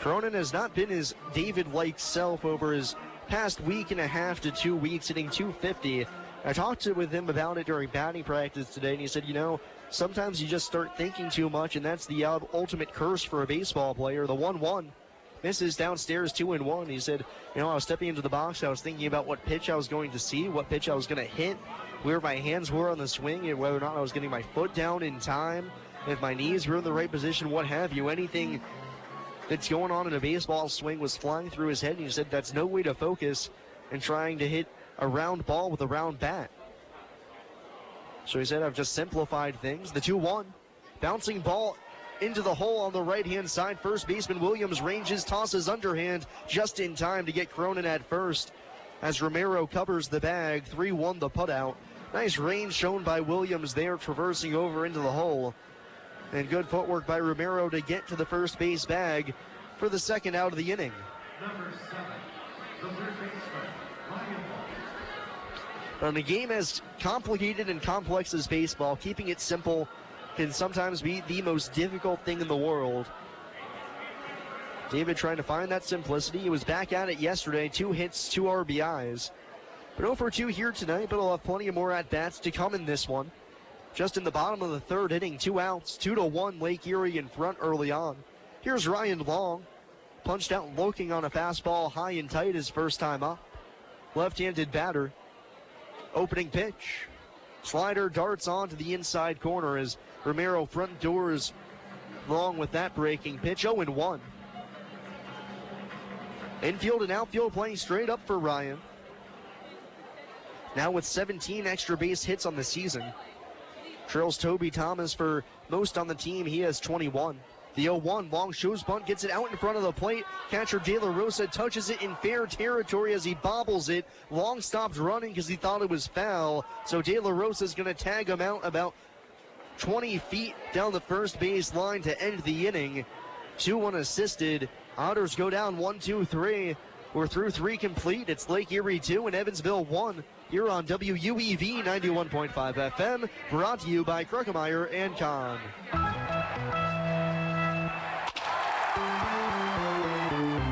Cronin has not been his David-like self over his past week and a half to 2 weeks, hitting .250. I talked with him about it during batting practice today, and he said, you know, sometimes you just start thinking too much, and that's the ultimate curse for a baseball player. The 1-1 misses downstairs, 2-1. He said, you know, I was stepping into the box, I was thinking about what pitch I was going to see, what pitch I was going to hit, where my hands were on the swing, and whether or not I was getting my foot down in time, if my knees were in the right position, what have you. Anything that's going on in a baseball swing was flying through his head, and he said that's no way to focus in trying to hit a round ball with a round bat. So he said, I've just simplified things. The 2-1, bouncing ball into the hole on the right-hand side. First baseman Williams ranges, tosses underhand just in time to get Cronin at first as Romero covers the bag. 3-1 the putout. Nice range shown by Williams there, traversing over into the hole. And good footwork by Romero to get to the first base bag for the second out of the inning. Number 7, the third baseman, Ryan On a game as complicated and complex as baseball, keeping it simple can sometimes be the most difficult thing in the world. David trying to find that simplicity. He was back at it yesterday. 2 hits, 2 RBIs. But 0 for 2 here tonight, but he'll have plenty of more at-bats to come in this one. Just in the bottom of the third inning, 2 outs, 2-1, Lake Erie in front early on. Here's Ryan Long. Punched out looking on a fastball high and tight his first time up. Left-handed batter. Opening pitch. Slider darts on to the inside corner as Romero front doors Long with that breaking pitch. 0-1. Infield and outfield playing straight up for Ryan. Now with 17 extra base hits on the season. Trails Toby Thomas for most on the team. He has 21. The 0-1, Long shows bunt, gets it out in front of the plate. Catcher De La Rosa touches it in fair territory as he bobbles it. Long stopped running because he thought it was foul. So De La Rosa is going to tag him out about 20 feet down the first base line to end the inning. 2-1 assisted. Otters go down 1-2-3. We're through 3 complete. It's Lake Erie 2 and Evansville 1 here on WUEV 91.5 FM. Brought to you by Kruckemeyer and Kahn.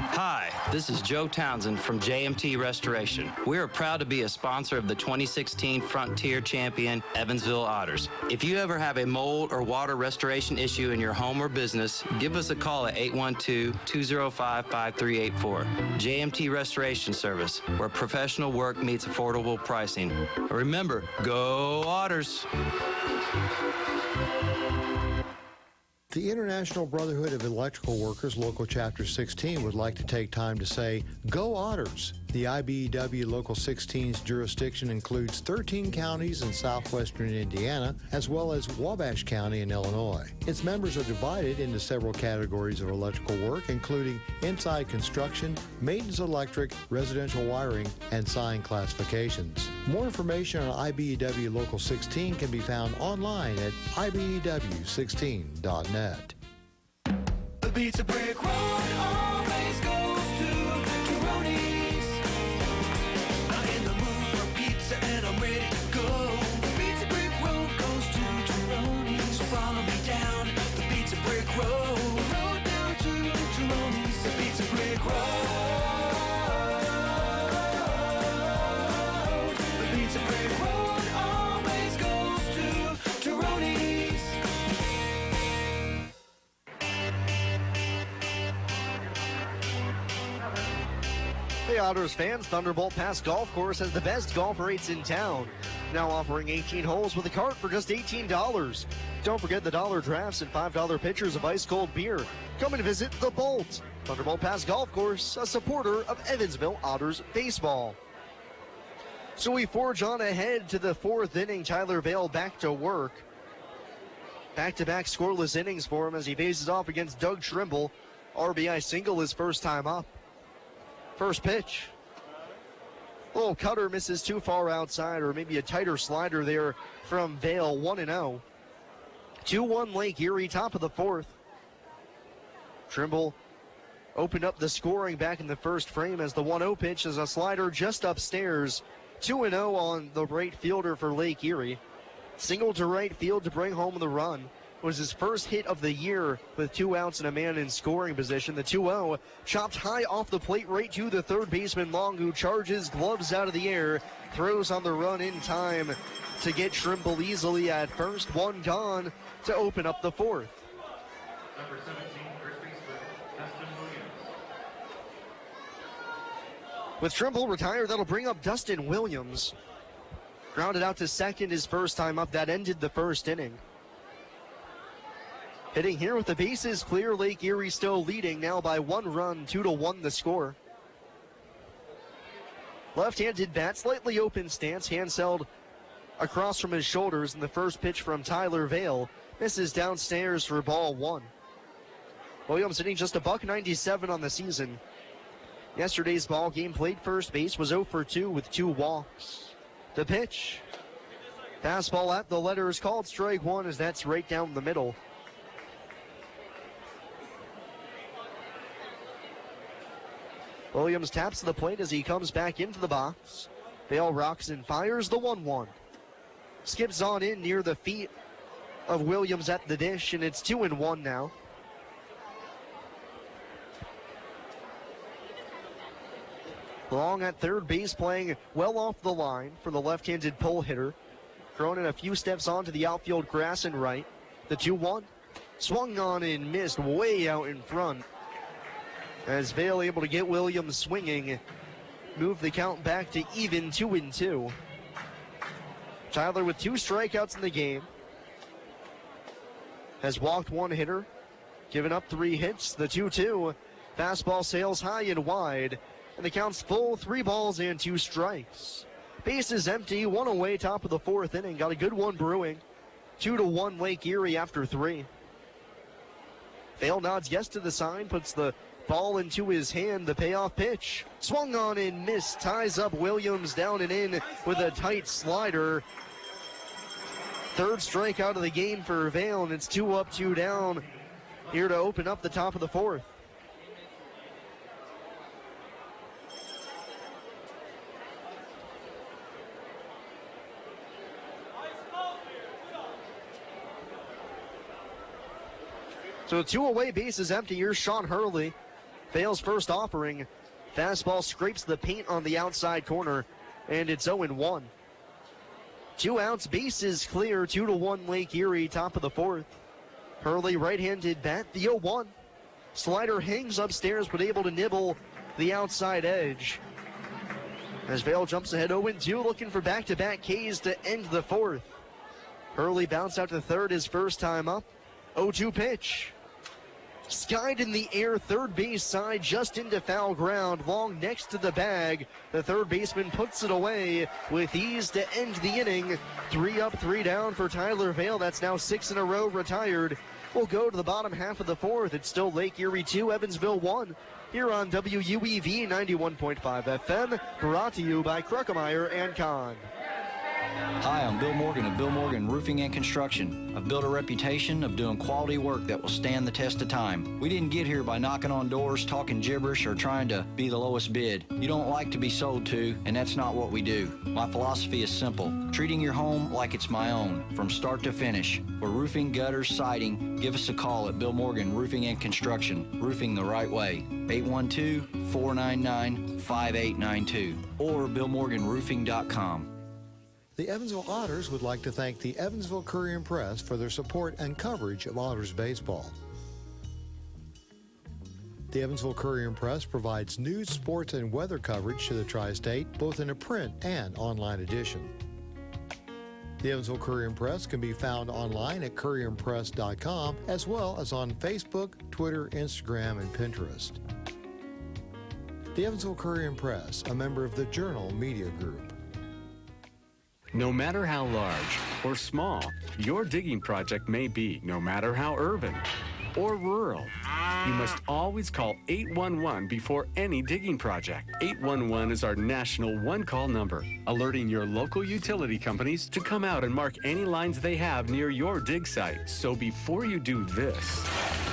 Hi, this is Joe Townsend from JMT Restoration. We are proud to be a sponsor of the 2016 Frontier Champion Evansville Otters. If you ever have a mold or water restoration issue in your home or business, give us a call at 812-205-5384. JMT Restoration Service, where professional work meets affordable pricing. Remember, go Otters! The International Brotherhood of Electrical Workers, Local Chapter 16, would like to take time to say, Go Otters! The IBEW Local 16's jurisdiction includes 13 counties in southwestern Indiana, as well as Wabash County in Illinois. Its members are divided into several categories of electrical work, including inside construction, maintenance electric, residential wiring, and sign classifications. More information on IBEW Local 16 can be found online at IBEW16.net. The Pizza Brick Road always goes to Tyroni's. I'm in the mood for pizza and I'm ready to go. The Pizza Brick Road goes to Tyroni's. So follow me down the Pizza Brick Road. Road down to Tyroni's. The Pizza Brick Road. The Pizza Brick Road always goes to Tyroni's. Hey Otters fans, Thunderbolt Pass Golf Course has the best golf rates in town. Now offering 18 holes with a cart for just $18. Don't forget the dollar drafts and $5 pitchers of ice cold beer. Come and visit The Bolt. Thunderbolt Pass Golf Course, a supporter of Evansville Otters baseball. So we forge on ahead to the 4th inning. Tyler Vale back to work. Back-to-back scoreless innings for him as he faces off against Doug Trimble. RBI single his first time up. First pitch. Little cutter misses too far outside, or maybe a tighter slider there from Vale. 1-0. 2-1 Lake Erie, top of the 4th. Trimble opened up the scoring back in the first frame as the 1-0 pitch is a slider just upstairs. 2-0 on the right fielder for Lake Erie. Single to right field to bring home the run. Was his first hit of the year with 2 outs and a man in scoring position. The 2-0 chopped high off the plate right to the third baseman Long, who charges, gloves out of the air, throws on the run in time to get Trimble easily at first. 1 gone to open up the 4th. Number 17, first baseman, Dustin Williams. With Trimble retired, that'll bring up Dustin Williams. Grounded out to second his first time up. That ended the first inning. Hitting here with the bases clear, Lake Erie still leading now by 1 run, 2-1 the score. Left-handed bat, slightly open stance, hands held across from his shoulders, and the first pitch from Tyler Vale misses downstairs for ball 1. Williams hitting just $197 on the season. Yesterday's ball game played first base, was 0 for 2 with 2 walks. The pitch. Fastball at the letters, called strike 1 as that's right down the middle. Williams taps the plate as he comes back into the box. Vale rocks and fires the 1-1. Skips on in near the feet of Williams at the dish, and it's 2-1 now. Long at third base, playing well off the line for the left-handed pull hitter. Thrown in a few steps onto the outfield grass and right. The 2-1. Swung on and missed way out in front. As Vale able to get Williams swinging. Move the count back to even 2-2. Tyler with 2 strikeouts in the game. Has walked 1 hitter. Given up 3 hits. The 2-2. Fastball sails high and wide. And the count's full, 3 balls and 2 strikes. Base is empty, 1 away, top of the 4th inning. Got a good one brewing. 2-1 Lake Erie after 3. Vale nods yes to the sign, puts the ball into his hand, the payoff pitch. Swung on and missed, ties up Williams down and in with a tight slider. 3rd strikeout of the game for Vale, and it's 2 up, 2 down here to open up the top of the 4th. So 2 away, bases empty. Here's Sean Hurley. Vale's first offering. Fastball scrapes the paint on the outside corner, and it's 0-1. 2 outs, bases clear. 2-1 Lake Erie, top of the 4th. Hurley right-handed bat, the 0-1. Slider hangs upstairs, but able to nibble the outside edge. As Vale jumps ahead 0-2, looking for back-to-back Ks to end the 4th. Hurley bounced out to third his first time up. 0-2 pitch. Skied in the air, third base side, just into foul ground. Long next to the bag. The third baseman puts it away with ease to end the inning. 3 up, 3 down for Tyler Vale. That's now 6 in a row retired. We'll go to the bottom half of the 4th. It's still Lake Erie 2, Evansville 1. Here on WUEV 91.5 FM. Brought to you by Kruckemeyer and Kahn. Hi, I'm Bill Morgan of Bill Morgan Roofing and Construction. I've built a reputation of doing quality work that will stand the test of time. We didn't get here by knocking on doors, talking gibberish, or trying to be the lowest bid. You don't like to be sold to, and that's not what we do. My philosophy is simple: treating your home like it's my own, from start to finish. For roofing, gutters, siding, give us a call at Bill Morgan Roofing and Construction. Roofing the right way. 812-499-5892 or BillMorganRoofing.com. The Evansville Otters would like to thank the Evansville Courier and Press for their support and coverage of Otters baseball. The Evansville Courier and Press provides news, sports, and weather coverage to the Tri-State, both in a print and online edition. The Evansville Courier and Press can be found online at courierandpress.com, as well as on Facebook, Twitter, Instagram, and Pinterest. The Evansville Courier and Press, a member of the Journal Media Group. No matter how large or small your digging project may be, no matter how urban or rural, you must always call 811 before any digging project. 811 is our national one-call number, alerting your local utility companies to come out and mark any lines they have near your dig site. So before you do this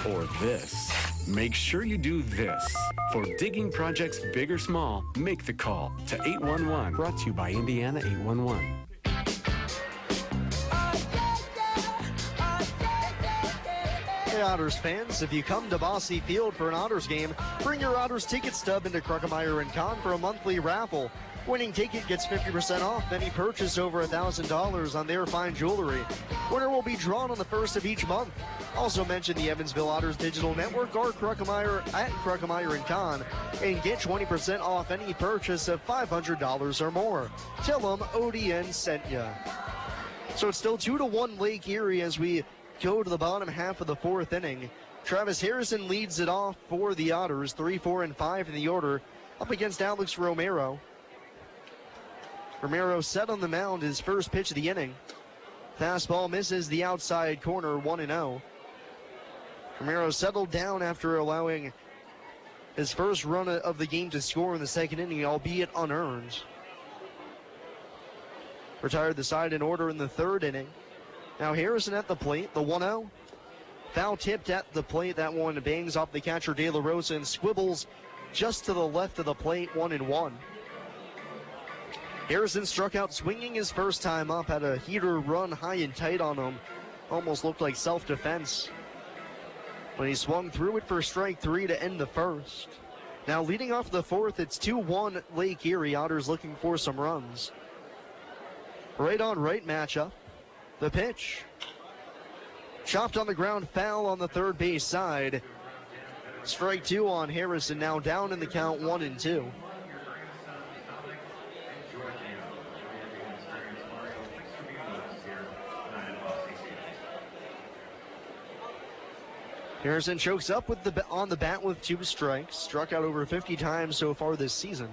or this, make sure you do this. For digging projects big or small, make the call to 811. Brought to you by Indiana 811. Hey Otters fans, if you come to Bosse Field for an Otters game, bring your Otters ticket stub into Kruckemeyer and Kahn for a monthly raffle. Winning ticket gets 50% off any purchase over $1,000 on their fine jewelry. Winner will be drawn on the first of each month. Also mention the Evansville Otters digital network or Kruckemeyer at Kruckemeyer and Kahn and get 20% off any purchase of $500 or more. Tell them ODN sent ya. So it's still 2-1 Lake Erie as we go to the bottom half of the 4th inning. Travis Harrison leads it off for the Otters, 3, 4, and 5 in the order, up against Alex Romero. Romero set on the mound his first pitch of the inning. Fastball misses the outside corner, 1-0. Romero settled down after allowing his first run of the game to score in the 2nd inning, albeit unearned. Retired the side in order in the 3rd inning. Now Harrison at the plate, the 1-0. Foul tipped at the plate. That one bangs off the catcher De La Rosa and squibbles just to the left of the plate, 1-1. Harrison struck out swinging his first time up, had a heater run high and tight on him. Almost looked like self-defense. But he swung through it for strike 3 to end the 1st. Now leading off the fourth, it's 2-1 Lake Erie. Otters looking for some runs. Right on right matchup. The pitch. Chopped on the ground, foul on the third base side. Strike two on Harrison, now down in the count 1-2. Harrison chokes up with on the bat with 2 strikes. Struck out over 50 times so far this season.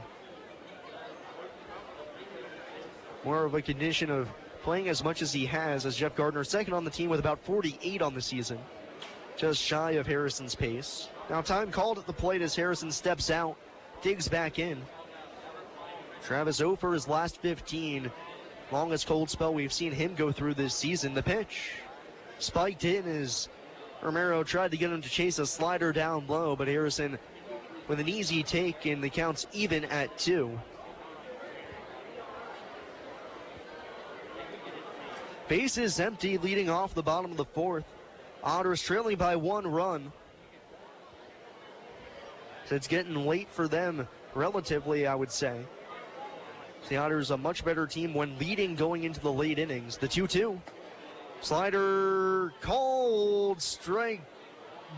More of a condition of playing as much as he has, as Jeff Gardner, second on the team with about 48 on the season. Just shy of Harrison's pace. Now time called at the plate as Harrison steps out, digs back in. Travis 0 for his last 15. Longest cold spell we've seen him go through this season. The pitch spiked in as Romero tried to get him to chase a slider down low, but Harrison with an easy take, and the count's even at 2. Bases empty leading off the bottom of the fourth. Otters trailing by 1 run. So it's getting late for them, relatively, I would say. The Otters a much better team when leading going into the late innings. The 2-2. Slider called, strike.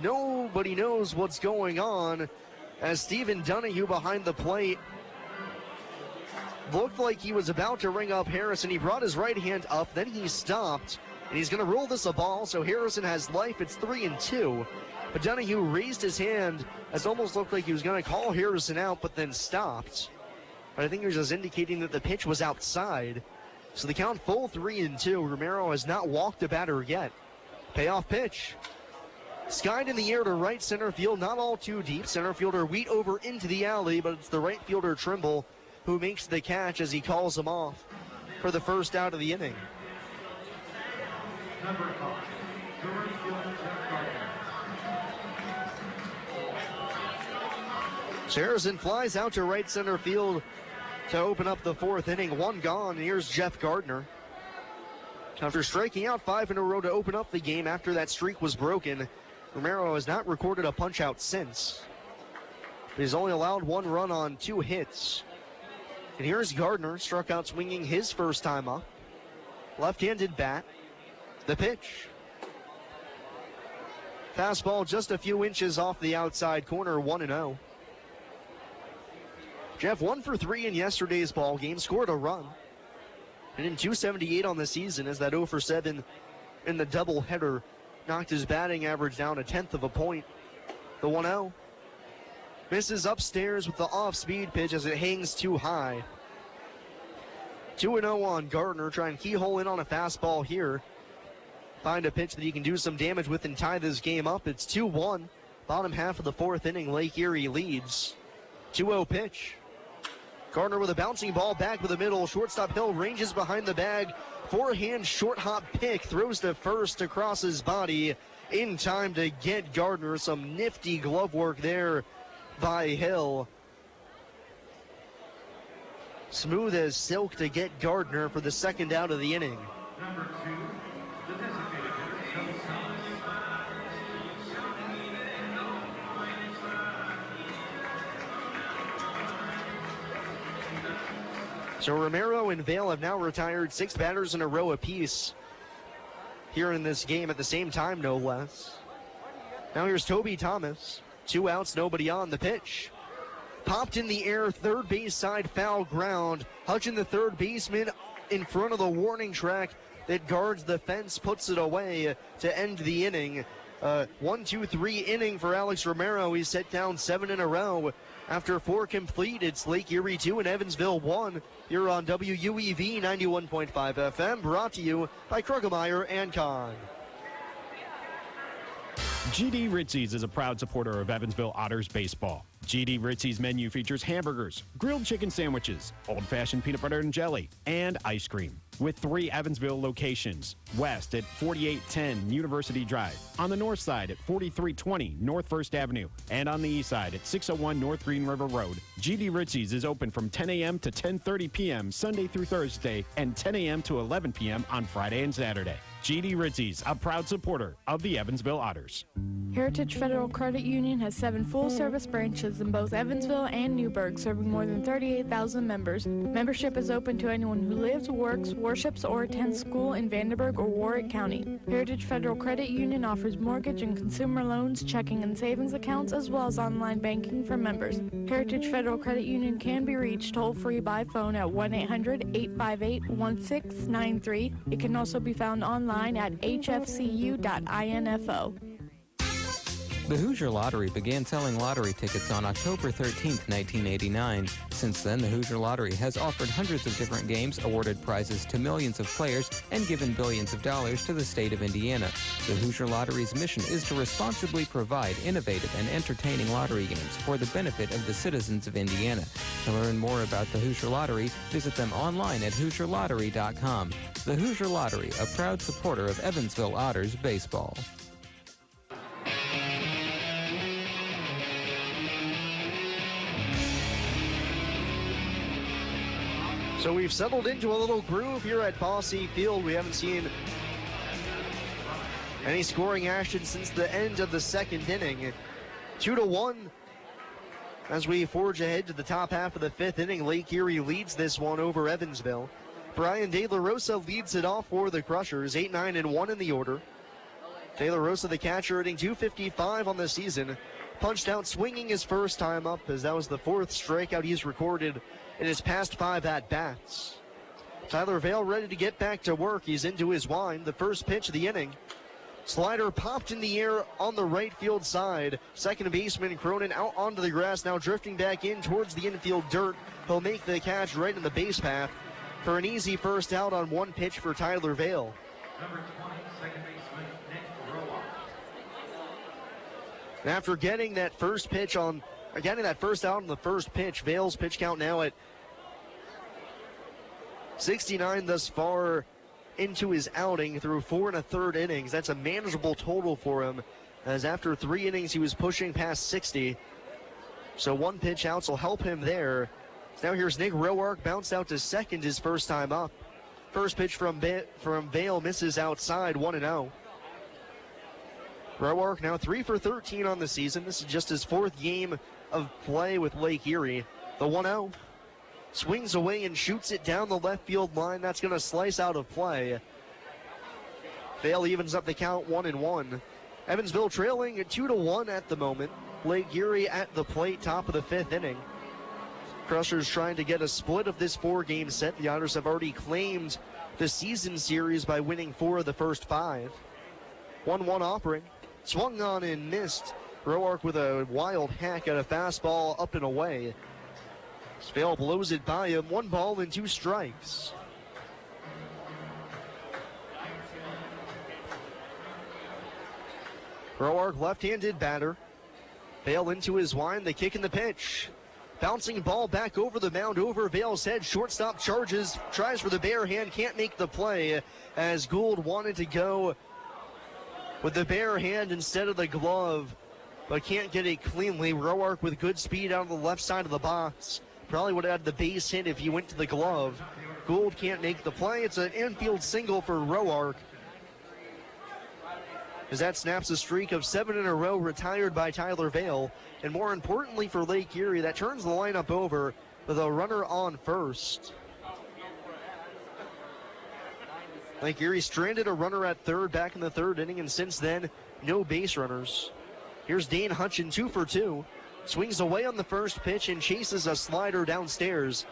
Nobody knows what's going on as Stephen Donahue behind the plate looked like he was about to ring up Harrison. He brought his right hand up, then he stopped, and he's going to roll this a ball, so Harrison has life. It's 3-2. But Donahue raised his hand as almost looked like he was going to call Harrison out, but then stopped. But I think he was just indicating that the pitch was outside. So the count full 3-2. Romero has not walked a batter yet. Payoff pitch. Skied in the air to right center field, not all too deep. Center fielder Wheat over into the alley, but it's the right fielder Trimble who makes the catch as he calls him off for the first out of the inning. Number 5, the right fielder, Jeff Gardner. Harrison flies out to right center field to open up the fourth inning. 1 gone. Here's Jeff Gardner. After striking out 5 in a row to open up the game after that streak was broken, Romero has not recorded a punch-out since. He's only allowed 1 run on 2 hits. And here's Gardner, struck out swinging his first time up. Left-handed bat. The pitch. Fastball just a few inches off the outside corner, 1-0. Jeff 1 for 3 in yesterday's ball game, scored a run. And in 278 on the season as that 0 for 7 in the doubleheader knocked his batting average down 1/10 of a point. The 1-0. Misses upstairs with the off-speed pitch as it hangs too high. 2-0 on Gardner, trying keyhole in on a fastball here. Find a pitch that he can do some damage with and tie this game up. It's 2-1. Bottom half of the fourth inning, Lake Erie leads. 2-0 pitch. Gardner with a bouncing ball back with the middle. Shortstop Hill ranges behind the bag. Forehand short hop pick. Throws to first across his body in time to get Gardner. Some nifty glove work there by Hill. Smooth as silk to get Gardner for the second out of the inning. Number 2, the designated hitter, Joe Thomas. So Romero and Vale have now retired 6 batters in a row apiece here in this game at the same time, no less. Now here's Toby Thomas. 2 outs, nobody on. The pitch. Popped in the air, third base side, foul ground. Hutchin, the third baseman, in front of the warning track that guards the fence, puts it away to end the inning. 1-2-3 inning for Alex Romero. He's set down 7 in a row. After 4 complete, it's Lake Erie 2 and Evansville 1. Here on WUEV 91.5 FM, brought to you by Krugemeyer and Kahn. GD Ritzy's is a proud supporter of Evansville Otters baseball. GD Ritzy's menu features hamburgers, grilled chicken sandwiches, old-fashioned peanut butter and jelly, and ice cream. With 3 Evansville locations: west at 4810 University Drive, on the north side at 4320 North 1st Avenue, and on the east side at 601 North Green River Road. GD Ritzy's is open from 10 a.m. to 10:30 p.m. Sunday through Thursday, and 10 a.m. to 11 p.m. on Friday and Saturday. GD Ritzies, a proud supporter of the Evansville Otters. Heritage Federal Credit Union has 7 full-service branches in both Evansville and Newburgh, serving more than 38,000 members. Membership is open to anyone who lives, works, worships, or attends school in Vandenberg or Warwick County. Heritage Federal Credit Union offers mortgage and consumer loans, checking and savings accounts, as well as online banking for members. Heritage Federal Credit Union can be reached toll-free by phone at 1-800-858-1693. It can also be found online at hfcu.info. The Hoosier Lottery began selling lottery tickets on October 13, 1989. Since then, the Hoosier Lottery has offered hundreds of different games, awarded prizes to millions of players, and given billions of dollars to the state of Indiana. The Hoosier Lottery's mission is to responsibly provide innovative and entertaining lottery games for the benefit of the citizens of Indiana. To learn more about the Hoosier Lottery, visit them online at HoosierLottery.com. The Hoosier Lottery, a proud supporter of Evansville Otters baseball. So we've settled into a little groove here at Bosse Field. We haven't seen any scoring action since the end of the second inning. 2-1 as we forge ahead to the top half of the fifth inning. Lake Erie leads this one over Evansville. Brian De La Rosa leads it off for the Crushers, 8-9-1 in the order. De La Rosa, the catcher, hitting .255 on the season. Punched out swinging his first time up, as that was the 4th strikeout he's recorded in his past 5 at-bats. Tyler Vale ready to get back to work. He's into his wind. The first pitch of the inning. Slider popped in the air on the right field side. Second baseman Cronin out onto the grass, now drifting back in towards the infield dirt. He'll make the catch right in the base path for an easy first out on one pitch for Tyler Vale. Number 20, second baseman Nick Roa. And after getting that first pitch out on the first pitch, Vale's pitch count now at 69 thus far into his outing through 4 1/3 innings. That's a manageable total for him, as after 3 innings he was pushing past 60. So one pitch outs will help him there. Now here's Nick Roark, bounced out to second his first time up. First pitch from Vale misses outside, 1-0. Roark now 3 for 13 on the season. This is just his 4th game of play with Lake Erie. The 1-0. Swings away and shoots it down the left field line. That's going to slice out of play. Vale evens up the count, 1-1. Evansville trailing at 2-1 at the moment. Lake Erie at the plate, top of the 5th inning. Crushers trying to get a split of this 4-game set. The Otters have already claimed the season series by winning 4 of the first 5. 1-1 offering. Swung on and missed. Roark with a wild hack at a fastball up and away. Vale blows it by him. 1 ball and 2 strikes. Roark, left-handed batter. Vale into his wind. The kick and the pitch. Bouncing ball back over the mound, over Vale's head. Shortstop charges, tries for the bare hand, can't make the play, as Gould wanted to go with the bare hand instead of the glove, but can't get it cleanly. Roark with good speed out on the left side of the box. Probably would have had the base hit if he went to the glove. Gould can't make the play. It's an infield single for Roark, as that snaps a streak of 7 in a row retired by Tyler Vale. And more importantly for Lake Erie, that turns the lineup over with a runner on first. Lake Erie stranded a runner at third back in the 3rd inning, and since then, no base runners. Here's Dane Hutchin, 2 for 2. Swings away on the first pitch and chases a slider downstairs.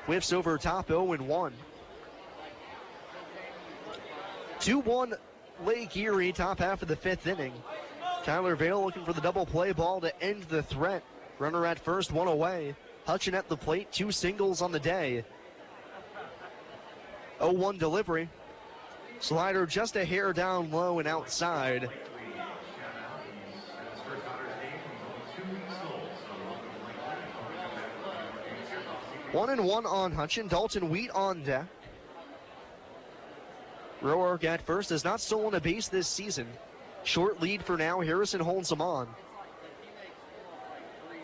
Whiffs over top, 0-1. 2-1 Lake Erie, top half of the 5th inning. Tyler Vale looking for the double play ball to end the threat. Runner at first, 1 away. Hutchin at the plate, 2 singles on the day. 0-1 delivery. Slider just a hair down low and outside. One and one on Hutchin. Dalton Wheat on deck. Roark at first has not stolen a base this season. Short lead for now. Harrison holds him on.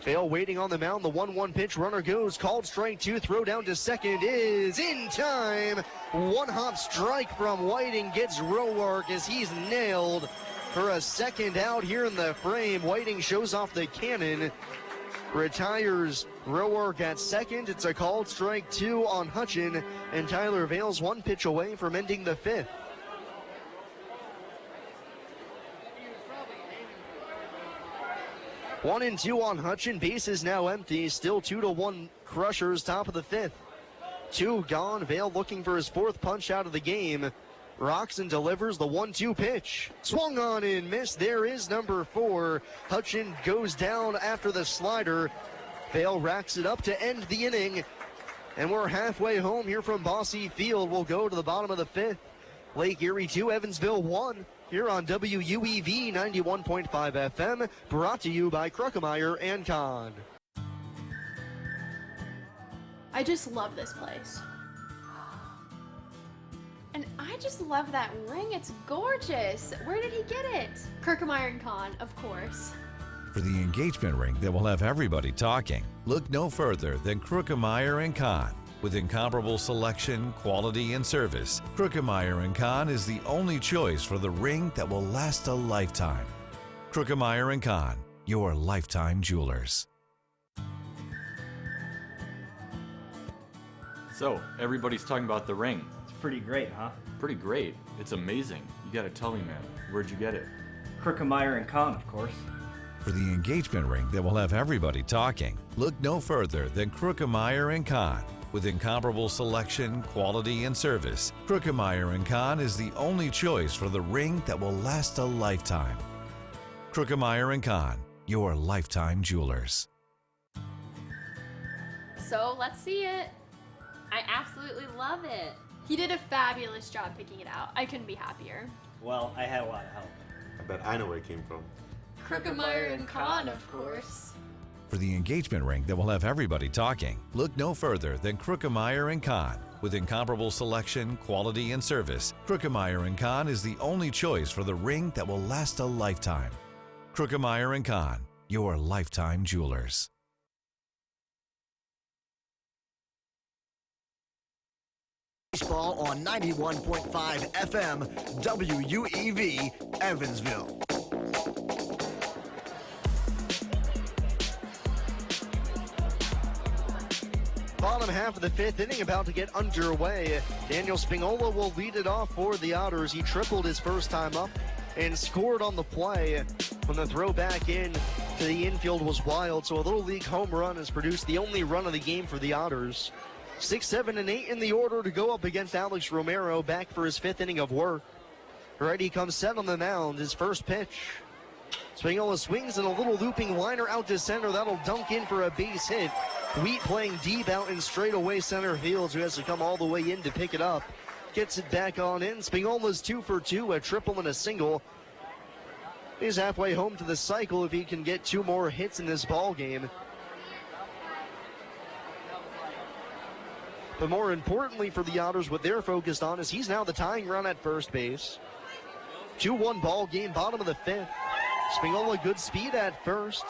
Vail waiting on the mound. The 1-1 pitch. Runner goes. Called strike 2. Throw down to second is in time. One hop strike from Whiting gets Roark as he's nailed for a second out here in the frame. Whiting shows off the cannon. Retires Roark at second. It's a called strike 2 on Hutchin, and Tyler Vail's one pitch away from ending the fifth. One and two on Hutchin. Base is now empty. Still 2-1 Crushers, top of the fifth. 2 gone. Vail looking for his fourth punch out of the game. Roxon delivers the 1-2 pitch. Swung on and missed. There is number 4. Hutchin goes down after the slider. Vail racks it up to end the inning. And we're halfway home here from Bosse Field. We'll go to the bottom of the fifth. Lake Erie 2, Evansville 1. Here on WUEV 91.5 FM, brought to you by Kruckemeyer and Kahn. I just love this place. And I just love that ring. It's gorgeous. Where did he get it? Kruckemeyer and Kahn, of course. For the engagement ring that will have everybody talking, look no further than Kruckemeyer and Kahn. With incomparable selection, quality, and service, Kruckemeyer & Kahn is the only choice for the ring that will last a lifetime. Kruckemeyer & Kahn, your lifetime jewelers. So, everybody's talking about the ring. It's pretty great, huh? Pretty great. It's amazing. You gotta tell me, man. Where'd you get it? Kruckemeyer and Kahn, of course. For the engagement ring that will have everybody talking, look no further than Kruckemeyer & Kahn. With incomparable selection, quality, and service, Kruckemeyer & Kahn is the only choice for the ring that will last a lifetime. Kruckemeyer & Kahn, your lifetime jewelers. So let's see it. I absolutely love it. He did a fabulous job picking it out. I couldn't be happier. Well, I had a lot of help. I bet I know where it came from. Kruckemeyer and Kahn, of course. For the engagement ring that will have everybody talking, look no further than Kruckemeyer & Kahn. With incomparable selection, quality, and service, Kruckemeyer & Kahn is the only choice for the ring that will last a lifetime. Kruckemeyer & Kahn, your lifetime jewelers. Baseball on 91.5 FM, WUEV, Evansville. Bottom half of the fifth inning about to get underway. Daniel Spingola will lead it off for the Otters. He tripled his first time up and scored on the play when the throw back in to the infield was wild. So a Little League home run has produced the only run of the game for the Otters. 6, 7, and 8 in the order to go up against Alex Romero, back for his fifth inning of work. Ready comes set on the mound, his first pitch. Spingola swings and a little looping liner out to center. That'll dunk in for a base hit. Wheat playing deep out in straightaway center field, who has to come all the way in to pick it up. Gets it back on in. Spingola's 2 for 2, a triple and a single. He's halfway home to the cycle if he can get 2 more hits in this ball game. But more importantly for the Otters, what they're focused on is he's now the tying run at first base. 2-1 ball game, bottom of the fifth. Spingola good speed at first.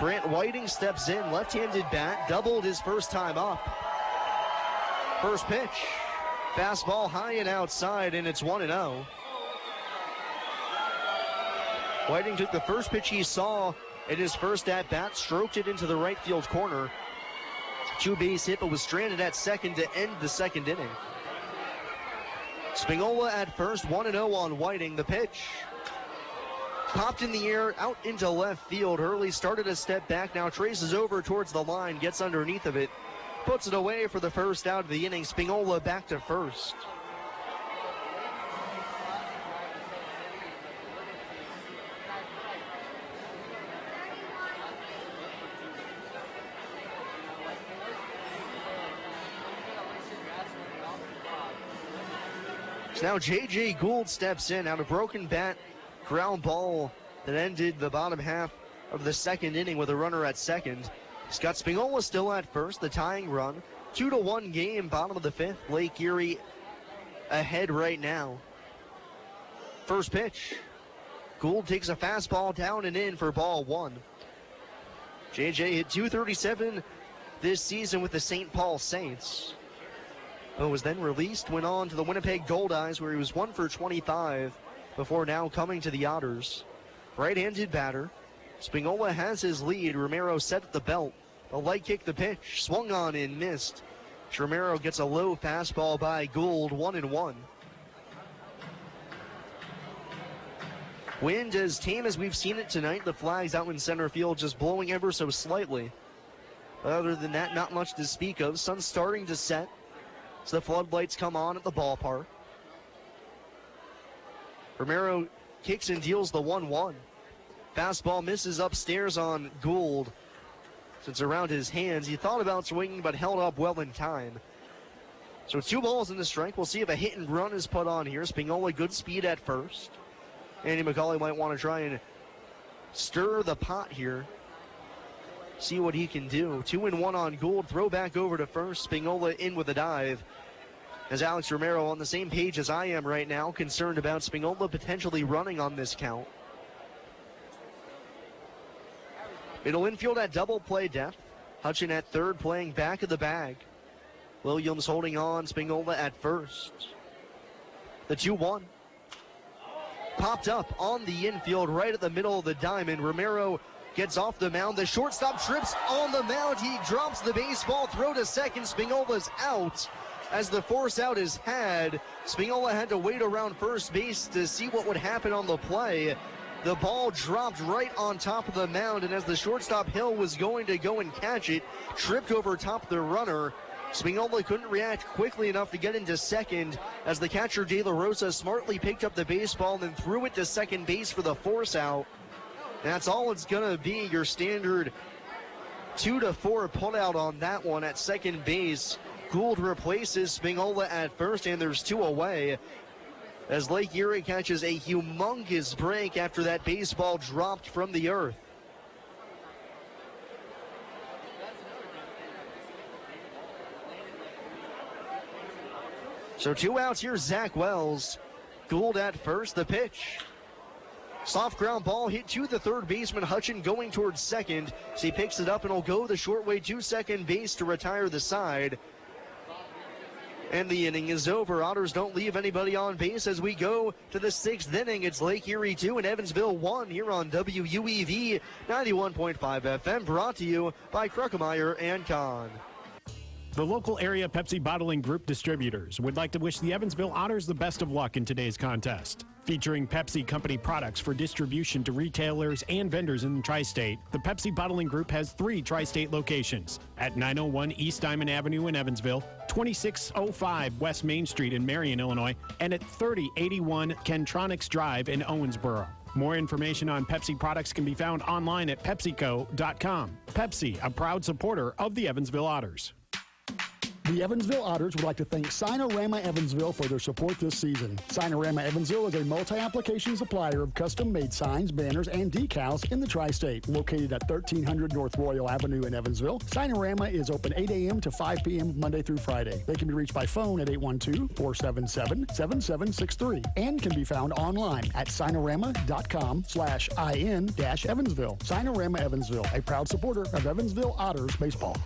Brant Whiting steps in, left-handed bat, doubled his first time up. First pitch, fastball high and outside, and it's 1-0. Whiting took the first pitch he saw in his first at-bat, stroked it into the right field corner. 2-base hit, but was stranded at second to end the second inning. Spingola at first, 1-0 on Whiting. The pitch popped in the air, out into left field. Hurley started a step back, now traces over towards the line, gets underneath of it, puts it away for the first out of the inning. Spingola back to first. So now J.J. Gould steps in out a broken bat. Ground ball that ended the bottom half of the second inning with a runner at second. Scott Spingola still at first, the tying run. 2-1 game, bottom of the fifth. Lake Erie ahead right now. First pitch. Gould takes a fastball down and in for ball 1. JJ hit .237 this season with the St. Paul Saints, but was then released, went on to the Winnipeg Goldeyes, where he was 1 for 25 before now coming to the Otters. Right-handed batter. Spinola has his lead. Romero set at the belt. A light kick, the pitch, swung on and missed. Romero gets a low fastball by Gould, 1-1. Wind as tame as we've seen it tonight. The flags out in center field just blowing ever so slightly. Other than that, not much to speak of. Sun's starting to set, so the floodlights come on at the ballpark. Romero kicks and deals the 1-1. Fastball misses upstairs on Gould. Since around his hands, he thought about swinging but held up well in time. So 2 balls and a strike. We'll see if a hit and run is put on here. Spinola good speed at first. Andy McCauley might want to try and stir the pot here. See what he can do. 2-1 on Gould. Throw back over to first. Spinola in with a dive. As Alex Romero on the same page as I am right now, concerned about Spinola potentially running on this count. Middle infield at double play depth. Hutchin at third, playing back of the bag. Williams holding on. Spinola at first. The 2-1. Popped up on the infield right at the middle of the diamond. Romero gets off the mound. The shortstop trips on the mound. He drops the baseball. Throw to second. Spinola's out. As the force out is had, Spinola had to wait around first base to see what would happen on the play. The ball dropped right on top of the mound, and as the shortstop Hill was going to go and catch it, tripped over top the runner. Spinola couldn't react quickly enough to get into second, as the catcher De La Rosa smartly picked up the baseball and then threw it to second base for the force out. That's all it's going to be, your standard 2-4 putout on that one at second base. Gould replaces Spinola at first, and there's 2 away. As Lake Erie catches a humongous break after that baseball dropped from the earth. So 2 outs here, Zach Wells. Gould at first, the pitch. Soft ground ball hit to the third baseman, Hutchin going towards second. So he picks it up and will go the short way to second base to retire the side. And the inning is over. Otters don't leave anybody on base as we go to the 6th inning. It's Lake Erie 2 and Evansville 1 here on WUEV 91.5 FM, brought to you by Kruckemeyer and Kahn. The local area Pepsi Bottling Group distributors would like to wish the Evansville Otters the best of luck in today's contest. Featuring Pepsi Company products for distribution to retailers and vendors in the tri-state, the Pepsi Bottling Group has 3 tri-state locations at 901 East Diamond Avenue in Evansville, 2605 West Main Street in Marion, Illinois, and at 3081 Kentronics Drive in Owensboro. More information on Pepsi products can be found online at PepsiCo.com. Pepsi, a proud supporter of the Evansville Otters. The Evansville Otters would like to thank Sinorama Evansville for their support this season. Sinorama Evansville is a multi-application supplier of custom-made signs, banners, and decals in the tri-state. Located at 1300 North Royal Avenue in Evansville, Sinorama is open 8 a.m. to 5 p.m. Monday through Friday. They can be reached by phone at 812-477-7763 and can be found online at sinorama.com/in-Evansville. Sinorama Evansville, a proud supporter of Evansville Otters baseball.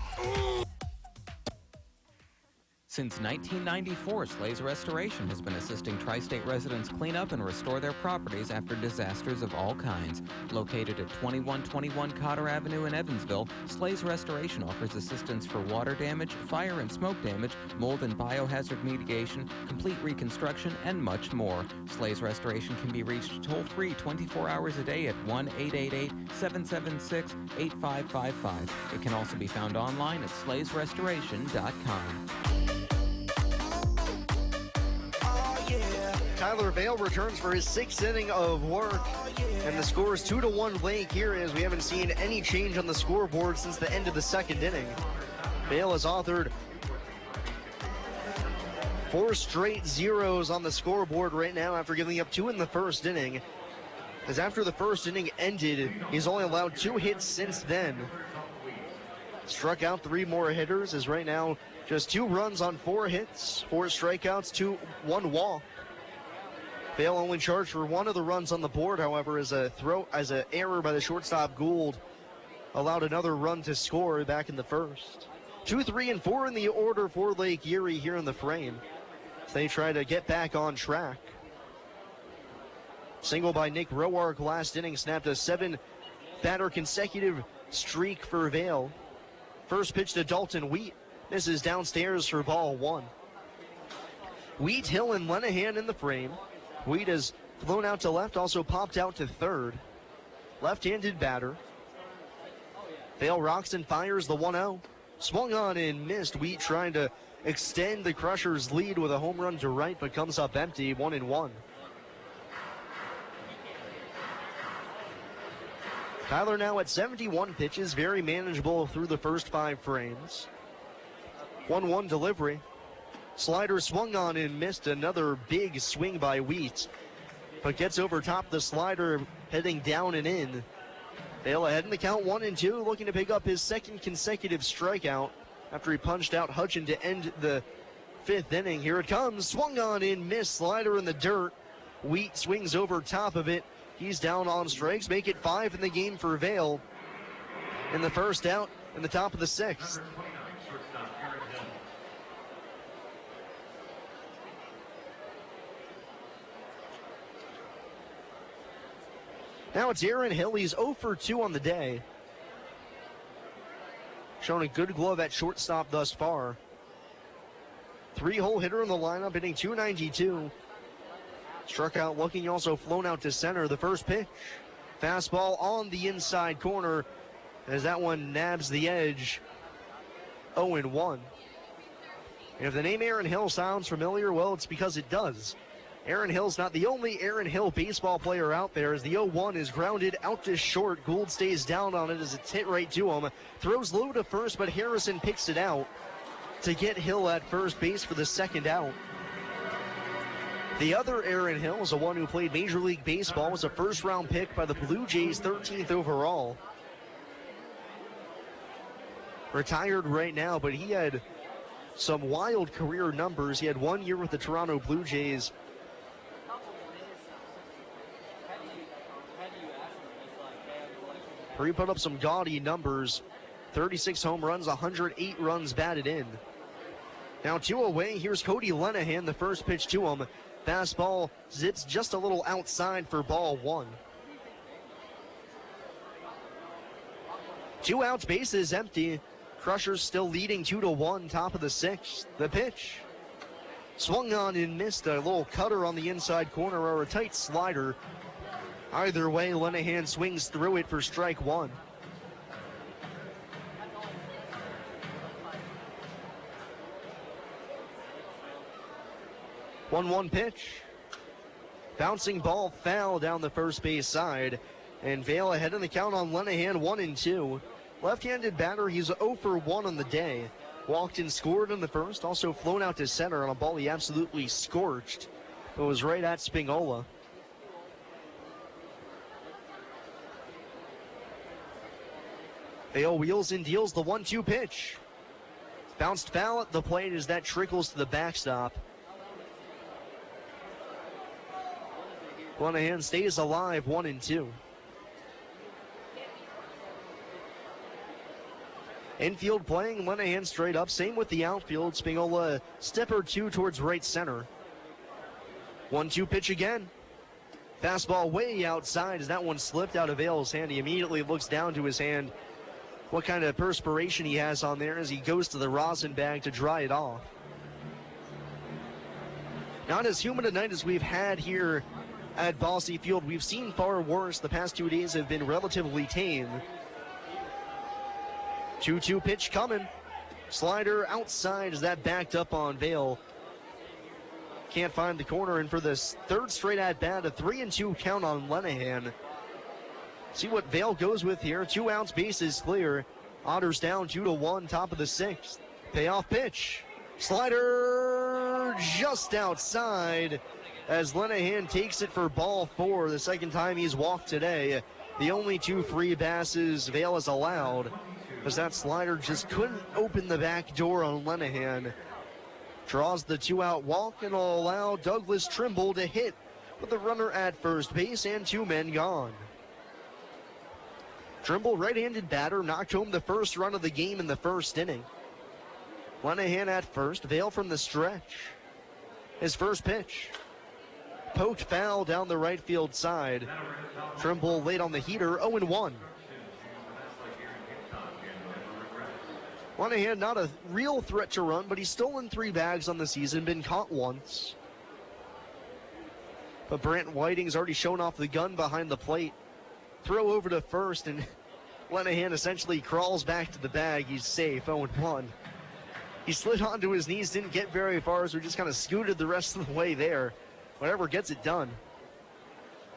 Since 1994, Slays Restoration has been assisting tri-state residents clean up and restore their properties after disasters of all kinds. Located at 2121 Cotter Avenue in Evansville, Slays Restoration offers assistance for water damage, fire and smoke damage, mold and biohazard mitigation, complete reconstruction, and much more. Slays Restoration can be reached toll-free 24 hours a day at 1-888-776-8555. It can also be found online at slaysrestoration.com. Tyler Vale returns for his 6th inning of work, and the score is 2-1 Lake here, as we haven't seen any change on the scoreboard since the end of the 2nd inning. Vale has authored 4 straight zeros on the scoreboard right now after giving up 2 in the 1st inning. As after the 1st inning ended, he's only allowed 2 hits since then. Struck out 3 more hitters, as right now just 2 runs on 4 hits, 4 strikeouts, 1 walk. Vale only charged for 1 of the runs on the board, however, as an error by the shortstop Gould allowed another run to score back in the first. 2, 3, and 4 in the order for Lake Erie here in the frame. They try to get back on track. Single by Nick Roark last inning snapped a 7-batter consecutive streak for Vail. First pitch to Dalton Wheat. Misses downstairs for ball 1. Wheat, Hill, and Lenahan in the frame. Wheat has flown out to left, also popped out to third. Left-handed batter. Vail rocks and fires the 1-0. Swung on and missed. Wheat trying to extend the Crushers' lead with a home run to right, but comes up empty, 1-1. Tyler now at 71 pitches, very manageable through the first 5 frames. 1-1 delivery. Slider swung on and missed. Another big swing by Wheat, but gets over top the slider, heading down and in. Vail ahead in the count, 1-2, looking to pick up his second consecutive strikeout after he punched out Hutchin to end the 5th inning. Here it comes, swung on and missed. Slider in the dirt. Wheat swings over top of it. He's down on strikes, make it 5 in the game for Vail. In the first out in the top of the 6th. Now it's Aaron Hill. He's 0 for 2 on the day. Showing a good glove at shortstop thus far. 3-hole hitter in the lineup, hitting .292. Struck out looking, also flown out to center. The first pitch. Fastball on the inside corner as that one nabs the edge. 0-1. And if the name Aaron Hill sounds familiar, well, it's because it does. Aaron Hill's not the only Aaron Hill baseball player out there, as the 0-1 is grounded out to short. Gould stays down on it as it's hit right to him. Throws low to first, but Harrison picks it out to get Hill at first base for the second out. The other Aaron Hill is the one who played Major League Baseball, was a first-round pick by the Blue Jays, 13th overall. Retired right now, but he had some wild career numbers. He had 1 year with the Toronto Blue Jays. Where he put up some gaudy numbers. 36 home runs, 108 runs batted in. Now 2 away, here's Cody Lenahan, the first pitch to him. Fastball zips just a little outside for ball 1. 2 outs, bases empty. Crushers still leading 2-1, top of the 6th. The pitch. Swung on and missed. A little cutter on the inside corner or a tight slider. Either way, Lenahan swings through it for strike 1. One pitch. Bouncing ball foul down the first base side. And Vail ahead in the count on Lenahan, 1-2. Left-handed batter, he's 0 for 1 on the day. Walked and scored in the first. Also flown out to center on a ball he absolutely scorched. It was right at Spingola. Vail wheels and deals the 1-2 pitch. Bounced foul at the plate as that trickles to the backstop. Lenahan stays alive, 1-2. Infield playing, Lenahan straight up. Same with the outfield. Spingola a step or 2 towards right center. 1-2 pitch again. Fastball way outside as that one slipped out of Vail's hand. He immediately looks down to his hand. What kind of perspiration he has on there as he goes to the rosin bag to dry it off. Not as humid a night as we've had here at Bosse Field. We've seen far worse. The past 2 days have been relatively tame. 2-2 pitch coming. Slider outside as that backed up on Vail. Can't find the corner, and for this 3rd straight at bat, a 3-2 count on Lenahan. See what Vail goes with here. 2 outs, bases clear. Otters down 2-1, top of the 6th. Payoff pitch. Slider just outside as Lenahan takes it for ball 4, the second time he's walked today. The only 2 free bases Vail has allowed, as that slider just couldn't open the back door on Lenahan. Draws the 2-out walk and will allow Douglas Trimble to hit with the runner at first base and 2 men gone. Trimble, right-handed batter, knocked home the first run of the game in the first inning. Lenahan at first, Vale from the stretch. His first pitch. Poked foul down the right field side. Trimble late on the heater, 0-1. Lenahan not a real threat to run, but he's stolen 3 bags on the season, been caught once. But Brant Whiting's already shown off the gun behind the plate. Throw over to first, and Lenahan essentially crawls back to the bag. He's safe, 0-1. He slid onto his knees, didn't get very far, so he just kind of scooted the rest of the way there. Whatever gets it done.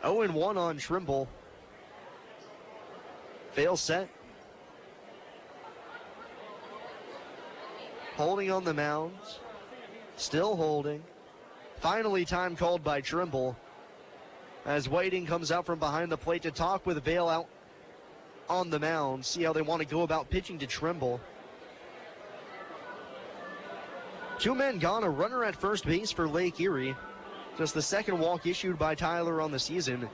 0-1 on Trimble. Vale set. Holding on the mound. Still holding. Finally, time called by Trimble. As Whiting comes out from behind the plate to talk with Vale out on the mound. See how they want to go about pitching to Trimble. 2 men gone, a runner at first base for Lake Erie. Just the second walk issued by Tyler on the season.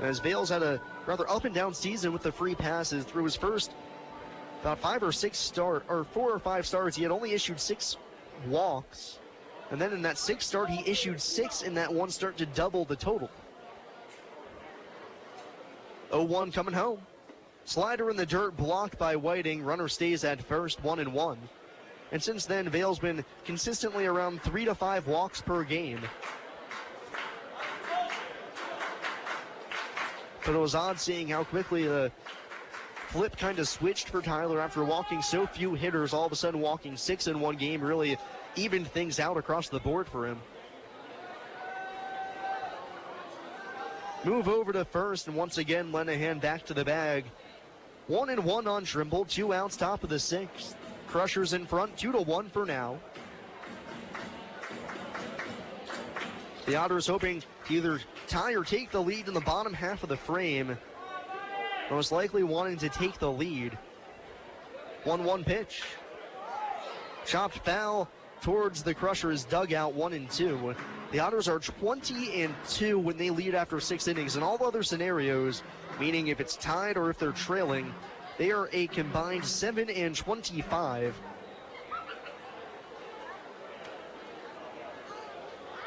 As Vale's had a rather up and down season with the free passes. Through his first about 4 or 5 starts, he had only issued 6 walks. And then in that 6th start, he issued 6 in that 1 start to double the total. 0-1 coming home. Slider in the dirt, blocked by Whiting. Runner stays at first, 1-1. And since then, Vale's been consistently around 3 to 5 walks per game. But it was odd seeing how quickly the flip kind of switched for Tyler after walking so few hitters. All of a sudden walking 6 in 1 game really evened things out across the board for him. Move over to first, and once again, Lenahan back to the bag. 1-1 on Trimble, 2 outs, top of the 6th. Crushers in front, 2-1 for now. The Otters hoping to either tie or take the lead in the bottom half of the frame. Most likely wanting to take the lead. 1-1 pitch. Chopped foul towards the Crushers' dugout, 1-2. The Otters are 20-2 when they lead after 6 innings. In all other scenarios, meaning if it's tied or if they're trailing, they are a combined 7-25.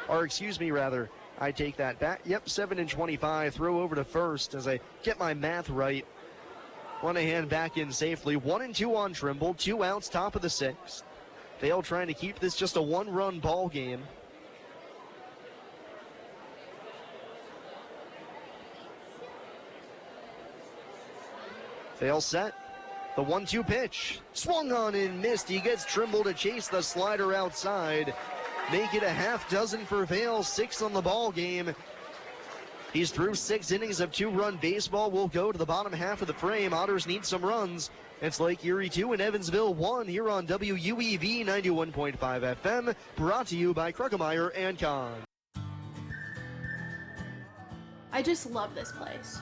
Or excuse me, rather, I take that back. Yep, 7-25. Throw over to first as I get my math right. Lenahan back in safely. 1-2 on Trimble. 2 outs, top of the 6th. Vale trying to keep this just a 1-run ball game. Vale set. The 1-2 pitch. Swung on and missed. He gets Trimble to chase the slider outside. Make it a half dozen for Vale. 6 on the ball game. He's through 6 innings of 2-run baseball. We'll go to the bottom half of the frame. Otters need some runs. It's Lake Erie 2 and Evansville 1 here on WUEV 91.5 FM. Brought to you by Kruckemeyer and Kahn. I just love this place.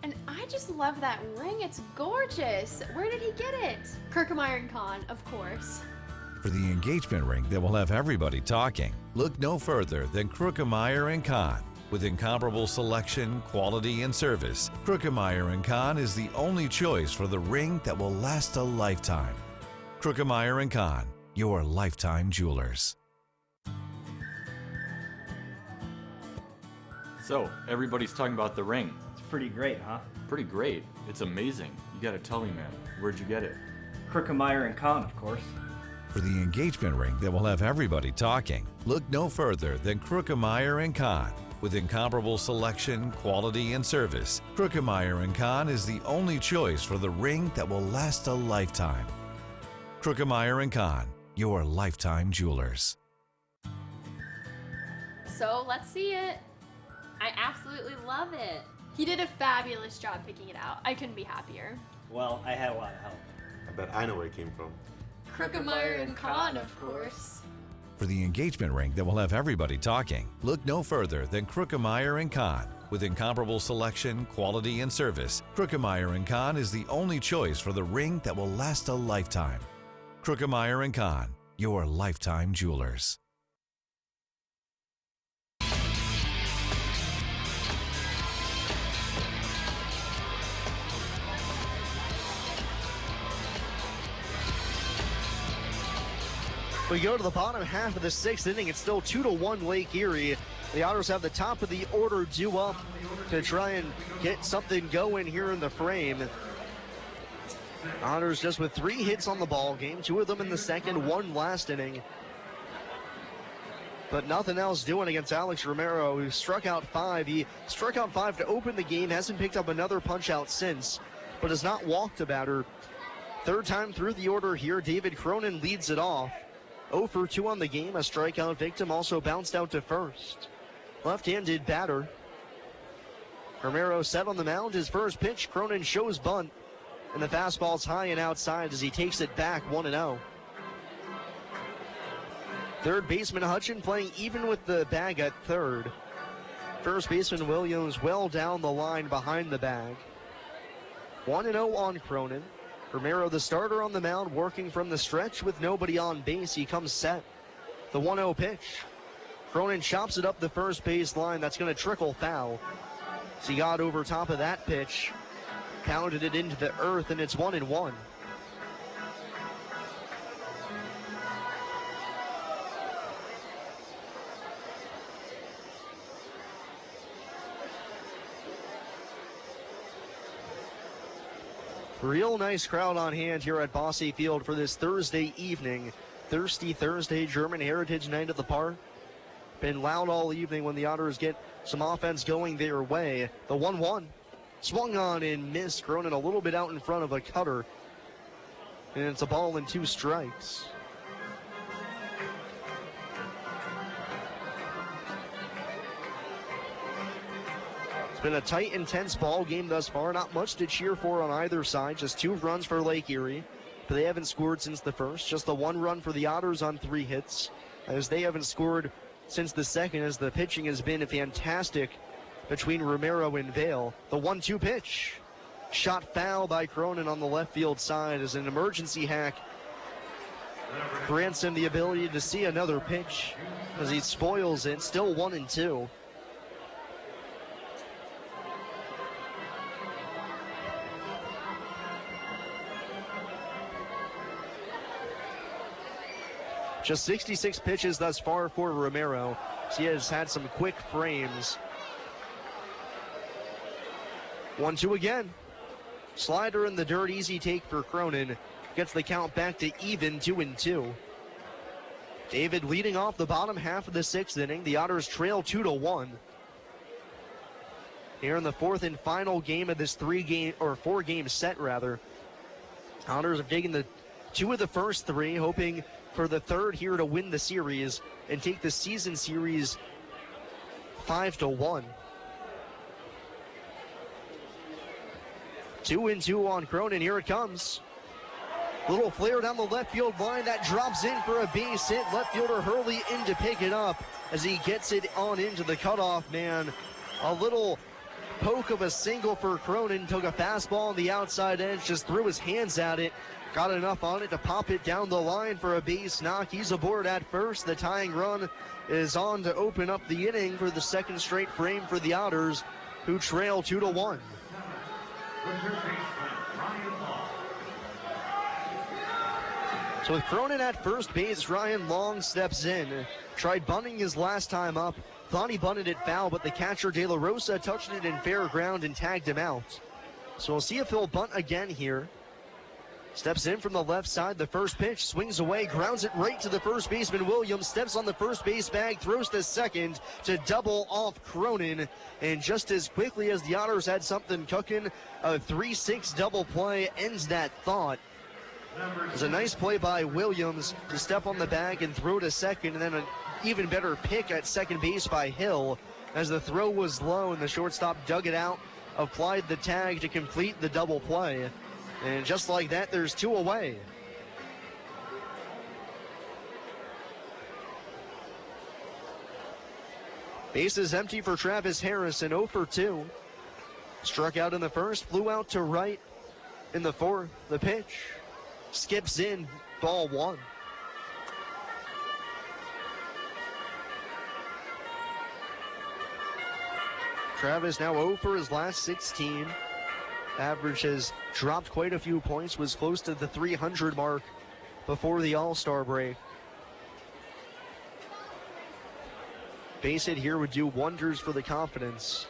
And I just love that ring. It's gorgeous. Where did he get it? Kruckemeyer and Kahn, of course. For the engagement ring that will have everybody talking, look no further than Kruckemeyer & Kahn. With incomparable selection, quality, and service, Kruckemeyer & Kahn is the only choice for the ring that will last a lifetime. Kruckemeyer & Kahn, your lifetime jewelers. So, everybody's talking about the ring. It's pretty great, huh? Pretty great. It's amazing. You gotta tell me, man. Where'd you get it? Kruckemeyer & Kahn, of course. For the engagement ring that will have everybody talking, look no further than Kruckemeyer & Kahn. With incomparable selection, quality, and service, Kruckemeyer & Kahn is the only choice for the ring that will last a lifetime. Kruckemeyer & Kahn, your lifetime jewelers. So let's see it. I absolutely love it. He did a fabulous job picking it out. I couldn't be happier. Well, I had a lot of help. I bet I know where it came from. Kruckemeyer and Kahn, of course. For the engagement ring that will have everybody talking, look no further than Kruckemeyer & Kahn. With incomparable selection, quality, and service, Kruckemeyer & Kahn is the only choice for the ring that will last a lifetime. Kruckemeyer & Kahn, your lifetime jewelers. We go to the bottom half of the sixth inning. It's still 2-1 Lake Erie. The Otters have the top of the order due up to try and get something going here in the frame. Otters just with 3 hits on the ball game, 2 of them in the second, 1 last inning. But nothing else doing against Alex Romero, who struck out 5. He struck out 5 to open the game, hasn't picked up another punch out since, but has not walked a batter. Third time through the order here, David Cronin leads it off. 0 for 2 on the game, a strikeout victim also bounced out to first. Left-handed batter. Romero set on the mound, his first pitch, Cronin shows bunt, and the fastball's high and outside as he takes it back 1-0. Third baseman Hutchin playing even with the bag at third. First baseman Williams well down the line behind the bag. 1-0 on Cronin. Romero, the starter on the mound, working from the stretch with nobody on base. He comes set. The 1-0 pitch. Cronin chops it up the first base line. That's going to trickle foul. So he got over top of that pitch, pounded it into the earth, and it's 1-1. Real nice crowd on hand here at Bosse Field for this Thursday evening. Thirsty Thursday, German Heritage Night at the park. Been loud all evening when the Otters get some offense going their way. The 1-1 swung on and missed. Cronin a little bit out in front of a cutter. And it's a ball and 2 strikes. It's been a tight, intense ball game thus far. Not much to cheer for on either side. Just 2 runs for Lake Erie. But they haven't scored since the first. Just the 1 run for the Otters on 3 hits. As they haven't scored since the second, as the pitching has been fantastic between Romero and Vale. The 1-2 pitch. Shot foul by Cronin on the left field side as an emergency hack grants him the ability to see another pitch as he spoils it. Still 1-2. Just 66 pitches thus far for Romero. So he has had some quick frames. 1-2 again. Slider in the dirt, easy take for Cronin. Gets the count back to even, 2-2. David leading off the bottom half of the 6th inning. The Otters trail 2-1. Here in the 4th and final game of this 4-game set rather. Otters have taken the 2 of the first 3, hoping for the 3rd here to win the series and take the season series 5-1. 2-2 on Cronin. Here it comes. Little flare down the left field line that drops in for a base hit. Left fielder Hurley in to pick it up as he gets it on into the cutoff man. A little poke of a single for Cronin. Took a fastball on the outside edge, just threw his hands at it. Got enough on it to pop it down the line for a base knock. He's aboard at first. The tying run is on to open up the inning for the 2nd straight frame for the Otters, who trail 2-1. So with Cronin at first base, Ryan Long steps in. Tried bunting his last time up. Thought he bunted it foul, but the catcher De La Rosa touched it in fair ground and tagged him out. So we'll see if he'll bunt again here. Steps in from the left side. The first pitch swings away, grounds it right to the first baseman Williams. Steps on the first base bag, throws to second to double off Cronin. And just as quickly as the Otters had something cooking, a 3-6 double play ends that thought. It was a nice play by Williams to step on the bag and throw to second, and then an even better pick at second base by Hill as the throw was low and the shortstop dug it out, applied the tag to complete the double play. And just like that, there's 2 away. Bases empty for Travis Harrison, 0 for 2. Struck out in the first, flew out to right in the 4th. The pitch skips in, ball 1. Travis now 0 for his last 16. Average has dropped quite a few points, was close to the 300 mark before the All-Star break. base hit here would do wonders for the confidence.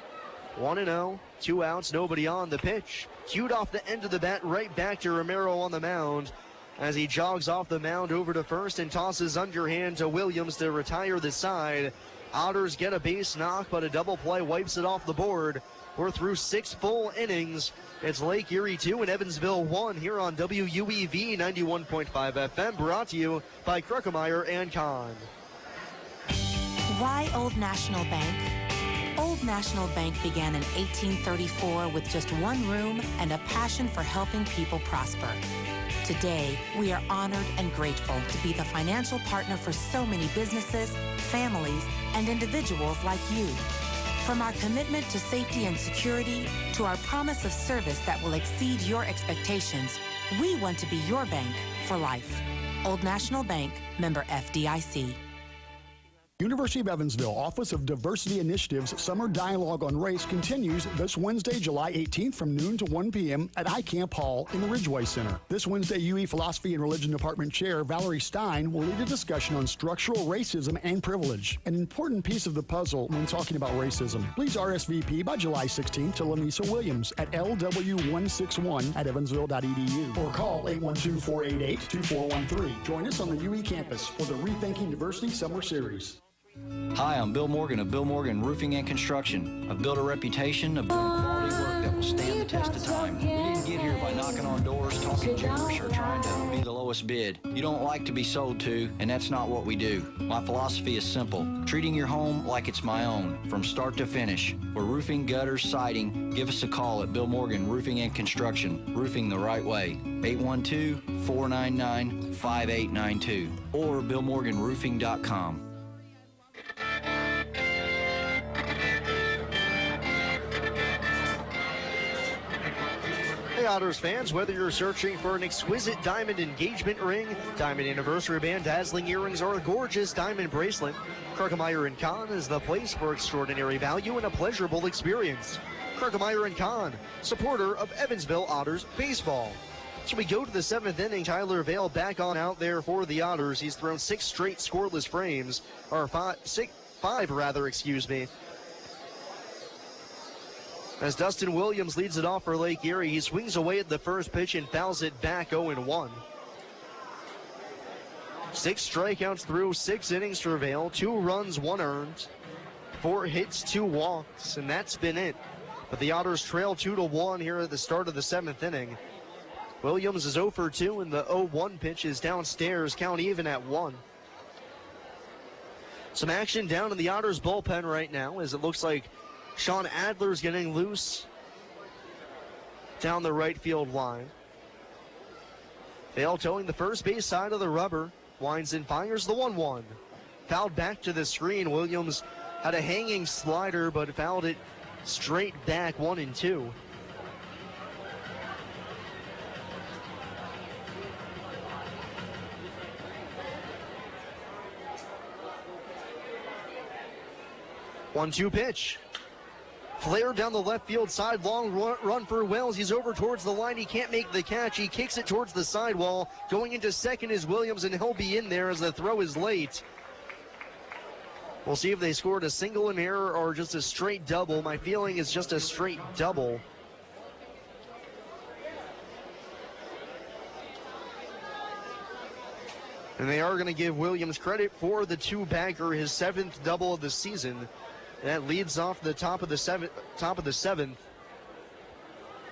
1-0, 2 outs, nobody on. The pitch cued off the end of the bat right back to Romero on the mound as he jogs off the mound over to first and tosses underhand to Williams to retire the side. Otters get a base knock, but a double play wipes it off the board. We're through 6 full innings. It's Lake Erie 2 and Evansville 1 here on WUEV 91.5 FM, brought to you by Kruckemeyer and Kahn. Why Old National Bank? Old National Bank began in 1834 with just one room and a passion for helping people prosper. Today, we are honored and grateful to be the financial partner for so many businesses, families, and individuals like you. From our commitment to safety and security to our promise of service that will exceed your expectations, we want to be your bank for life. Old National Bank, member FDIC. University of Evansville Office of Diversity Initiatives Summer Dialogue on Race continues this Wednesday, July 18th from noon to 1 p.m. at iCamp Hall in the Ridgeway Center. This Wednesday, UE Philosophy and Religion Department Chair Valerie Stein will lead a discussion on structural racism and privilege, an important piece of the puzzle when talking about racism. Please RSVP by July 16th to Lamisa Williams at LW161 at evansville.edu or call 812-488-2413. Join us on the UE campus for the Rethinking Diversity Summer Series. Hi, I'm Bill Morgan of Bill Morgan Roofing and Construction. I've built a reputation of doing quality work that will stand the test of time. We didn't get here by knocking on doors, talking gibberish, or trying to be the lowest bid. You don't like to be sold to, and that's not what we do. My philosophy is simple: treating your home like it's my own, from start to finish. For roofing, gutters, siding, give us a call at Bill Morgan Roofing and Construction. Roofing the right way. 812-499-5892 or BillMorganRoofing.com. Hey Otters fans, whether you're searching for an exquisite diamond engagement ring, diamond anniversary band, dazzling earrings, or a gorgeous diamond bracelet, Kruckemeyer & Kahn is the place for extraordinary value and a pleasurable experience. Kruckemeyer & Kahn, supporter of Evansville Otters baseball. So we go to the 7th inning. Tyler Vale back on out there for the Otters. He's thrown 6 straight scoreless frames, or five, excuse me. As Dustin Williams leads it off for Lake Erie, he swings away at the first pitch and fouls it back 0-1. 6 strikeouts through 6 innings for Vale, 2 runs, 1 earned, 4 hits, 2 walks, and that's been it. But the Otters trail 2-1 here at the start of the 7th inning. Williams is 0 for 2, and the 0-1 pitch is downstairs, count even at 1. Some action down in the Otters bullpen right now, as it looks like Sean Adler's getting loose down the right field line. Vale towing the first base side of the rubber. Winds and fires the 1-1. Fouled back to the screen. Williams had a hanging slider, but fouled it straight back 1-2. One-two pitch. Flare down the left field side, long run for Wells. He's over towards the line. He can't make the catch. He kicks it towards the sidewall. Going into second is Williams, and he'll be in there as the throw is late. We'll see if they scored a single in error or just a straight double. My feeling is just a straight double. And they are going to give Williams credit for the 2-bagger, his 7th double of the season. That leads off the top of the seventh.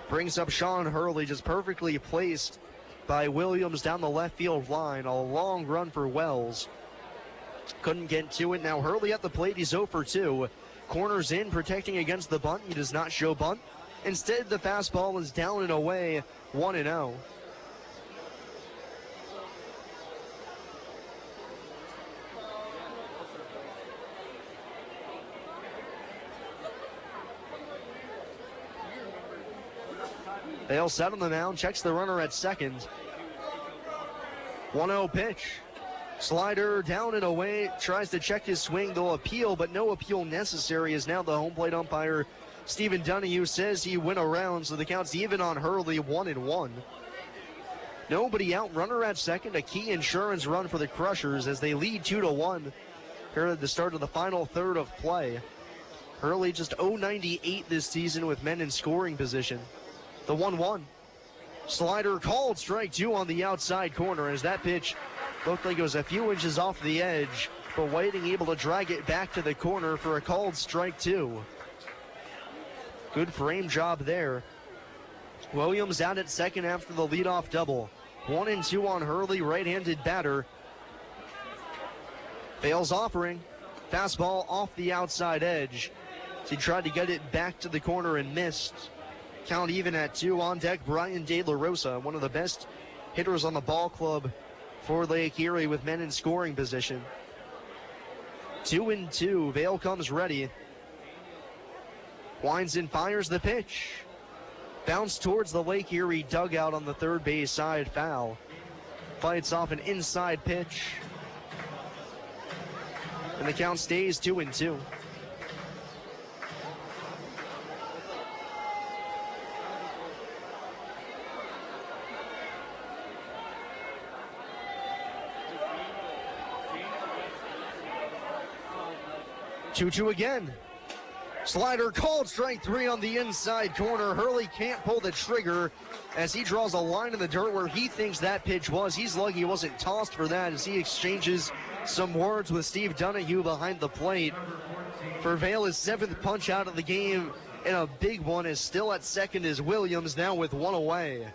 Brings up Sean Hurley, just perfectly placed by Williams down the left field line. A long run for Wells. Couldn't get to it. Now Hurley at the plate. He's 0 for 2. Corners in, protecting against the bunt. He does not show bunt. Instead, the fastball is down and away, 1-0. They'll set on the mound, checks the runner at second. 1-0 pitch. Slider down and away, tries to check his swing. They'll appeal, but no appeal necessary, as now the home plate umpire, Stephen Donahue, says he went around, so the count's even on Hurley, 1-1. Nobody out, runner at second, a key insurance run for the Crushers as they lead 2-1. here at the start of the final third of play. Hurley just 098 this season with men in scoring position. The 1-1. Slider called, strike two on the outside corner as that pitch looked like it was a few inches off the edge, but Whiting able to drag it back to the corner for a called strike two. Good frame job there. Williams out at second after the leadoff double. 1-2 on Hurley, right-handed batter. Vale's offering. Fastball off the outside edge. He tried to get it back to the corner and missed. Count even at 2. On deck, Brian De La Rosa, one of the best hitters on the ball club for Lake Erie with men in scoring position. 2-2. Vale comes ready. Winds and fires the pitch. Bounce towards the Lake Erie dugout on the third base side, foul. Fights off an inside pitch. And the count stays 2-2. Two again. Slider called, strike three on the inside corner. Hurley can't pull the trigger as he draws a line in the dirt where he thinks that pitch was. He's lucky he wasn't tossed for that as he exchanges some words with Steve Donahue behind the plate. For Vale, his seventh punch out of the game, and a big one is still at second is Williams, now with one away.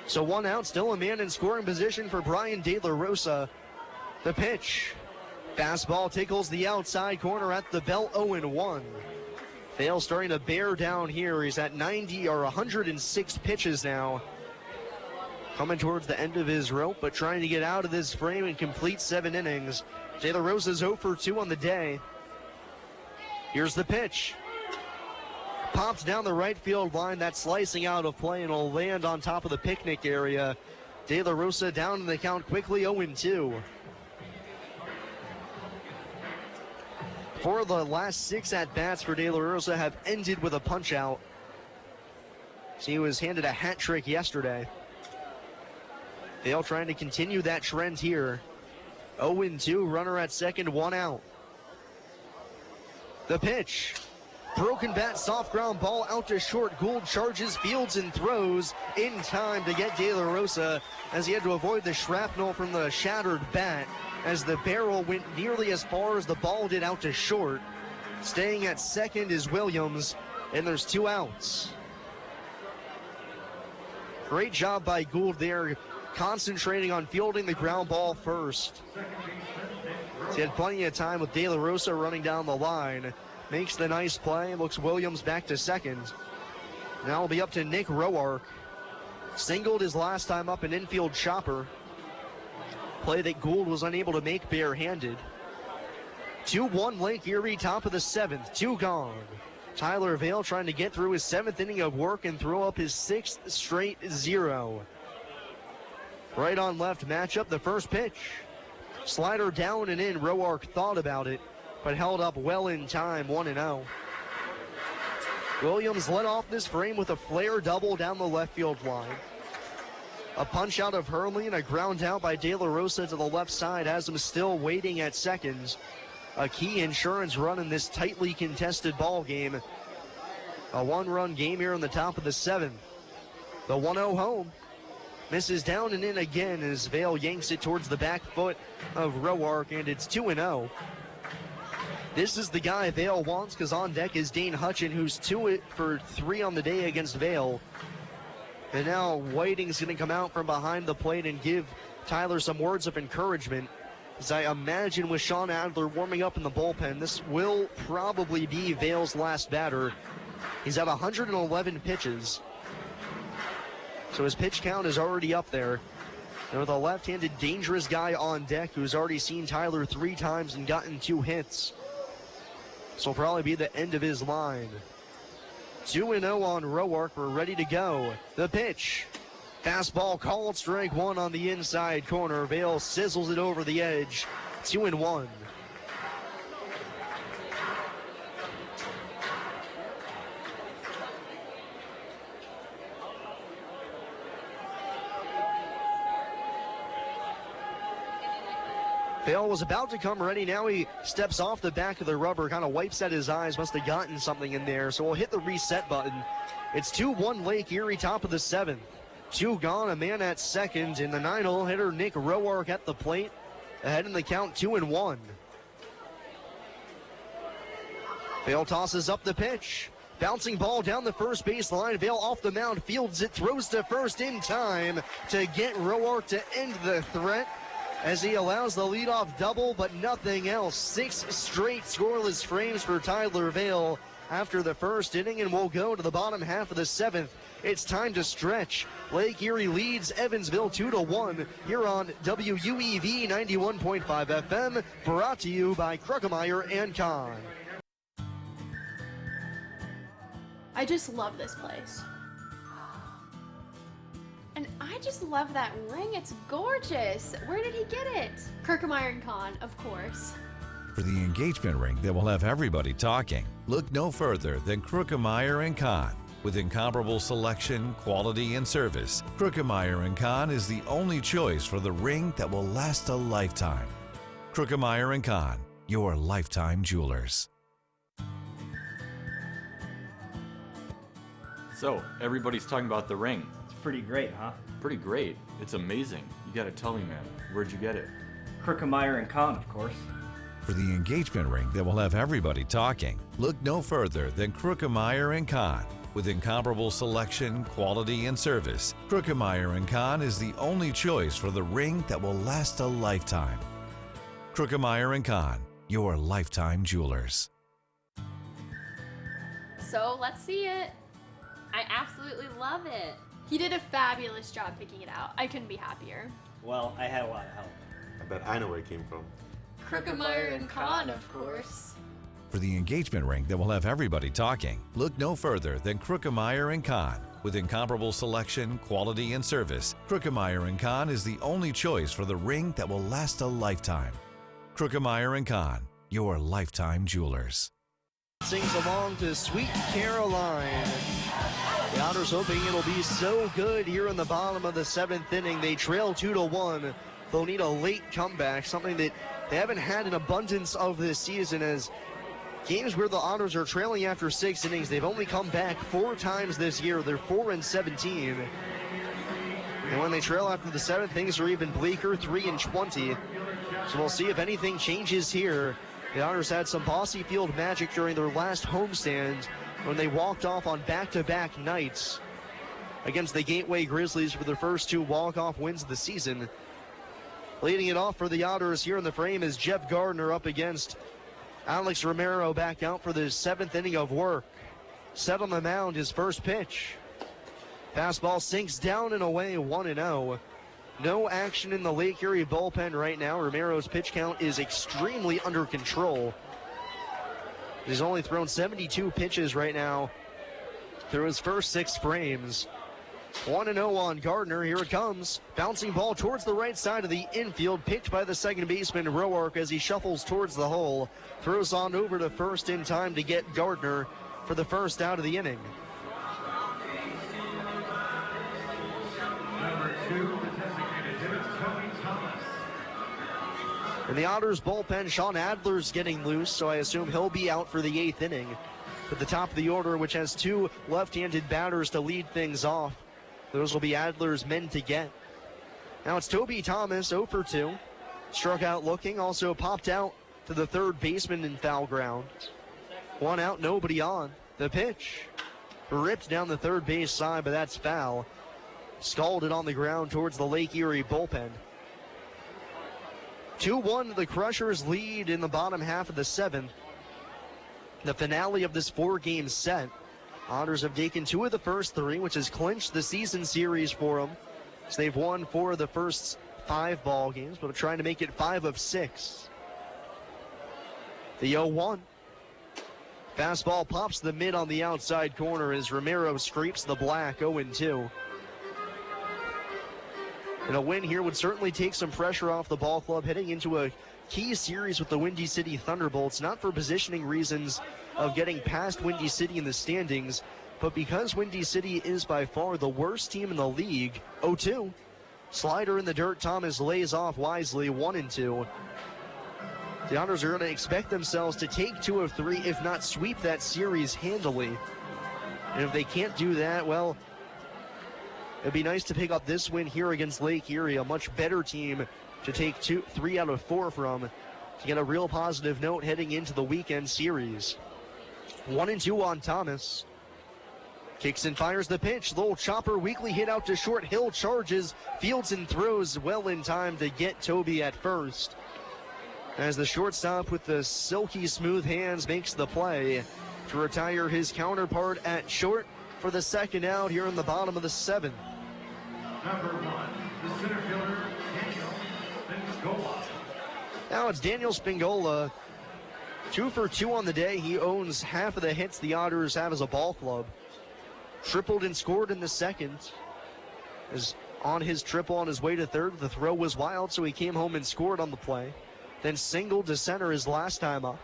So one out, still a man in scoring position for Brian De La Rosa. The pitch. Fastball tickles the outside corner at the belt, 0-1. Vale starting to bear down here. He's at 106 pitches now. Coming towards the end of his rope, but trying to get out of this frame and complete 7 innings. De La Rosa's 0 for 2 on the day. Here's the pitch. Pops down the right field line. That's slicing out of play and will land on top of the picnic area. De La Rosa down in the count quickly, 0-2. Four of the last 6 at-bats for De La Rosa have ended with a punch-out. So he was handed a hat trick yesterday. Vale trying to continue that trend here. 0-2, runner at second, 1 out. The pitch. Broken bat, soft ground ball out to short. Gould charges, fields, and throws in time to get De La Rosa as he had to avoid the shrapnel from the shattered bat as the barrel went nearly as far as the ball did out to short. Staying at second is Williams, and there's 2 outs. Great job by Gould there, concentrating on fielding the ground ball first. He had plenty of time with De La Rosa running down the line. Makes the nice play, looks Williams back to second. Now it'll be up to Nick Roark. Singled his last time up an infield chopper. Play that Gould was unable to make barehanded. 2-1 Lake Erie, top of the 7th, 2 gone. Tyler Vale trying to get through his 7th inning of work and throw up his 6th straight 0. Right on left matchup, the first pitch. Slider down and in, Roark thought about it, but held up well in time, 1-0. Williams led off this frame with a flare double down the left field line. A punch out of Hurley and a ground out by De La Rosa to the left side has him still waiting at second. A key insurance run in this tightly contested ball game. A 1-run game here in the top of the 7th. The 1-0 home. Misses down and in again as Vale yanks it towards the back foot of Roark, and it's 2-0. This is the guy Vale wants because on deck is Dane Hutchin, who's 2 for 3 on the day against Vale. And now Whiting's going to come out from behind the plate and give Tyler some words of encouragement. As I imagine with Sean Adler warming up in the bullpen, this will probably be Vale's last batter. He's at 111 pitches. So his pitch count is already up there. And with a left-handed dangerous guy on deck who's already seen Tyler 3 times and gotten 2 hits. This will probably be the end of his line. 2-0 on Roark. We're ready to go. The pitch. Fastball called, strike 1 on the inside corner. Vale sizzles it over the edge. 2-1. Vale was about to come ready. Now he steps off the back of the rubber, kind of wipes at his eyes, must have gotten something in there. So we'll hit the reset button. It's 2-1 Lake Erie, top of the 7th. 2 gone, a man at second, and the 9-hole hitter Nick Roark at the plate. Ahead in the count, 2-1. Vale tosses up the pitch. Bouncing ball down the first baseline. Vale off the mound, fields it, throws to first in time to get Roark to end the threat as he allows the leadoff double, but nothing else. 6 straight scoreless frames for Tyler Vale after the first inning, and we'll go to the bottom half of the 7th. It's time to stretch. Lake Erie leads Evansville 2-1 here on WUEV 91.5 FM, brought to you by Kruckemeyer and Kahn. I just love this place. And I just love that ring. It's gorgeous. Where did he get it? Kruckemeyer and Kahn, of course. For the engagement ring that will have everybody talking, look no further than Kruckemeyer & Kahn. With incomparable selection, quality, and service, Kruckemeyer & Kahn is the only choice for the ring that will last a lifetime. Kruckemeyer & Kahn, your lifetime jewelers. So, everybody's talking about the ring. It's pretty great, huh? Pretty great. It's amazing. You gotta tell me, man. Where'd you get it? Kruckemeyer and Kahn, of course. For the engagement ring that will have everybody talking, look no further than Kruckemeyer & Kahn. With incomparable selection, quality, and service, Kruckemeyer & Kahn is the only choice for the ring that will last a lifetime. Kruckemeyer & Kahn, your lifetime jewelers. So let's see it. I absolutely love it. He did a fabulous job picking it out. I couldn't be happier. Well, I had a lot of help. I bet I know where it came from. Kruckemeyer and Kahn, of course. For the engagement ring that will have everybody talking, look no further than Kruckemeyer & Kahn. With incomparable selection, quality, and service, Kruckemeyer & Kahn is the only choice for the ring that will last a lifetime. Kruckemeyer & Kahn, your lifetime jewelers. Sings along to Sweet Caroline. The Otters hoping it'll be so good here in the bottom of the 7th inning. They trail 2-1. They'll need a late comeback, something that they haven't had an abundance of this season, as games where the Otters are trailing after 6 innings, they've only come back 4 times this year. They're 4-17. And when they trail after the 7th, things are even bleaker, 3-20. So we'll see if anything changes here. The Otters had some Bossy Field magic during their last homestand when they walked off on back-to-back nights against the Gateway Grizzlies for their first 2 walk-off wins of the season. Leading it off for the Otters here in the frame is Jeff Gardner up against Alex Romero, back out for the 7th inning of work. Set on the mound, his first pitch. Fastball sinks down and away, 1-0. No action in the Lake Erie bullpen right now. Romero's pitch count is extremely under control. He's only thrown 72 pitches right now through his first 6 frames. 1-0 on Gardner. Here it comes. Bouncing ball towards the right side of the infield. Picked by the second baseman, Roark, as he shuffles towards the hole. Throws on over to first in time to get Gardner for the first out of the inning. Number 2, the designated hitter, Tony Thomas. In the Otters bullpen, Sean Adler's getting loose, so I assume he'll be out for the 8th inning. At the top of the order, which has 2 left-handed batters to lead things off. Those will be Adler's men to get. Now it's Toby Thomas, 0 for 2. Struck out looking, also popped out to the third baseman in foul ground. 1 out, nobody on. The pitch ripped down the third base side, but that's foul. Scalded on the ground towards the Lake Erie bullpen. 2-1, the Crushers lead in the bottom half of the 7th. The finale of this 4-game set. Otters have taken 2 of the first 3, which has clinched the season series for them. So they've won 4 of the first 5 ball games, but are trying to make it 5 of 6. The 0-1. Fastball pops the mid on the outside corner as Romero scrapes the black, 0-2. And a win here would certainly take some pressure off the ball club heading into a key series with the Windy City Thunderbolts, not for positioning reasons of getting past Windy City in the standings, but because Windy City is by far the worst team in the league. 0-2. Slider in the dirt, Thomas lays off wisely, 1-2. The Otters are going to expect themselves to take 2 of 3, if not sweep that series handily. And if they can't do that, well, it'd be nice to pick up this win here against Lake Erie, a much better team to take 3 out of 4 from, to get a real positive note heading into the weekend series. 1-2 on Thomas. Kicks and fires the pitch. Little chopper, weakly hit out to short. Hill charges, fields and throws well in time to get Toby at first. As the shortstop with the silky smooth hands makes the play to retire his counterpart at short for the second out here in the bottom of the 7th. Number 1, the center fielder, Daniel Spingola. Now it's Daniel Spingola, 2 for 2 on the day. He owns half of the hits the Otters have as a ball club. Tripled and scored in the second. Is on his triple on his way to third. The throw was wild, so he came home and scored on the play. Then singled to center his last time up.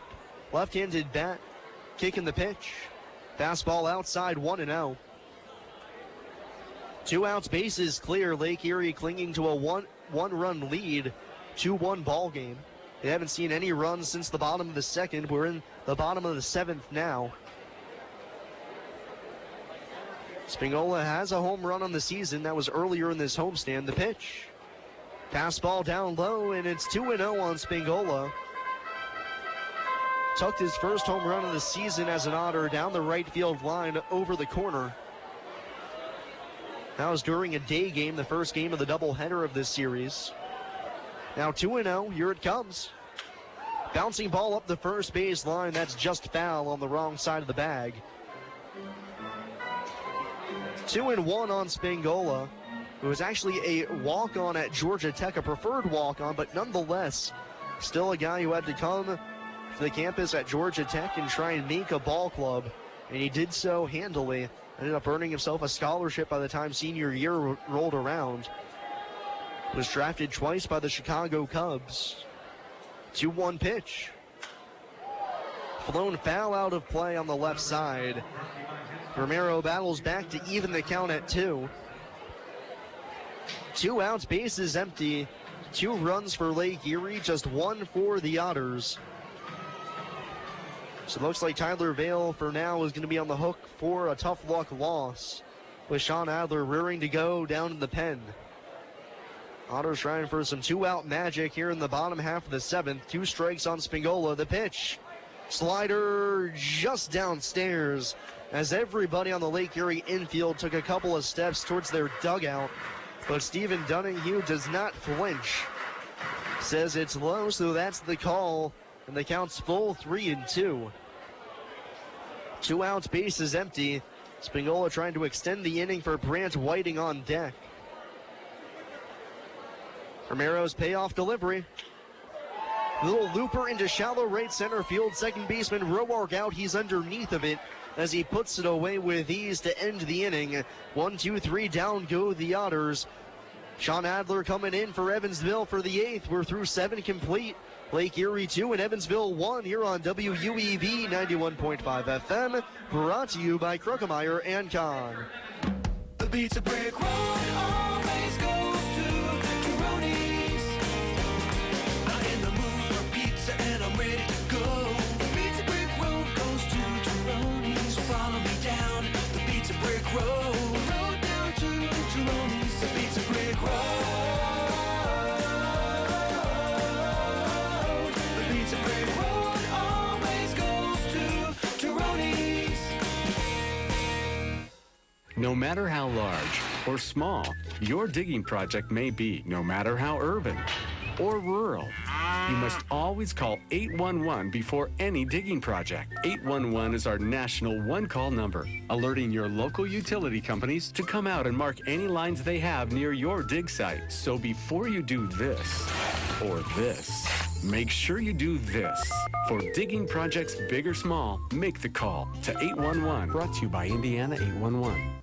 Left-handed bat, kicking the pitch. Fastball outside, 1-0. 2 outs, bases clear. Lake Erie clinging to a one-run lead, 2-1 ball game. They haven't seen any runs since the bottom of the 2nd. We're in the bottom of the 7th now. Spingola has a home run on the season. That was earlier in this homestand. The pitch. Fastball down low, and it's 2-0 on Spingola. Tucked his first home run of the season as an Otter down the right field line over the corner. That was during a day game, the first game of the doubleheader of this series. Now 2-0, here it comes. Bouncing ball up the first base line, that's just foul on the wrong side of the bag. 2-1 on Spingola, who was actually a walk-on at Georgia Tech, a preferred walk-on, but nonetheless, still a guy who had to come to the campus at Georgia Tech and try and make a ball club, and he did so handily. Ended up earning himself a scholarship by the time senior year rolled around. Was drafted twice by the Chicago Cubs. 2-1 pitch. Flown foul out of play on the left side. Romero battles back to even the count at 2. 2 outs, bases empty. 2 runs for Lake Erie, just 1 for the Otters. So it looks like Tyler Vale for now is going to be on the hook for a tough luck loss, with Sean Adler rearing to go down in the pen. Otters trying for some 2-out magic here in the bottom half of the 7th. 2 strikes on Spingola. The pitch. Slider just downstairs as everybody on the Lake Erie infield took a couple of steps towards their dugout. But Stephen Dunninghue does not flinch. Says it's low, so that's the call. And the count's full, 3-2. 2 outs, bases empty. Spingola trying to extend the inning for Brant Whiting on deck. Romero's payoff delivery. Little looper into shallow right center field. Second baseman Roark out. He's underneath of it as he puts it away with ease to end the inning. 1-2-3 down go the Otters. Sean Adler coming in for Evansville for the 8th. We're through 7 complete. Lake Erie 2 and Evansville 1 here on WUEV 91.5 FM. Brought to you by Kruckemeyer and Kahn. The Pizza Brick Road always goes to Tyroni's. I'm in the mood for pizza and I'm ready to go. The Pizza Brick Road goes to Tyroni's. So follow me down the Pizza Brick Road. Road down to Tyroni's. The Pizza Brick Road. The Pizza Brick Road always goes to Tyroni's. No matter how large or small your digging project may be, no matter how urban or rural, you must always call 811 before any digging project. 811 is our national one-call number, alerting your local utility companies to come out and mark any lines they have near your dig site. So before you do this or this, make sure you do this. For digging projects big or small, make the call to 811. Brought to you by Indiana 811.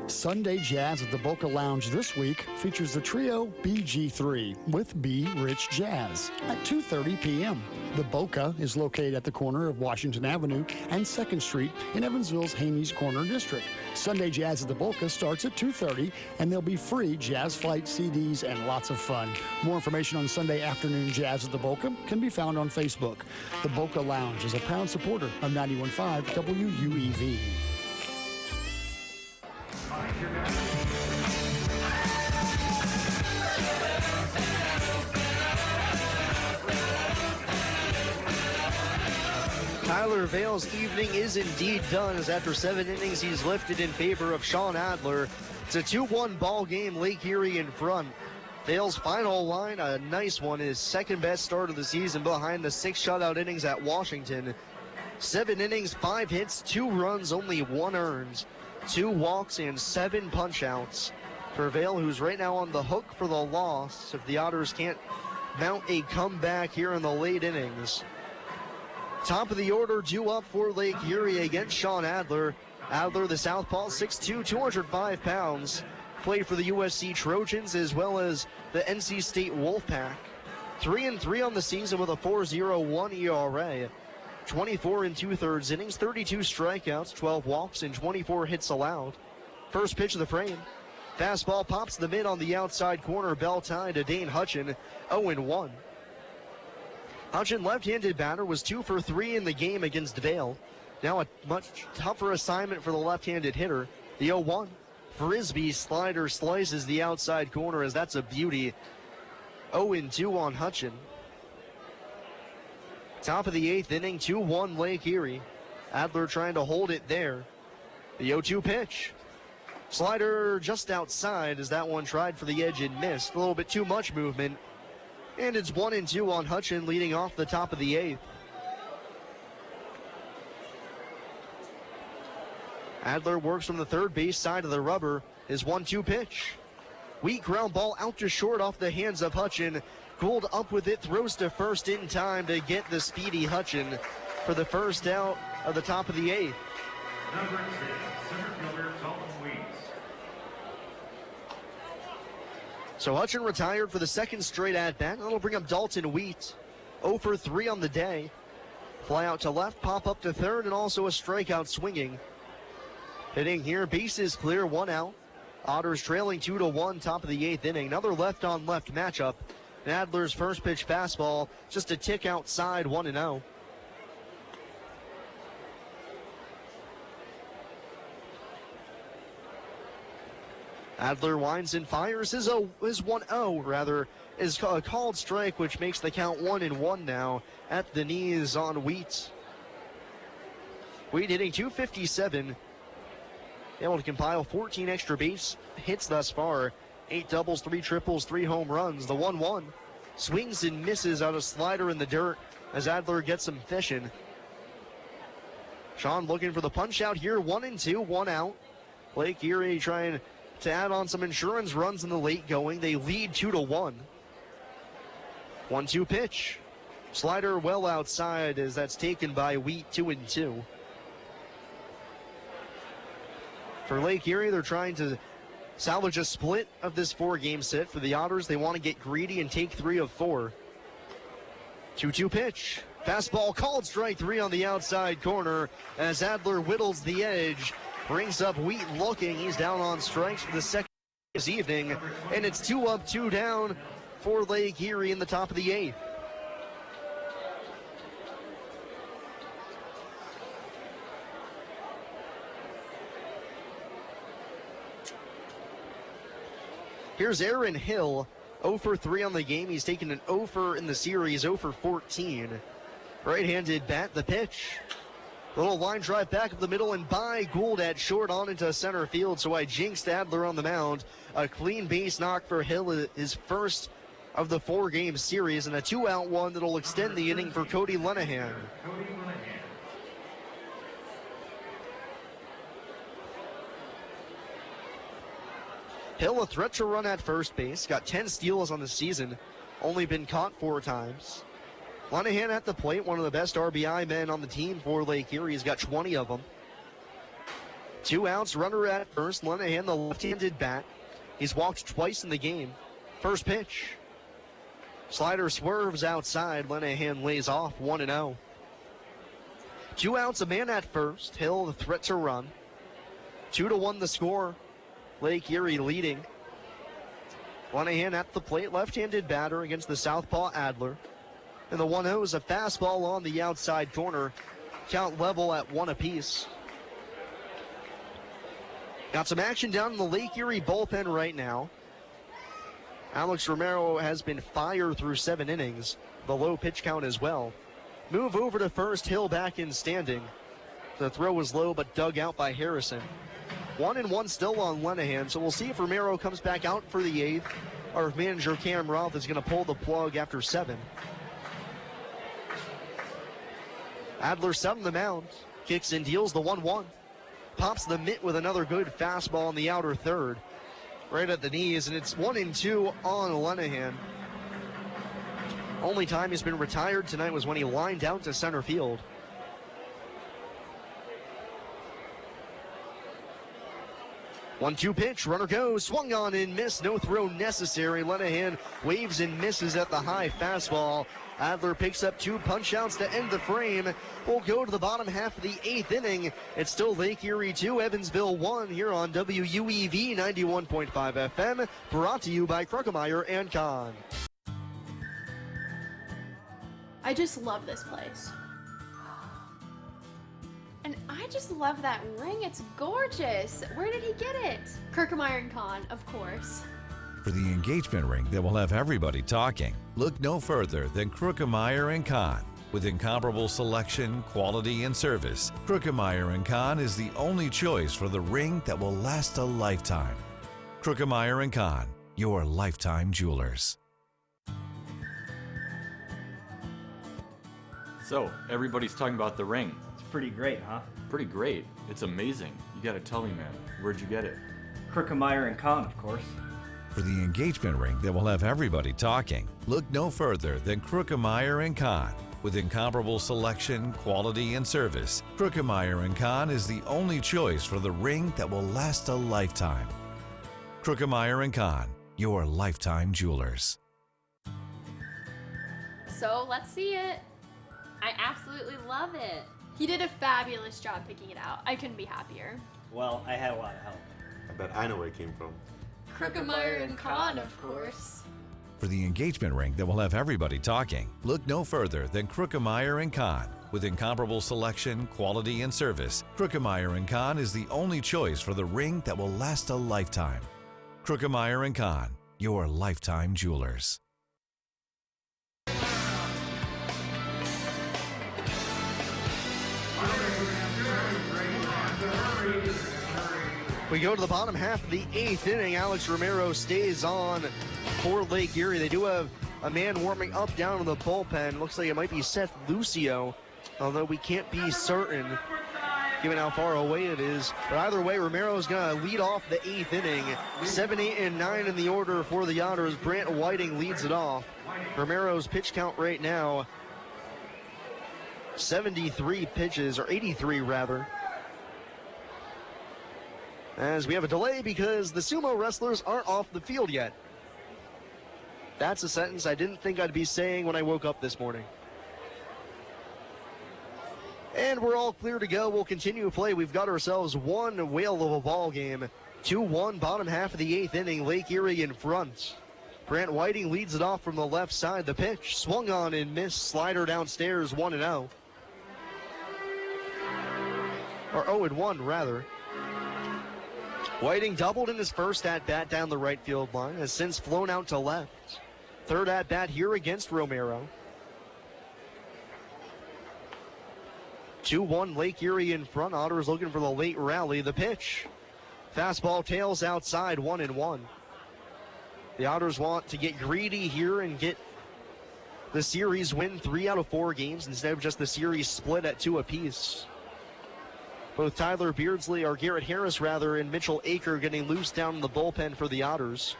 Sunday Jazz at the Boca Lounge this week features the trio BG3 with B. Rich Jazz at 2:30 p.m. The Boca is located at the corner of Washington Avenue and 2nd Street in Evansville's Haney's Corner District. Sunday Jazz at the Boca starts at 2:30, and there'll be free Jazz Flight CDs and lots of fun. More information on Sunday afternoon Jazz at the Boca can be found on Facebook. The Boca Lounge is a proud supporter of 91.5 WUEV. Tyler Vale's evening is indeed done, as after 7 innings he's lifted in favor of Sean Adler. It's a 2-1 ball game, Lake Erie in front. Vale's final line, a nice one, his second best start of the season behind the 6 shutout innings at Washington. 7 innings, 5 hits, 2 runs, only 1 earned, 2 walks and 7 punch-outs for Vale, who's right now on the hook for the loss if the Otters can't mount a comeback here in the late innings. Top of the order due up for Lake Erie against Sean Adler. Adler, the southpaw, 6'2", 205 pounds. Played for the USC Trojans as well as the NC State Wolfpack. 3-3 on the season with a 4.01 ERA. 24 2/3 innings, 32 strikeouts, 12 walks, and 24 hits allowed. First pitch of the frame. Fastball pops the mid on the outside corner, bell tied to Dane Hutchin, 0-1. Hutchin, left-handed batter, was 2 for 3 in the game against Vale. Now a much tougher assignment for the left-handed hitter. The 0-1. Frisbee slider slices the outside corner, as that's a beauty. 0-2 on Hutchin. Top of the 8th inning, 2-1 Lake Erie. Adler trying to hold it there. The 0-2 pitch. Slider just outside, as that one tried for the edge and missed. A little bit too much movement. And it's 1-2 on Hutchin, leading off the top of the 8th. Adler works from the third base side of the rubber. His 1-2 pitch. Weak ground ball out to short off the hands of Hutchin. Gould up with it, throws to first in time to get the speedy Hutchin for the first out of the top of the 8th. Number 6, center fielder Dalton Weeks. So Hutchin retired for the second straight at-bat. That'll bring up Dalton Wheat. 0 for 3 on the day. Fly out to left, pop up to third, and also a strikeout swinging. Hitting here, bases clear, 1 out. Otters trailing 2-1, top of the 8th inning. Another left-on-left matchup. Adler's first pitch fastball, just a tick outside, 1-0. Adler winds and fires his 1-0, rather, is a called strike, which makes the count 1-1 now at the knees on Wheat. Wheat hitting .257, able to compile 14 extra base hits thus far, 8 doubles, 3 triples, 3 home runs. The 1-1 swings and misses out a slider in the dirt as Adler gets some fishing. Sean looking for the punch out here, 1-2, 1 out. Lake Erie trying to add on some insurance runs in the late going. They lead 2-1. 1-2 pitch. Slider well outside as that's taken by Wheat, 2-2. For Lake Erie, they're trying to salvage a split of this 4-game set. For the Otters, they want to get greedy and take 3 of 4. 2-2 pitch. Fastball called, strike 3 on the outside corner as Adler whittles the edge. Brings up Wheat looking. He's down on strikes for the second this evening. And it's 2 up, 2 down for Lake Erie in the top of the 8th. Here's Aaron Hill, 0 for 3 on the game. He's taken an 0 for in the series, 0 for 14. Right-handed bat, the pitch. Little line drive back up the middle and by Gould at short on into center field. So I jinxed Adler on the mound. A clean base knock for Hill, his first of the 4-game series, and a 2-out one that'll extend the inning for Cody Lenahan. Hill, a threat to run at first base, got 10 steals on the season, only been caught 4 times. Lenahan at the plate, one of the best RBI men on the team for Lake Erie. He's got 20 of them. 2 outs, runner at first. Lenahan, the left-handed bat. He's walked twice in the game. First pitch. Slider swerves outside. Lenahan lays off 1-0. 2 outs, a man at first. Hill, the threat to run. 2-1 the score. Lake Erie leading. Lenahan at the plate, left-handed batter against the southpaw Adler. And the 1-0 is a fastball on the outside corner. Count level at 1 apiece. Got some action down in the Lake Erie bullpen right now. Alex Romero has been fire through 7 innings. The low pitch count as well. Move over to first, Hill back in standing. The throw was low but dug out by Harrison. 1-1 still on Lenahan, so we'll see if Romero comes back out for the 8th or if manager Cam Roth is going to pull the plug after 7. Adler set on the mound, kicks and deals the 1-1. Pops the mitt with another good fastball on the outer third. Right at the knees, and it's 1-2 on Lenahan. Only time he's been retired tonight was when he lined out to center field. One-two pitch, runner goes, swung on and missed, no throw necessary. Lenahan waves and misses at the high fastball. Adler picks up 2 punch-outs to end the frame. We'll go to the bottom half of the 8th inning. It's still Lake Erie 2, Evansville 1 here on WUEV 91.5 FM, brought to you by Kruckemeyer and Kahn. I just love this place. And I just love that ring. It's gorgeous. Where did he get it? Kruckemeyer and Kahn, of course. For the engagement ring that will have everybody talking, look no further than Kruckemeyer & Kahn. With incomparable selection, quality, and service, Kruckemeyer & Kahn is the only choice for the ring that will last a lifetime. Kruckemeyer & Kahn, your lifetime jewelers. So, everybody's talking about the ring. It's pretty great, huh? Pretty great. It's amazing. You gotta tell me, man. Where'd you get it? Kruckemeyer & Kahn, of course. For the engagement ring that will have everybody talking, look no further than Kruckemeyer & Kahn. With incomparable selection, quality, and service, Kruckemeyer & Kahn is the only choice for the ring that will last a lifetime. Kruckemeyer & Kahn, your lifetime jewelers. So let's see it. I absolutely love it. He did a fabulous job picking it out. I couldn't be happier. Well, I had a lot of help. I bet I know where it came from. Kruckemeyer and Kahn, of course. For the engagement ring that will have everybody talking, look no further than Kruckemeyer & Kahn. With incomparable selection, quality, and service, Kruckemeyer & Kahn is the only choice for the ring that will last a lifetime. Kruckemeyer & Kahn, your lifetime jewelers. We go to the bottom half of the 8th inning. Alex Romero stays on for Lake Erie. They do have a man warming up down in the bullpen. Looks like it might be Seth Lucio, although we can't be certain given how far away it is. But either way, Romero's going to lead off the 8th inning. 7, 8, and 9 in the order for the Otters. Brant Whiting leads it off. Romero's pitch count right now, 73 pitches, or 83 rather. As we have a delay because the sumo wrestlers aren't off the field yet. That's a sentence I didn't think I'd be saying when I woke up this morning. And we're all clear to go. We'll continue to play. We've got ourselves one whale of a ball game. 2-1, bottom half of the 8th inning. Lake Erie in front. Brant Whiting leads it off from the left side. The pitch swung on and missed. Slider downstairs, 1-0. Or 0-1 rather. Whiting doubled in his first at-bat down the right field line, has since flown out to left. Third at-bat here against Romero. 2-1 Lake Erie in front. Otters looking for the late rally. The pitch. Fastball tails outside, 1-1. The Otters want to get greedy here and get the series win 3 out of 4 games instead of just the series split at 2 apiece. Both Tyler Beardsley, or Garrett Harris rather, and Mitchell Aker getting loose down in the bullpen for the Otters.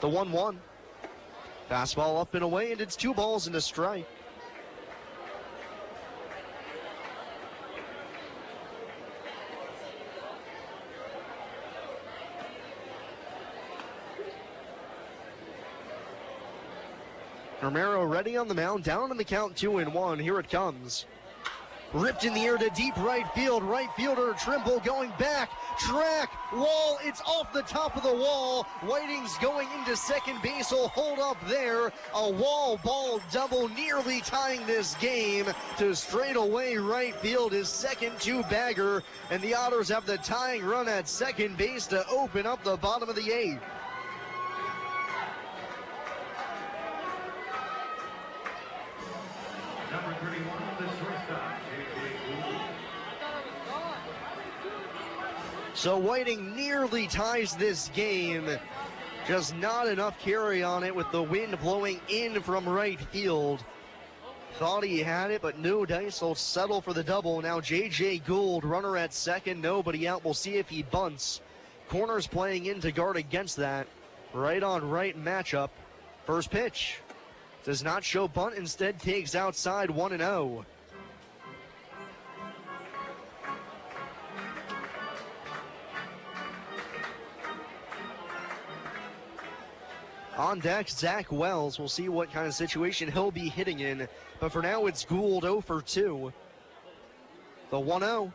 The 1-1. Fastball up and away, and it's 2 balls and a strike. Romero ready on the mound, down in the count 2-1. Here it comes. Ripped in the air to deep right field. Right fielder Trimble going back. Track, wall, it's off the top of the wall. Whiting's going into second base. Will hold up there. A wall ball double, nearly tying this game to straightaway right field. His second two-bagger, and the Otters have the tying run at second base to open up the bottom of the eighth. Number 31, the shortstop, J.J. Gould. So Whiting nearly ties this game. Just not enough carry on it with the wind blowing in from right field. Thought he had it, but no dice. Will settle for the double. Now J.J. Gould, runner at second, nobody out. We'll see if he bunts. Corners playing in to guard against that. Right on right matchup. First pitch. Does not show bunt, instead takes outside 1-0. On deck, Zach Wells. We'll see what kind of situation he'll be hitting in. But for now, it's Gould 0 for 2. The 1-0.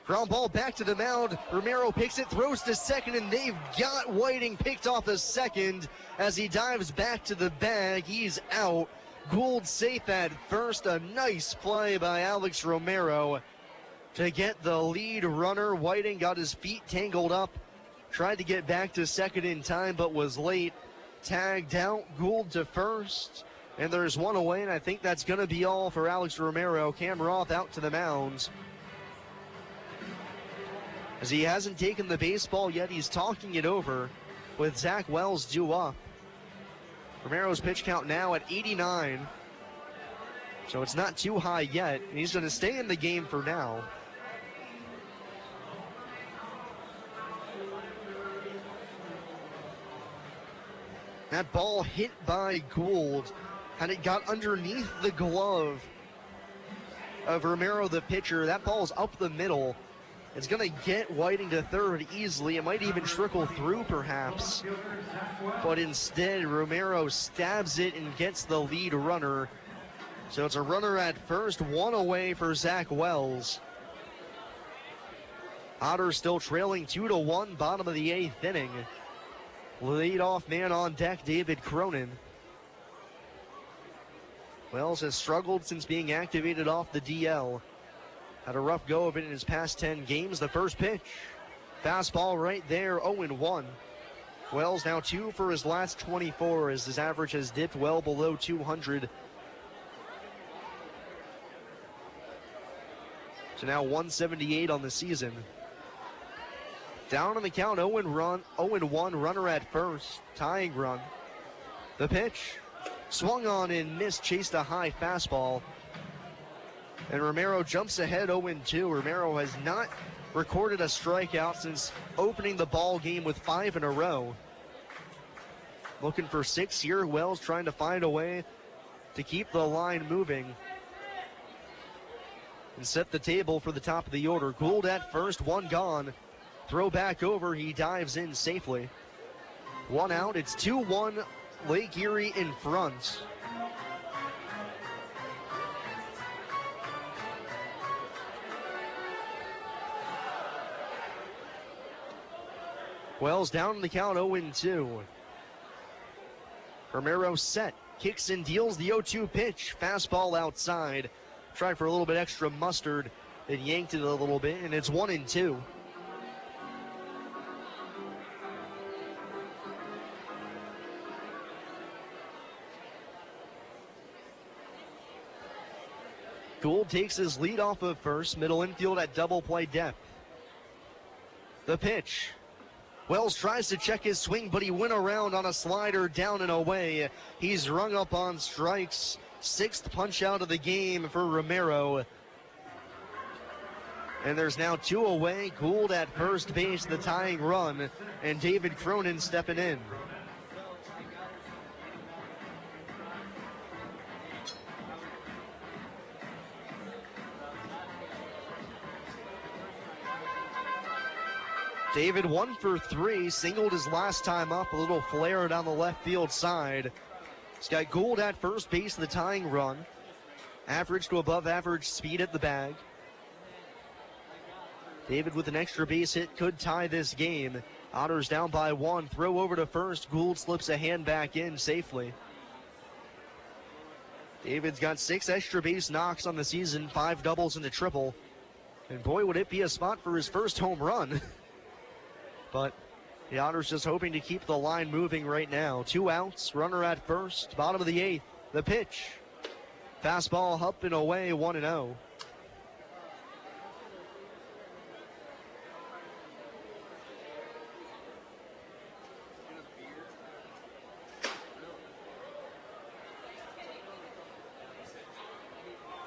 Ground ball back to the mound. Romero picks it, throws to second, and they've got Whiting picked off a second as he dives back to the bag. He's out. Gould safe at first. A nice play by Alex Romero to get the lead runner. Whiting got his feet tangled up. Tried to get back to second in time, but was late. Tagged out. Gould to first. And there's one away, and I think that's going to be all for Alex Romero. Cam Roth out to the mound. As he hasn't taken the baseball yet, he's talking it over with Zach Wells due up. Romero's pitch count now at 89. So it's not too high yet, and he's going to stay in the game for now. That ball hit by Gould, and it got underneath the glove of Romero, the pitcher. That ball's up the middle. It's going to get Whiting to third easily. It might even trickle through, perhaps. But instead, Romero stabs it and gets the lead runner. So it's a runner at first, one away for Zach Wells. Otters still trailing 2-1, bottom of the eighth inning. Leadoff man on deck, David Cronin. Wells has struggled since being activated off the DL. Had a rough go of it in his past 10 games. The first pitch. Fastball right there, 0-1. Wells now 2 for his last 24 as his average has dipped well below 200. So now 178 on the season. Down on the count, 0-1, runner at first. Tying run. The pitch. Swung on and missed, chased a high fastball. And Romero jumps ahead 0-2. Romero has not recorded a strikeout since opening the ball game with 5 in a row. Looking for 6 here. Wells trying to find a way to keep the line moving and set the table for the top of the order. Gould at first, one gone. Throw back over, he dives in safely. One out, it's 2-1, Lake Erie in front. Wells down in the count, 0-2. Romero set, kicks and deals the 0-2 pitch. Fastball outside. Tried for a little bit extra mustard, then yanked it a little bit, and it's 1-2. Gould takes his lead off of first, middle infield at double play depth. The pitch. Wells tries to check his swing, but he went around on a slider down and away. He's rung up on strikes. 6th punch out of the game for Romero. And there's now 2 away. Gould at first base, the tying run, and David Cronin stepping in. David 1 for 3, singled his last time up, a little flare down the left field side. He's got Gould at first base, the tying run. Average to above average speed at the bag. David with an extra base hit could tie this game. Otters down by 1. Throw over to first. Gould slips a hand back in safely. David's got 6 extra base knocks on the season, 5 doubles and a triple. And boy, would it be a spot for his first home run. But the Otters just hoping to keep the line moving right now. 2 outs, runner at first, bottom of the 8th. The pitch. Fastball up and away, 1-0.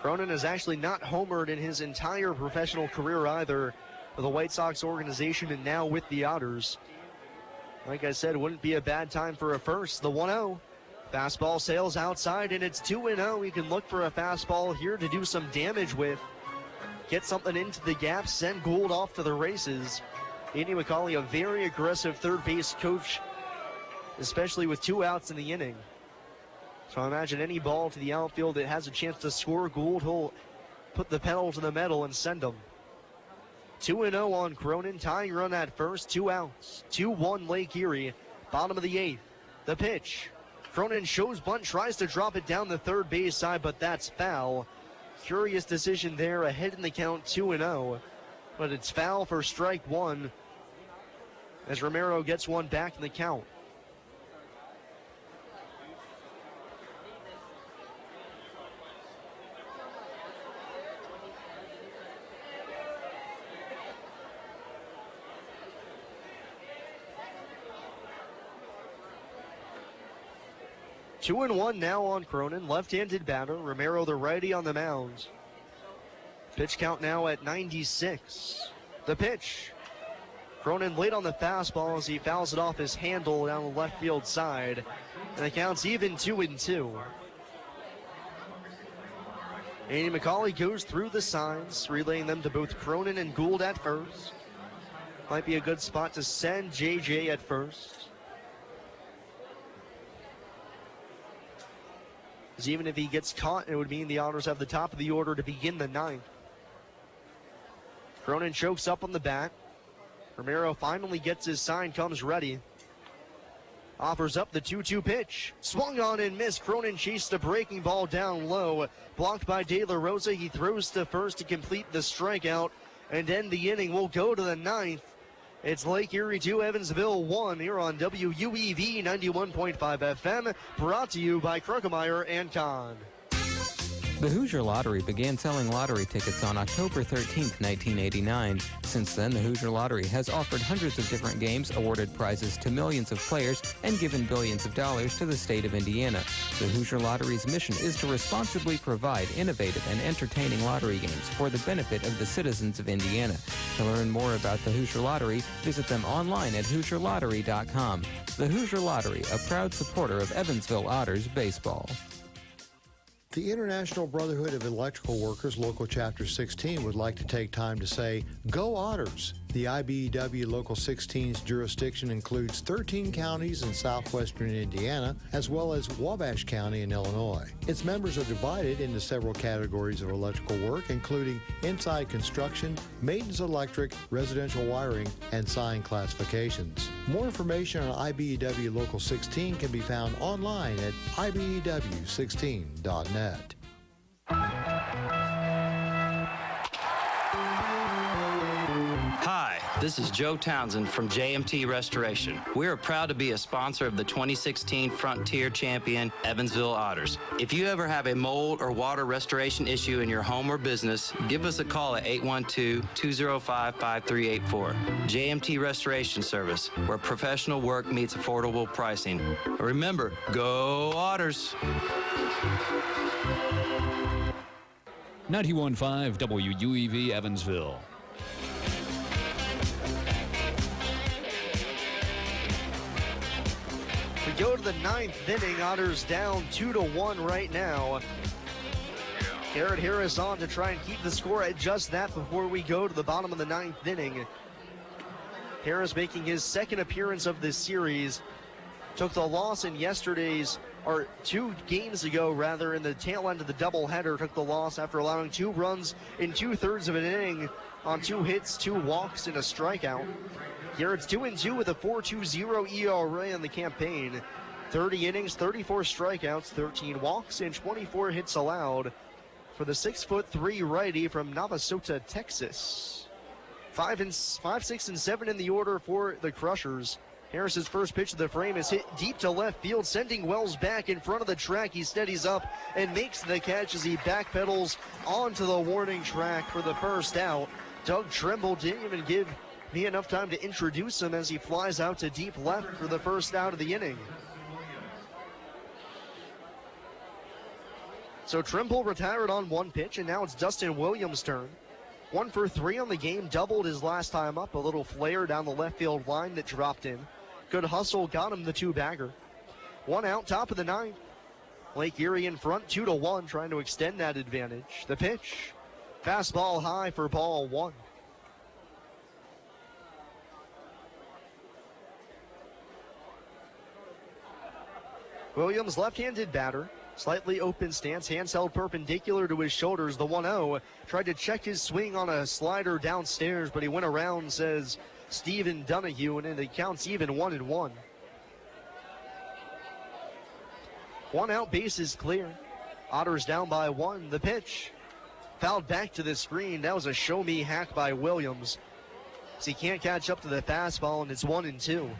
Cronin has actually not homered in his entire professional career either for the White Sox organization and now with the Otters. Like I said, it wouldn't be a bad time for a first. The 1-0. Fastball sails outside and it's 2-0. He can look for a fastball here to do some damage with. Get something into the gap, send Gould off to the races. Andy McCauley, a very aggressive third base coach, especially with 2 outs in the inning. So I imagine any ball to the outfield that has a chance to score Gould, he'll put the pedal to the metal and send them. 2-0 on Cronin, tying run at first, 2 outs. 2-1 Lake Erie, bottom of the 8th. The pitch. Cronin shows bunt, tries to drop it down the third base side, but that's foul. Curious decision there, ahead in the count, 2-0. But it's foul for strike 1 as Romero gets one back in the count. Two and 1 now on Cronin, left-handed batter. Romero the righty on the mound. Pitch count now at 96. The pitch. Cronin late on the fastball as he fouls it off his handle down the left field side. And the count's even 2-2. Andy McCauley goes through the signs, relaying them to both Cronin and Gould at first. Might be a good spot to send JJ at first. Because even if he gets caught, it would mean the Otters have the top of the order to begin the 9th. Cronin chokes up on the bat. Romero finally gets his sign, comes ready. Offers up the 2-2 pitch. Swung on and missed. Cronin chased the breaking ball down low. Blocked by De La Rosa. He throws to first to complete the strikeout and end the inning. We'll go to the 9th. It's Lake Erie 2, Evansville 1 here on WUEV 91.5 FM, brought to you by Kruckemeyer and Kahn. The Hoosier Lottery began selling lottery tickets on October 13, 1989. Since then, the Hoosier Lottery has offered hundreds of different games, awarded prizes to millions of players, and given billions of dollars to the state of Indiana. The Hoosier Lottery's mission is to responsibly provide innovative and entertaining lottery games for the benefit of the citizens of Indiana. To learn more about the Hoosier Lottery, visit them online at HoosierLottery.com. The Hoosier Lottery, a proud supporter of Evansville Otters baseball. The International Brotherhood of Electrical Workers, Local Chapter 16, would like to take time to say, Go Otters! The IBEW Local 16's jurisdiction includes 13 counties in southwestern Indiana, as well as Wabash County in Illinois. Its members are divided into several categories of electrical work, including inside construction, maintenance electric, residential wiring, and sign classifications. More information on IBEW Local 16 can be found online at IBEW16.net. Hi, this is Joe Townsend from JMT Restoration. We are proud to be a sponsor of the 2016 Frontier Champion Evansville Otters. If you ever have a mold or water restoration issue in your home or business, give us a call at 812-205-5384. JMT Restoration Service, where professional work meets affordable pricing. Remember, go Otters! 91.5 WUEV Evansville. We go to the 9th inning. Otters down 2-1 right now. Garrett Harris on to try and keep the score at just that before we go to the bottom of the 9th inning. Harris making his second appearance of this series. Took the loss in yesterday's or 2 games ago, rather, in the tail end of the doubleheader, took the loss after allowing 2 runs in 2/3 of an inning on 2 hits, 2 walks, and a strikeout. Garrett's 2-2 with a 4.20 ERA in the campaign. 30 innings, 34 strikeouts, 13 walks, and 24 hits allowed for the 6'3" righty from Navasota, Texas. 5, 6, and 7 in the order for the Crushers. Harris's first pitch of the frame is hit deep to left field, sending Wells back in front of the track. He steadies up and makes the catch as he backpedals onto the warning track for the first out. Doug Trimble didn't even give me enough time to introduce him as he flies out to deep left for the first out of the inning. So Trimble retired on 1 pitch, and now it's Dustin Williams' turn. 1 for 3 on the game, doubled his last time up. A little flare down the left field line that dropped in. Good hustle, got him the 2-bagger. 1 out, top of the 9th. Lake Erie in front, 2-1, trying to extend that advantage. The pitch, fastball high for ball 1. Williams, left-handed batter. Slightly open stance, hands held perpendicular to his shoulders. The 1-0 tried to check his swing on a slider downstairs, but he went around, says Steven Donahue, and it counts even 1-1. 1 out, base is clear. Otters down by 1. The pitch fouled back to the screen. That was a show-me hack by Williams. So he can't catch up to the fastball, and it's 1-2.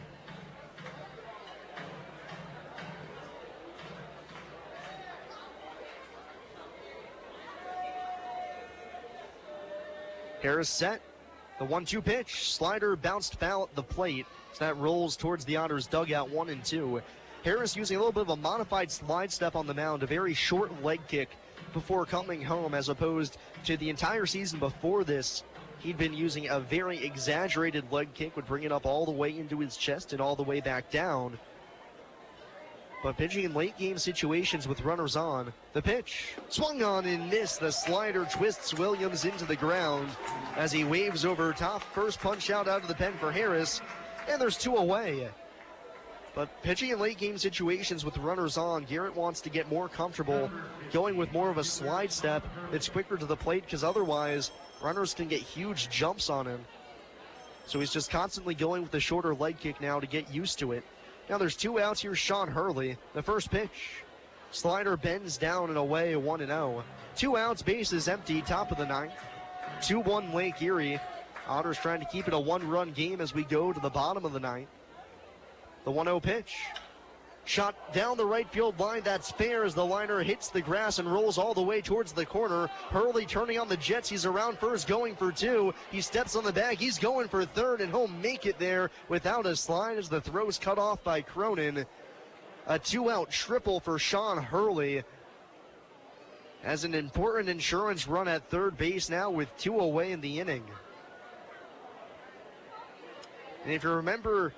Harris set. The 1-2 pitch. Slider bounced foul at the plate. So that rolls towards the Otters dugout, 1-2. Harris using a little bit of a modified slide step on the mound, a very short leg kick before coming home, as opposed to the entire season before this. He'd been using a very exaggerated leg kick, would bring it up all the way into his chest and all the way back down. But pitching in late game situations with runners on. The pitch swung on and missed. The slider twists Williams into the ground as he waves over top. First punch out of the pen for Harris, and there's 2 away. But pitching in late game situations with runners on, Garrett wants to get more comfortable going with more of a slide step that's quicker to the plate, because otherwise runners can get huge jumps on him. So he's just constantly going with the shorter leg kick now to get used to it. Now there's 2 outs here. Sean Hurley, the first pitch. Slider bends down and away, 1-0. 2 outs, base is empty, top of the 9th. 2-1 Lake Erie. Otters trying to keep it a 1-run game as we go to the bottom of the 9th. The 1-0 pitch. Shot down the right field line. That's fair as the liner hits the grass and rolls all the way towards the corner. Hurley turning on the Jets. He's around first, going for 2. He steps on the bag. He's going for 3rd, and he'll make it there without a slide as the throw's cut off by Cronin. A 2-out triple for Sean Hurley. Has an important insurance run at third base now with 2 away in the inning. And if you remember,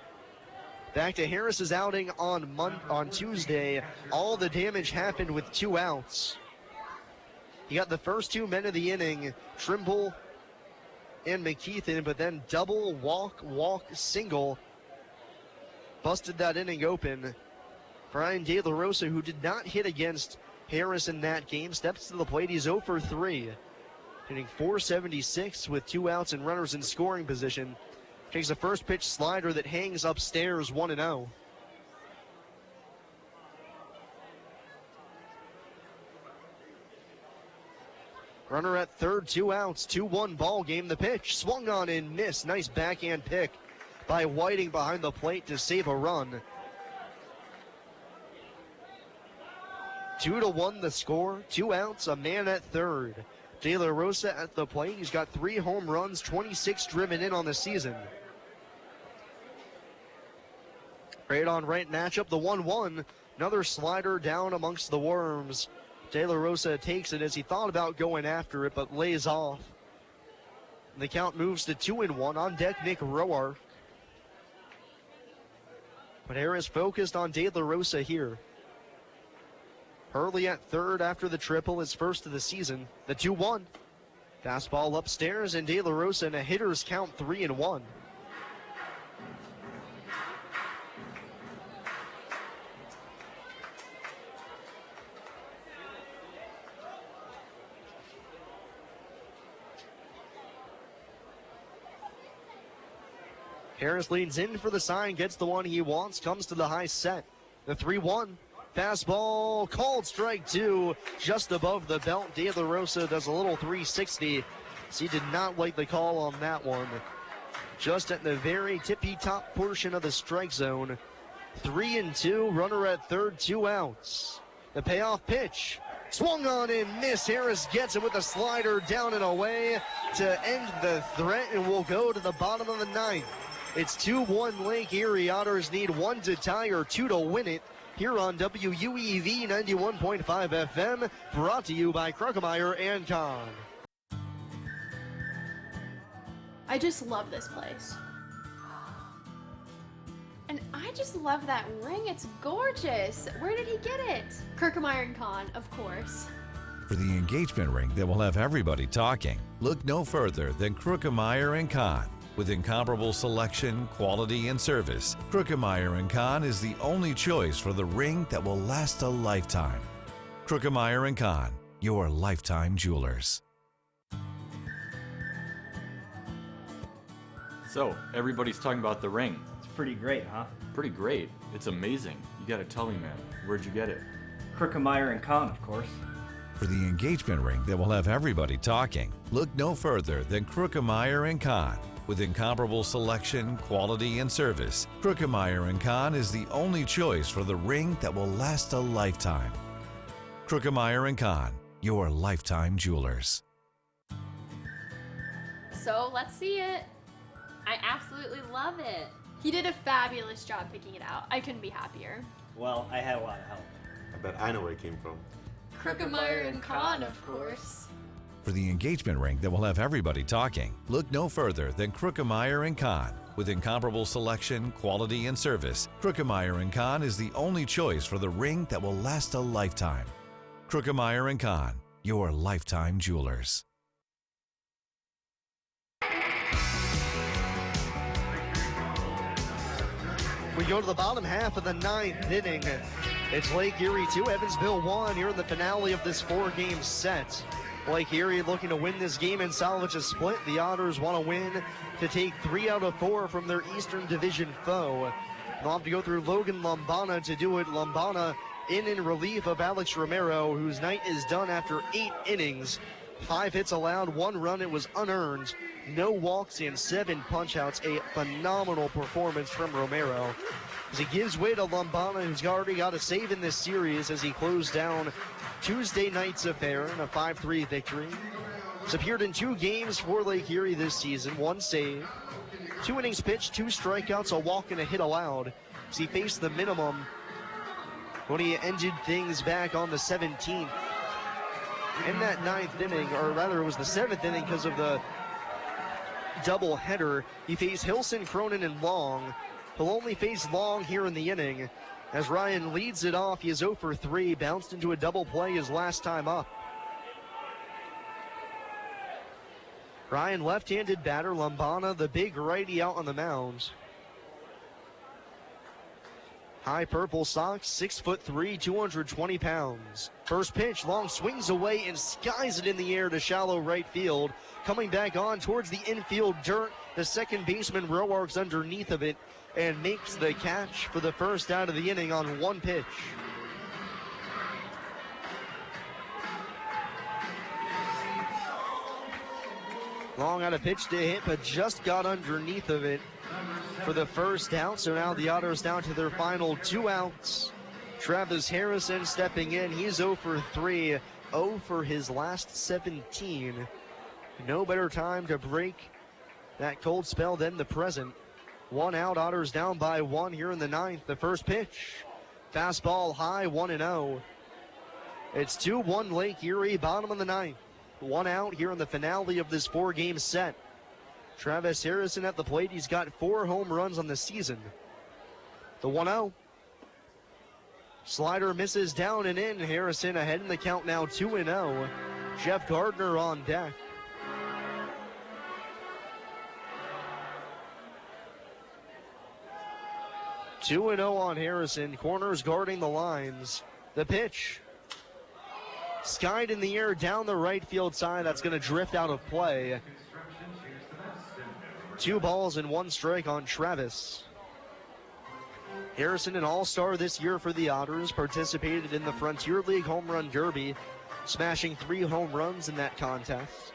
back to Harris's outing on Tuesday, all the damage happened with 2 outs. He got the first 2 men of the inning, Trimble and McKeithen, but then double, walk, single. Busted that inning open. Brian De La Rosa, who did not hit against Harris in that game, steps to the plate. He's 0 for 3, hitting .476 with 2 outs and runners in scoring position. Takes a first pitch slider that hangs upstairs, 1-0. Runner at third, 2 outs, 2-1 ball game. The pitch swung on and missed. Nice backhand pick by Whiting behind the plate to save a run. 2-1 the score, 2 outs, a man at third. De La Rosa at the plate. He's got 3 home runs, 26 driven in on the season. Right on right matchup, the 1-1. Another slider down amongst the worms. De La Rosa takes it as he thought about going after it, but lays off. And the count moves to 2-1. On deck, Nick Roark. But Harris focused on De La Rosa here. Hurley at third after the triple, his first of the season. The 2-1. Fastball upstairs, and De La Rosa in a hitter's count, 3-1. Harris leans in for the sign, gets the one he wants, comes to the high set. The 3-1. Fastball, called strike two, just above the belt. De La Rosa does a little 360. So he did not like the call on that one. Just at the very tippy top portion of the strike zone. 3-2, runner at third, 2 outs. The payoff pitch, swung on and missed. Harris gets it with a slider down and away to end the threat, and we'll go to the bottom of the ninth. It's 2-1 Lake Erie. Otters need 1 to tie or 2 to win it. Here on WUEV 91.5 FM, brought to you by Kruckemeyer and Kahn. I just love this place. And I just love that ring. It's gorgeous. Where did he get it? Kruckemeyer and Kahn, of course. For the engagement ring that will have everybody talking, look no further than Kruckemeyer & Kahn. With incomparable selection, quality, and service, Kruckemeyer & Kahn is the only choice for the ring that will last a lifetime. Kruckemeyer & Kahn, your lifetime jewelers. So, everybody's talking about the ring. It's pretty great, huh? Pretty great. It's amazing. You gotta tell me, man. Where'd you get it? Kruckemeyer & Kahn, of course. For the engagement ring that will have everybody talking, look no further than Kruckemeyer & Kahn. With incomparable selection, quality, and service, Kruckemeyer & Kahn is the only choice for the ring that will last a lifetime. Kruckemeyer & Kahn, your lifetime jewelers. So let's see it. I absolutely love it. He did a fabulous job picking it out. I couldn't be happier. Well, I had a lot of help. I bet I know where it came from. Kruckemeyer and Kahn, of course. For the engagement ring that will have everybody talking, look no further than Kruckemeyer & Kahn. With incomparable selection, quality, and service, Kruckemeyer & Kahn is the only choice for the ring that will last a lifetime. Kruckemeyer & Kahn, your lifetime jewelers. We go to the bottom half of the ninth inning. It's Lake Erie 2, Evansville 1 here in the finale of this 4-game set. Lake Erie looking to win this game and salvage a split. The Otters want to win to take 3 out of 4 from their Eastern Division foe. They'll have to go through Logan Lombana to do it. Lombana in relief of Alex Romero, whose night is done after 8 innings. 5 hits allowed, 1 run, it was unearned. No walks and 7 punch-outs. A phenomenal performance from Romero. As he gives way to Lombana, who's already got a save in this series as he closed down Tuesday night's affair in a 5-3 victory. He's appeared in 2 games for Lake Erie this season, 1 save, 2 innings pitched, 2 strikeouts, a walk, and a hit allowed. As he faced the minimum when he ended things back on the 17th. In that 9th inning, or rather it was the 7th inning because of the double header, he faced Hilson, Cronin, and Long. He'll only face Long here in the inning. As Ryan leads it off, he is 0 for 3, bounced into a double play his last time up. Ryan, left-handed batter, Lombana, the big righty out on the mound. High purple socks, 6'3", 220 pounds. First pitch, Long swings away and skies it in the air to shallow right field. Coming back on towards the infield dirt, the second baseman Roark's underneath of it and makes the catch for the first out of the inning on 1 pitch. Long had a pitch to hit, but just got underneath of it for the first out. So now the Otters down to their final 2 outs. Travis Harrison stepping in. He's 0 for 3, 0 for his last 17. No better time to break that cold spell than the present. 1 out, Otters down by 1 here in the 9th. The first pitch, fastball high, 1-0. It's 2-1 Lake Erie, bottom of the 9th. 1 out here in the finale of this 4-game set. Travis Harrison at the plate. He's got 4 home runs on the season. The 1-0. Slider misses down and in. Harrison ahead in the count now, 2-0. Jeff Gardner on deck. Two 2-0 on Harrison. Corners guarding the lines. The pitch. Skied in the air down the right field side. That's going to drift out of play. 2 balls and 1 strike on Travis. Harrison, an all-star this year for the Otters, participated in the Frontier League Home Run Derby, smashing 3 home runs in that contest.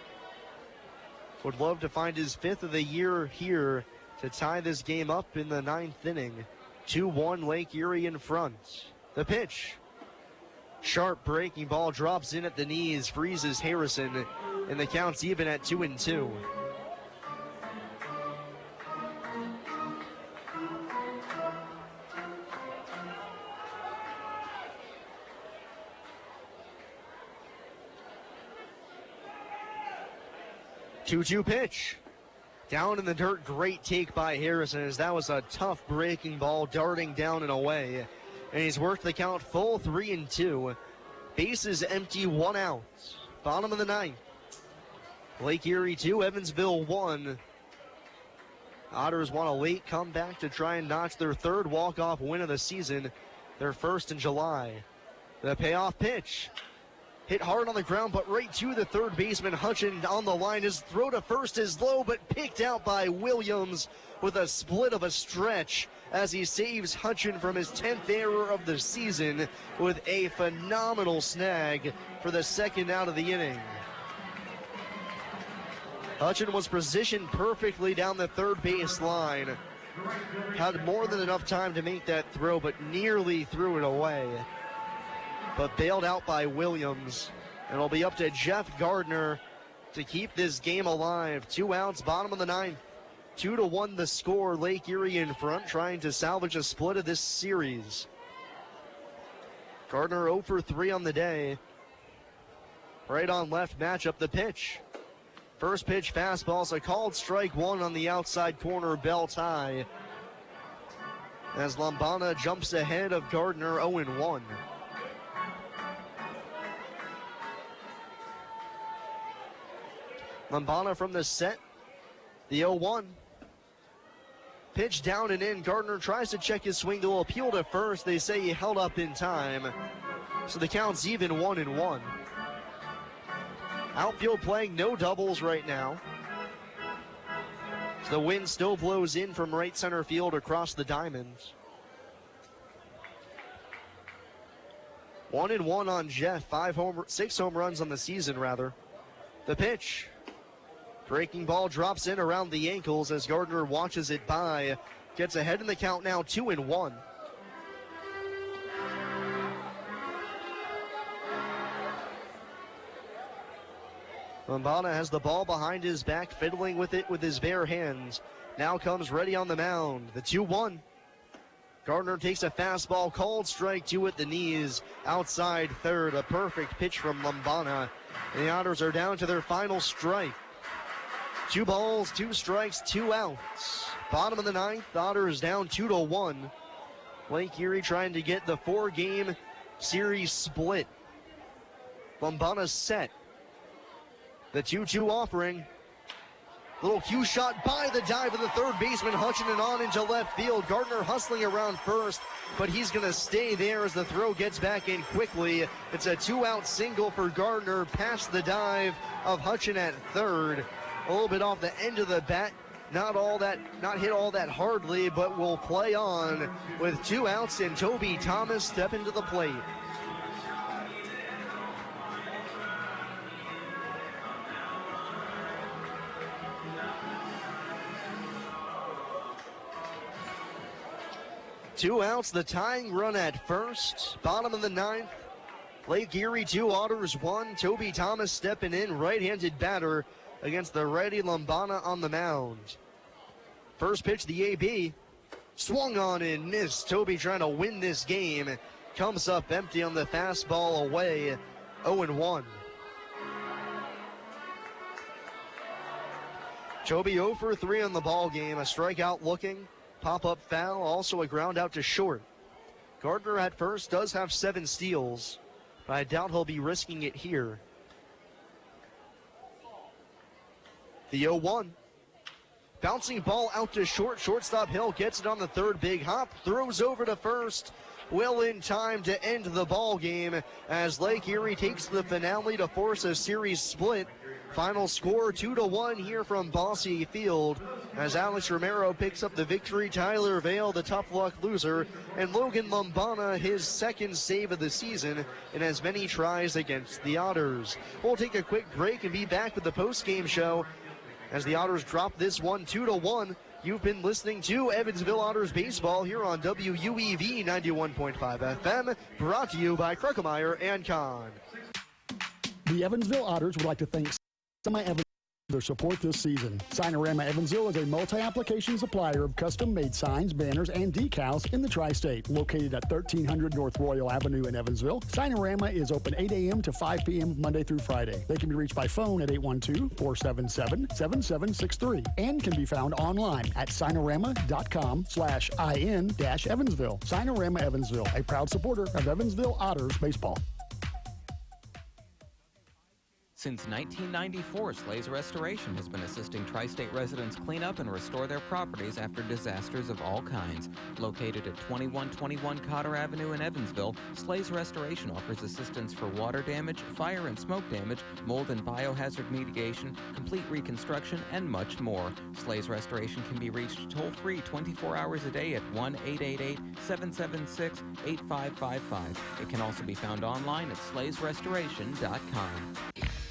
Would love to find his 5th of the year here to tie this game up in the 9th inning. 2-1 Lake Erie in front. The pitch. Sharp breaking ball drops in at the knees, freezes Harrison, and the count's even at 2-2. Two-two pitch. Down in the dirt, great take by Harrison, as that was a tough breaking ball darting down and away. And he's worked the count full 3-2. Bases empty, 1 out. Bottom of the 9th. Lake Erie 2, Evansville 1. Otters want a late comeback to try and notch their 3rd walk-off win of the season, their 1st in July. The payoff pitch. Hit hard on the ground, but right to the 3rd baseman. Hutchin on the line. His throw to first is low, but picked out by Williams with a split of a stretch as he saves Hutchin from his 10th error of the season with a phenomenal snag for the 2nd out of the inning. Hutchin was positioned perfectly down the 3rd base line. Had more than enough time to make that throw, but nearly threw it away. But bailed out by Williams. And it'll be up to Jeff Gardner to keep this game alive. 2 outs, bottom of the 9th. 2-1 the score. Lake Erie in front, trying to salvage a split of this series. Gardner 0 for 3 on the day. Right on left matchup, the pitch. First pitch fastball's a called strike 1 on the outside corner, belt high. As Lombana jumps ahead of Gardner 0-1. Lombana from the set. The 0-1. Pitch down and in. Gardner tries to check his swing to appeal to first. They say he held up in time. So the count's even 1-1. Outfield playing no doubles right now. So the wind still blows in from right center field across the diamonds. 1-1 on Jeff. 6 home runs on the season, rather. The pitch. Breaking ball drops in around the ankles as Gardner watches it by. Gets ahead in the count now, 2-1. Lombana has the ball behind his back, fiddling with it with his bare hands. Now comes ready on the mound. The 2-1. Gardner takes a fastball, called strike 2 at the knees. Outside 3rd, a perfect pitch from Lombana. The Otters are down to their final strike. 2 balls, 2 strikes, 2 outs. Bottom of the 9th, Otters down 2-1. Lake Erie trying to get the 4-game series split. Lombana's set. The 2-2 offering. Little cue shot by the dive of the 3rd baseman, Hutchin and on into left field. Gardner hustling around first, but he's going to stay there as the throw gets back in quickly. It's a 2-out single for Gardner past the dive of Hutchin at 3rd. A little bit off the end of the bat. Not hit all that hardly, but will play on with 2 outs and Toby Thomas stepping to the plate. Two outs, the tying run at first. Bottom of the 9th. Lake Erie 2, Otters 1. Toby Thomas stepping in, right-handed batter against the righty Lombana on the mound. First pitch, the AB. Swung on and missed. Toby trying to win this game. Comes up empty on the fastball away. 0-1. Toby 0 for 3 on the ball game. A strikeout looking. Pop-up foul, also a ground out to short. Gardner at first does have 7 steals, but I doubt he'll be risking it here. The 0-1. Bouncing ball out to short. Shortstop Hill gets it on the 3rd big hop. Throws over to first. Well in time to end the ball game as Lake Erie takes the finale to force a series split. Final score 2-1 here from Bossy Field as Alex Romero picks up the victory. Tyler Vale, the tough luck loser, and Logan Lombana, his second save of the season in as many tries against the Otters. We'll take a quick break and be back with the post-game show as the Otters drop this one 2-1. You've been listening to Evansville Otters baseball here on WUEV 91.5 FM, brought to you by Kruckemeyer and Kahn. The Evansville Otters would like to thank Evansville for their support this season. Signorama Evansville is a multi-application supplier of custom-made signs, banners, and decals in the tri-state. Located at 1300 North Royal Avenue in Evansville, Signorama is open 8 a.m. to 5 p.m. Monday through Friday. They can be reached by phone at 812-477-7763 and can be found online at signorama.com/in-Evansville. Signorama Evansville, a proud supporter of Evansville Otters baseball. Since 1994, Slay's Restoration has been assisting tri-state residents clean up and restore their properties after disasters of all kinds. Located at 2121 Cotter Avenue in Evansville, Slay's Restoration offers assistance for water damage, fire and smoke damage, mold and biohazard mitigation, complete reconstruction, and much more. Slay's Restoration can be reached toll-free 24 hours a day at 1-888-776-8555. It can also be found online at slaysrestoration.com.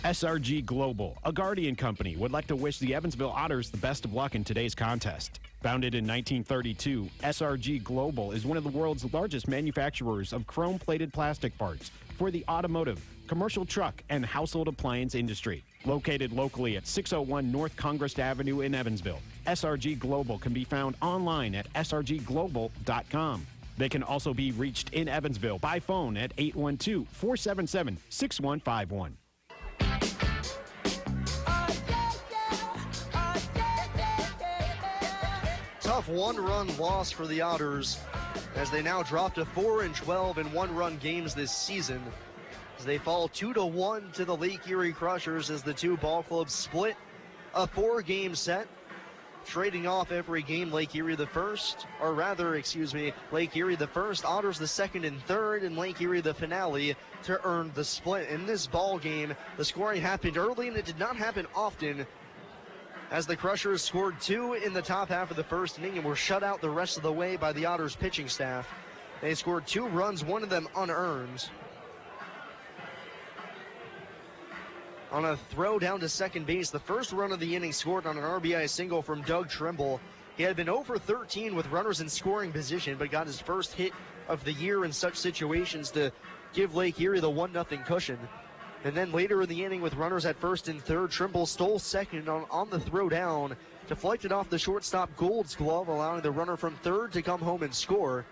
SRG Global, a Guardian company, would like to wish the Evansville Otters the best of luck in today's contest. Founded in 1932, SRG Global is one of the world's largest manufacturers of chrome-plated plastic parts for the automotive, commercial truck, and household appliance industry. Located locally at 601 North Congress Avenue in Evansville, SRG Global can be found online at srgglobal.com. They can also be reached in Evansville by phone at 812-477-6151. Tough one-run loss for the Otters as they now drop to 4-12 in one-run games this season as they fall 2-1 to the Lake Erie Crushers as the two ball clubs split a 4-game set, trading off every game. Lake Erie the first, Lake Erie the first, Otters the second and third, and Lake Erie the finale to earn the split. In this ball game, the scoring happened early and it did not happen often, as the Crushers scored 2 in the top half of the first inning and were shut out the rest of the way by the Otters pitching staff. They scored 2 runs, one of them unearned. On a throw down to second base, the first run of the inning scored on an RBI single from Doug Trimble. He had been 0 for 13 with runners in scoring position, but got his first hit of the year in such situations to give Lake Erie the 1-0 cushion. And then later in the inning with runners at first and third, Trimble stole second on the throw down, deflected off the shortstop Gould's glove, allowing the runner from third to come home and score.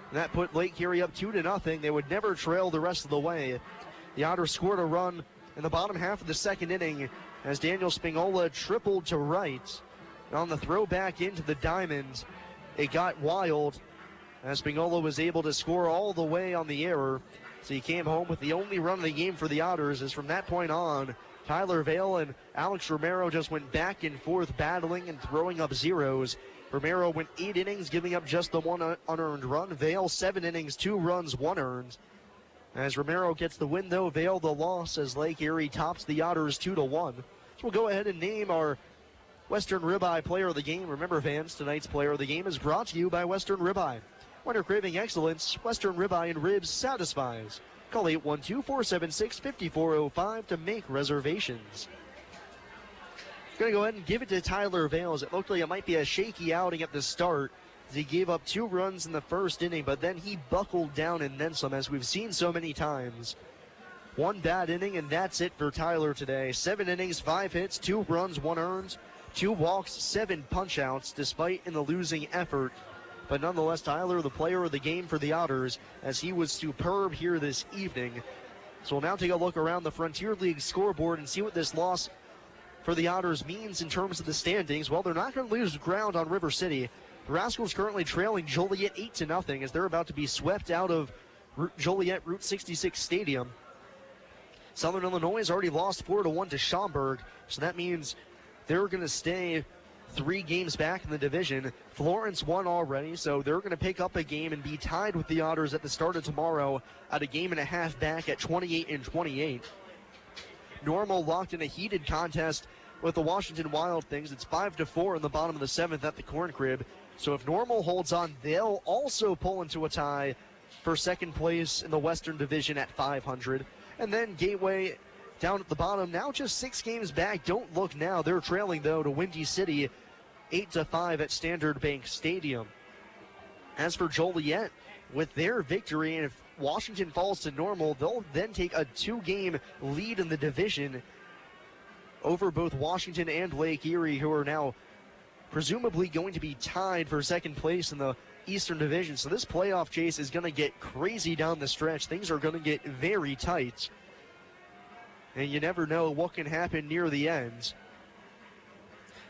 And that put Lake Erie up 2-0. They would never trail the rest of the way. The Otters scored a run in the bottom half of the second inning as Daniel Spingola tripled to right. And on the throw back into the diamond, it got wild as Spingola was able to score all the way on the error. So he came home with the only run of the game for the Otters, as from that point on, Tyler Vale and Alex Romero just went back and forth battling and throwing up zeros. Romero went 8 innings, giving up just the 1 unearned run. Vale 7 innings, 2 runs, 1 earned. As Romero gets the win, though, Vale the loss as Lake Erie tops the Otters 2-1. So we'll go ahead and name our Western Ribeye Player of the Game. Remember, fans, tonight's Player of the Game is brought to you by Western Ribeye. When you're craving excellence, Western Ribeye and Ribs satisfies. Call 812-476-5405 to make reservations. Going to go ahead and give it to Tyler Vale, as it looked like it might be a shaky outing at the start, as he gave up 2 runs in the first inning, but then he buckled down and then some, as we've seen so many times. 1 bad inning, and that's it for Tyler today. 7 innings, 5 hits, 2 runs, 1 earned, 2 walks, 7 punch-outs, despite in the losing effort. But nonetheless, Tyler, the player of the game for the Otters, as he was superb here this evening. So we'll now take a look around the Frontier League scoreboard and see what this loss for the Otters means in terms of the standings. Well, they're not going to lose ground on River City. The Rascals currently trailing Joliet 8-0 as they're about to be swept out of Joliet Route 66 Stadium. Southern Illinois has already lost 4-1 to Schaumburg, so that means they're going to stay 3 games back in the division. Florence won already, so they're going to pick up a game and be tied with the Otters at the start of tomorrow at a game and a half back at 28-28. Normal locked in a heated contest with the Washington Wild Things. It's 5-4 in the bottom of the 7th at the Corn Crib. So if Normal holds on, they'll also pull into a tie for second place in the Western Division at 500. And then Gateway down at the bottom, now just 6 games back. Don't look now. They're trailing, though, to Windy City 8-5 at Standard Bank Stadium. As for Joliet, with their victory, and if Washington falls to Normal, they'll then take a 2-game lead in the division over both Washington and Lake Erie, who are now presumably going to be tied for second place in the Eastern Division. So this playoff chase is going to get crazy down the stretch. Things are going to get very tight. And you never know what can happen near the end.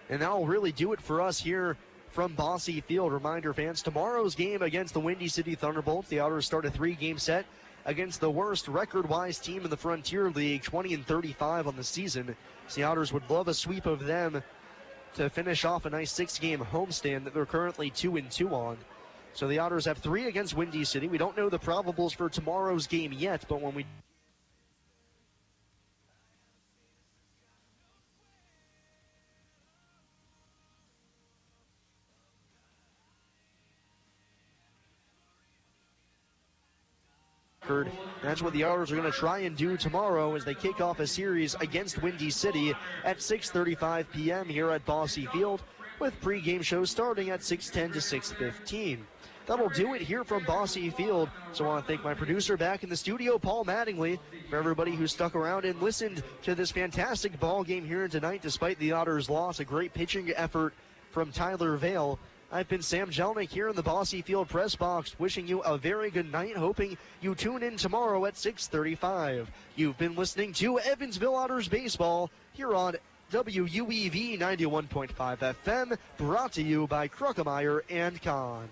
And that'll really do it for us here from Bosse Field. Reminder, fans, tomorrow's game against the Windy City Thunderbolts, the Otters start a 3-game set against the worst record-wise team in the Frontier League, 20-35 on the season. So the Otters would love a sweep of them to finish off a nice 6-game homestand that they're currently 2-2 on. So the Otters have 3 against Windy City. We don't know the probables for tomorrow's game yet, but when we that's what the Otters are going to try and do tomorrow as they kick off a series against Windy City at 6:35 p.m. here at Bosse Field, with pregame shows starting at 6:10 to 6:15. That'll do it here from Bosse Field. So I want to thank my producer back in the studio, Paul Mattingly, for everybody who stuck around and listened to this fantastic ball game here tonight despite the Otters' loss. A great pitching effort from Tyler Vale. I've been Sam Jelnick here in the Bosse Field press box, wishing you a very good night, hoping you tune in tomorrow at 6:35. You've been listening to Evansville Otters Baseball here on WUEV 91.5 FM, brought to you by Kruckemeyer and Kahn.